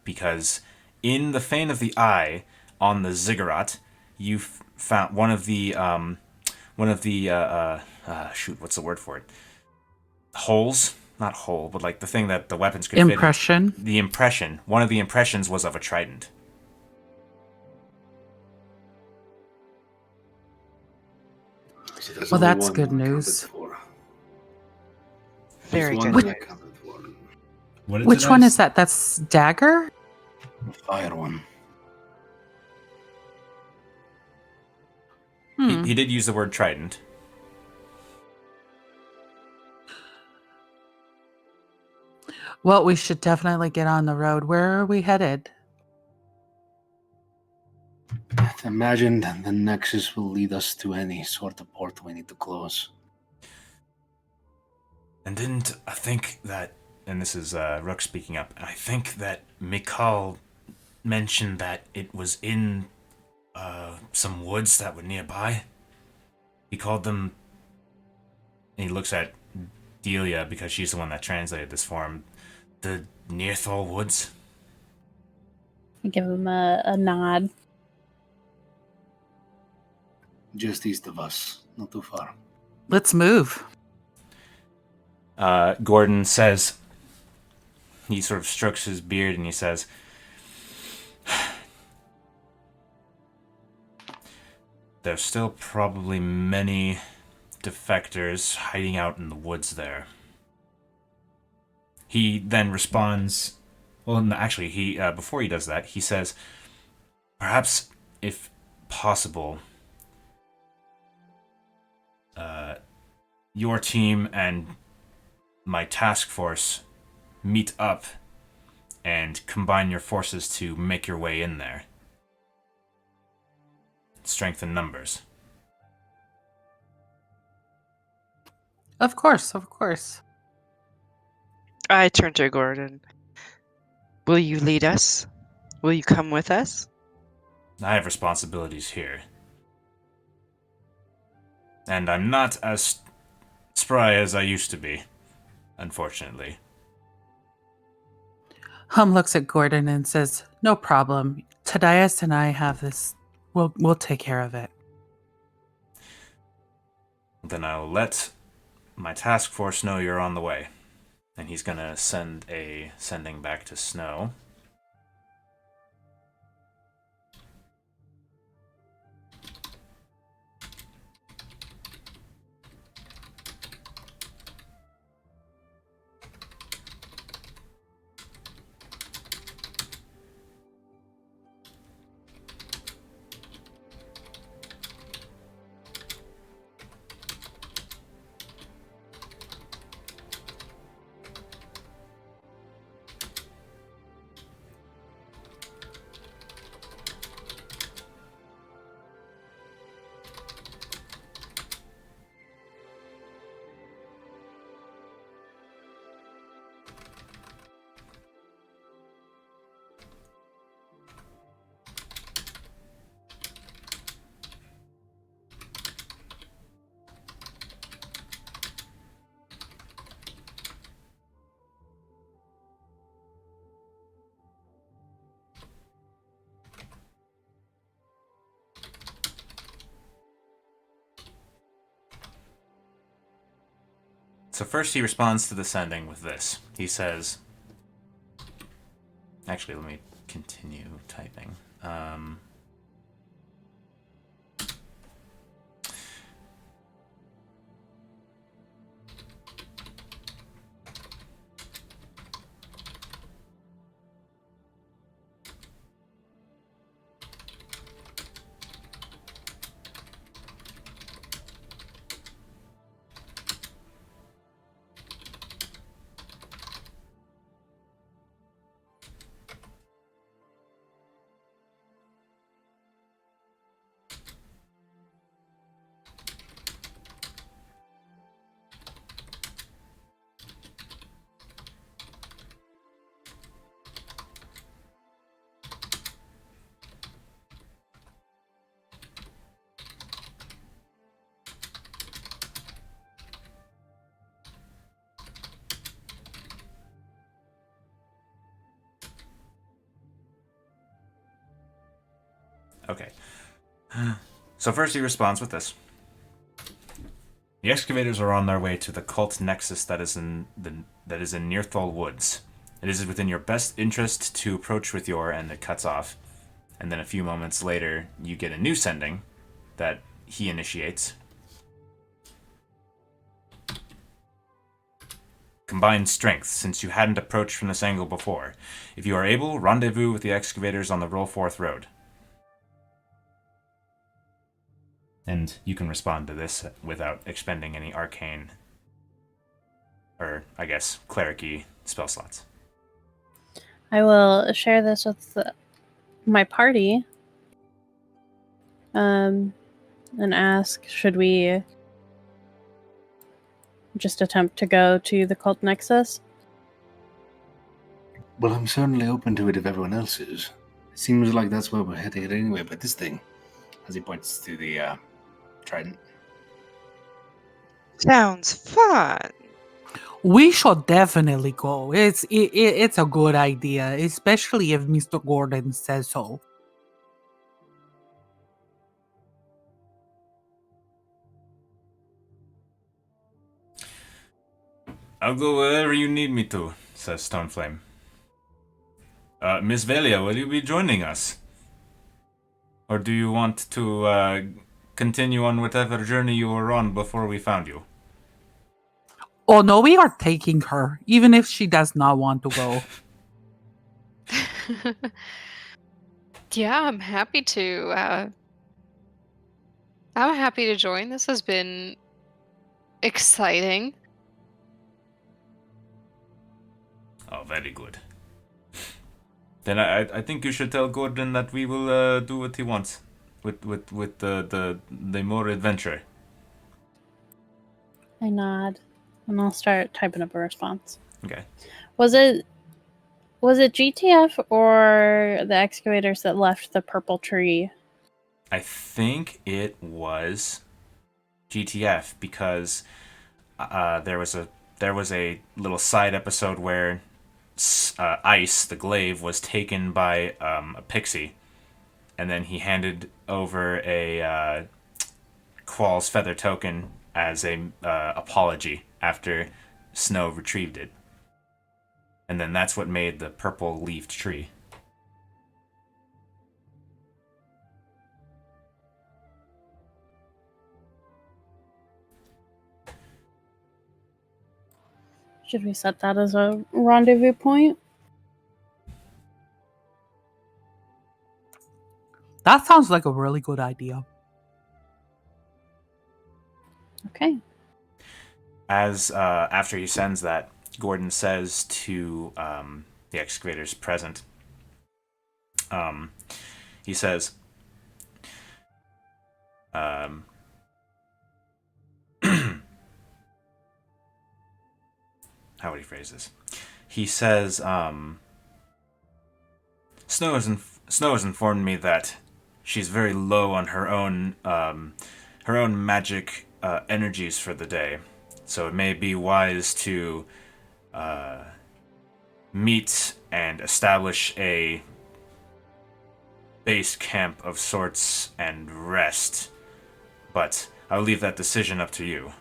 because in the Fane of the Eye on the ziggurat, you found one of the shoot, what's the word for it? Holes, not hole, but like the thing that the weapons could Impression. fit in. The impression. One of the impressions was of a trident. Well, that's good news. Very good. What is Which it one as? is that? That's dagger? The fire one. He did use the word trident. Well, we should definitely get on the road. Where are we headed? Imagine that the Nexus will lead us to any sort of port we need to close. And didn't I think that, and this is Rook speaking up, I think that Mikal mentioned that it was in some woods that were nearby. He called them, and he looks at Delia because she's the one that translated this for him, the Nearthal Woods. I give him a nod. Just east of us, not too far. Let's move. Gordon says, he sort of strokes his beard and he says, there's still probably many defectors hiding out in the woods there. He then responds, well, no, actually, he before he does that, he says, perhaps, if possible, your team and my task force meet up and combine your forces to make your way in there. Strength in numbers. Of course, of course. I turn to Gordon. Will you lead us? Will you come with us? I have responsibilities here. And I'm not as spry as I used to be, unfortunately. Hum looks at Gordon and says, no problem. Tadias and I have this. We'll take care of it. Then I'll let my task force know you're on the way. And he's gonna send a sending back to Snow. So first he responds to the sending with this. He says... Actually, let me continue typing. Okay. So first he responds with this. The excavators are on their way to the cult nexus that is in Nearthal Woods. It is within your best interest to approach with your, and it cuts off. And then a few moments later, you get a new sending that he initiates. Combined strength, since you hadn't approached from this angle before. If you are able, rendezvous with the excavators on the Rollforth Road. And you can respond to this without expending any arcane, or I guess cleric-y spell slots. I will share this with my party and ask, should we just attempt to go to the cult nexus? Well, I'm certainly open to it if everyone else is. It seems like that's where we're headed anyway, but this thing, As he points to the trident. Sounds fun. We should definitely go. It's a good idea, especially if Mr. Gordon says so. I'll go wherever you need me to, says Stoneflame. Miss Velia, will you be joining us? Or do you want to continue on whatever journey you were on before we found you? Oh no, we are taking her, even if she does not want to go. Yeah, I'm happy to. I'm happy to join. This has been exciting. Oh, very good. Then I think you should tell Gordon that we will do what he wants with the more adventure. I nod, and I'll start typing up a response. Okay. Was it GTF or the excavators that left the purple tree? I think it was GTF because there was a little side episode where Ice, the glaive, was taken by a pixie, and then he handed over a Qual's feather token as a apology after Snow retrieved it. And then that's what made the purple leafed tree. Should we set that as a rendezvous point? That sounds like a really good idea. Okay. As after he sends that, Gordon says to the excavators present, he says, how would he phrase this? He says, Snow has informed me that she's very low on her own magic energies for the day, so it may be wise to meet and establish a base camp of sorts and rest. But I'll leave that decision up to you.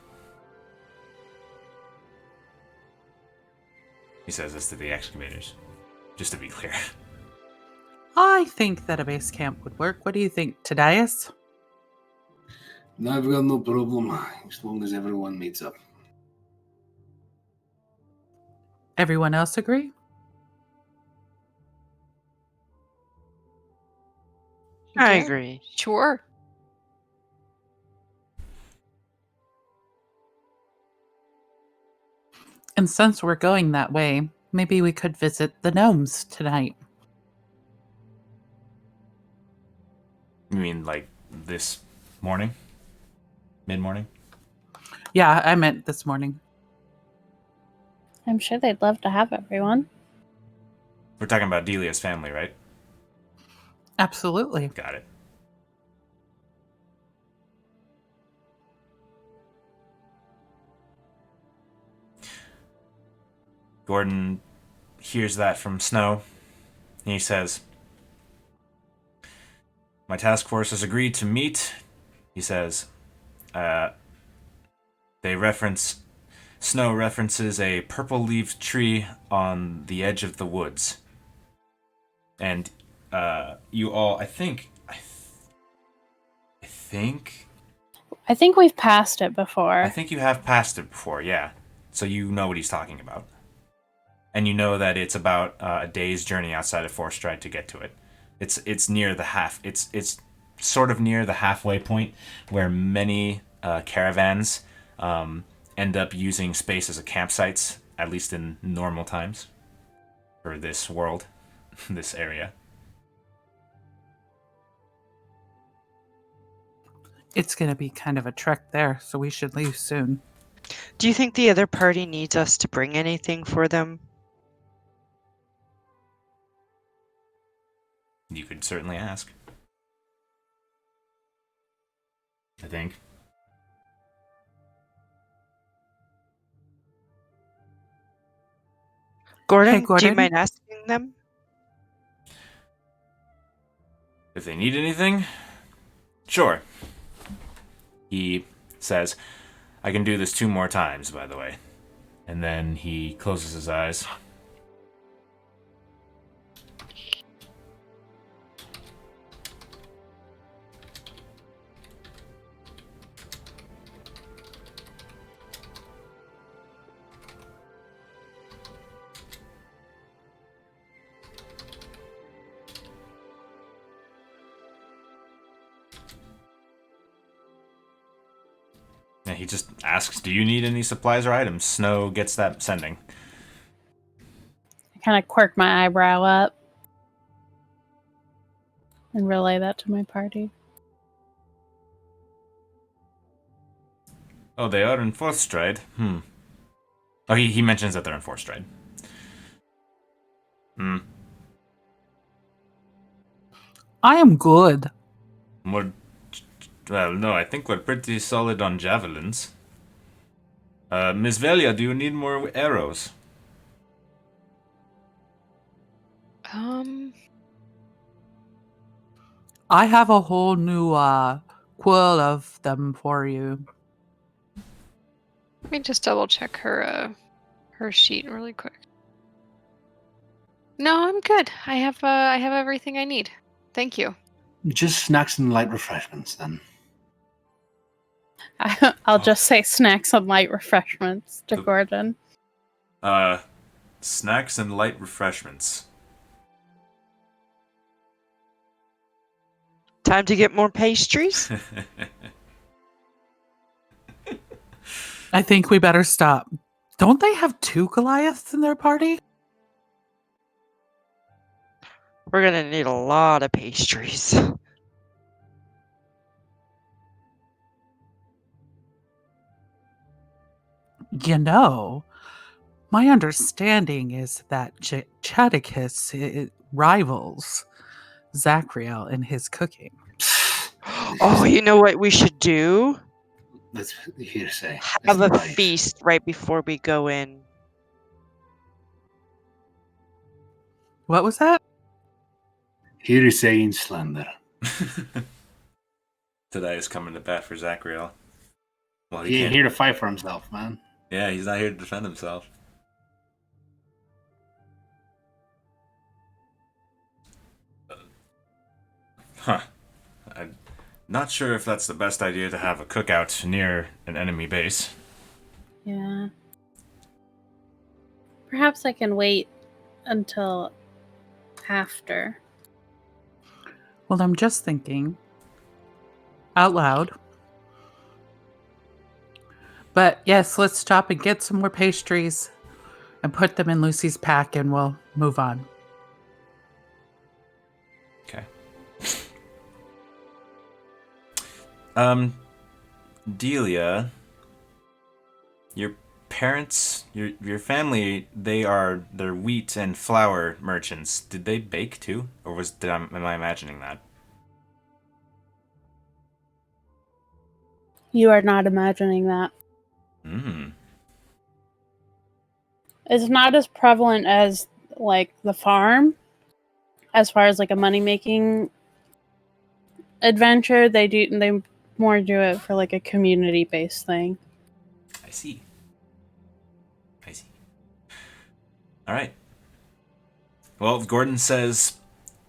He says this to the excavators. Just to be clear. I think that a base camp would work. What do you think, Tadias? I've got no problem as long as everyone meets up. Everyone else agree? I Yeah, agree. Sure. And since we're going that way, maybe we could visit the gnomes tonight. You mean like this morning? Mid-morning? Yeah, I meant this morning. I'm sure they'd love to have everyone. We're talking about Delia's family, right? Absolutely. Got it. Gordon hears that from Snow. And he says, my task force has agreed to meet. He says, Snow references a purple-leaved tree on the edge of the woods. And you all, I think we've passed it before. I think you have passed it before, yeah. So you know what he's talking about. And you know that it's about a day's journey outside of Forest Stride to get to it. It's near the half. It's sort of near the halfway point where many caravans end up using space as a campsites, at least in normal times, for this world, this area. It's going to be kind of a trek there, so we should leave soon. Do you think the other party needs us to bring anything for them? You could certainly ask. I think. Gordon, Hey, do you Gordon. mind asking them? If they need anything, sure. He says, I can do this 2 more times, by the way. And then he closes his eyes. And he just asks, do you need any supplies or items? Snow gets that sending. I kind of quirk my eyebrow up and relay that to my party. Oh, they are in 4th Stride? Oh, he mentions that they're in 4th Stride. I am good. Well, no, I think we're pretty solid on javelins. Miss Velia, do you need more arrows? I have a whole new quill of them for you. Let me just double check her sheet really quick. No, I'm good. I have everything I need. Thank you. Just snacks and light refreshments, then. I'll just say snacks and light refreshments to Gordon. Snacks and light refreshments. Time to get more pastries? I think we better stop. Don't they have 2 Goliaths in their party? We're gonna need a lot of pastries. You know, my understanding is that Chadicus rivals Zachriel in his cooking. Oh, you know what we should do? That's hearsay. Have That's a right. feast right before we go in. What was that? Hearsay and slander. Today is coming to bat for Zachriel. Well, He ain't can't. here to fight for himself, man. Yeah, he's not here to defend himself. Huh. I'm not sure if that's the best idea to have a cookout near an enemy base. Yeah. Perhaps I can wait until after. Well, I'm just thinking out loud. But yes, let's stop and get some more pastries and put them in Lucy's pack and we'll move on. Okay. Delia, your parents, your family, they're wheat and flour merchants. Did they bake too, or am I imagining that? You are not imagining that. It's not as prevalent as like the farm, as far as like a money making adventure. They more do it for like a community based thing. I see. All right. Well, Gordon says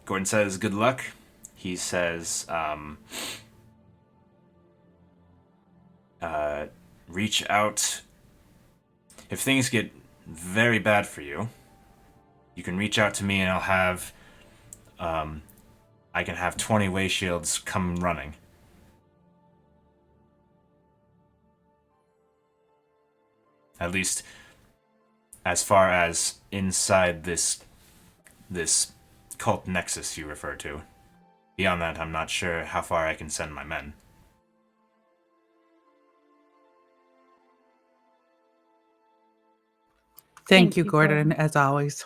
good luck. He says reach out if things get very bad for you. You can reach out to me and I'll have I can have 20 way shields come running. At least as far as inside this cult nexus you refer to. Beyond that, I'm not sure how far I can send my men. Thank you, Gordon, as always.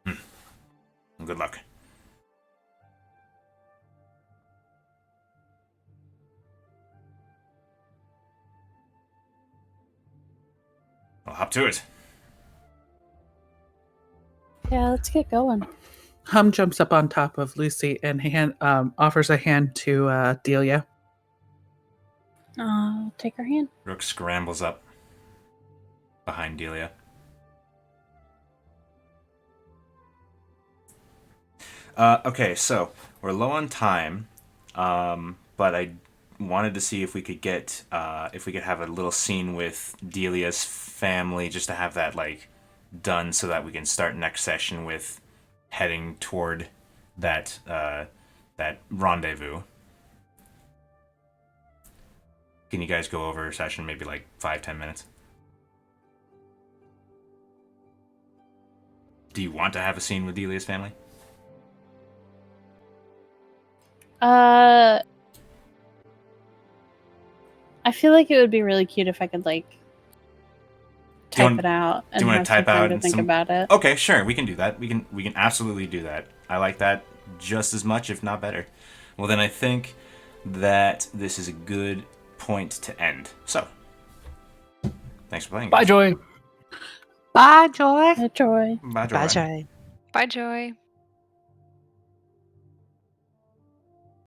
Good luck. I'll hop to it. Yeah, let's get going. Hum jumps up on top of Lucy and offers a hand to Delia. Take her hand. Rook scrambles up behind Delia. Okay, so we're low on time, but I wanted to see if we could have a little scene with Delia's family, just to have that like done, so that we can start next session with heading toward that rendezvous. Can you guys go over a session, maybe like 5-10 minutes? Do you want to have a scene with Delia's family? I feel like it would be really cute if I could like type it out and have some time to think about it. Okay, sure, we can do that. We can absolutely do that. I like that just as much, if not better. Well, then I think that this is a good point to end. So, thanks for playing. Bye, Joy. Bye, Joy. Joy. Bye, Joy. Bye, Joy. Bye, Joy.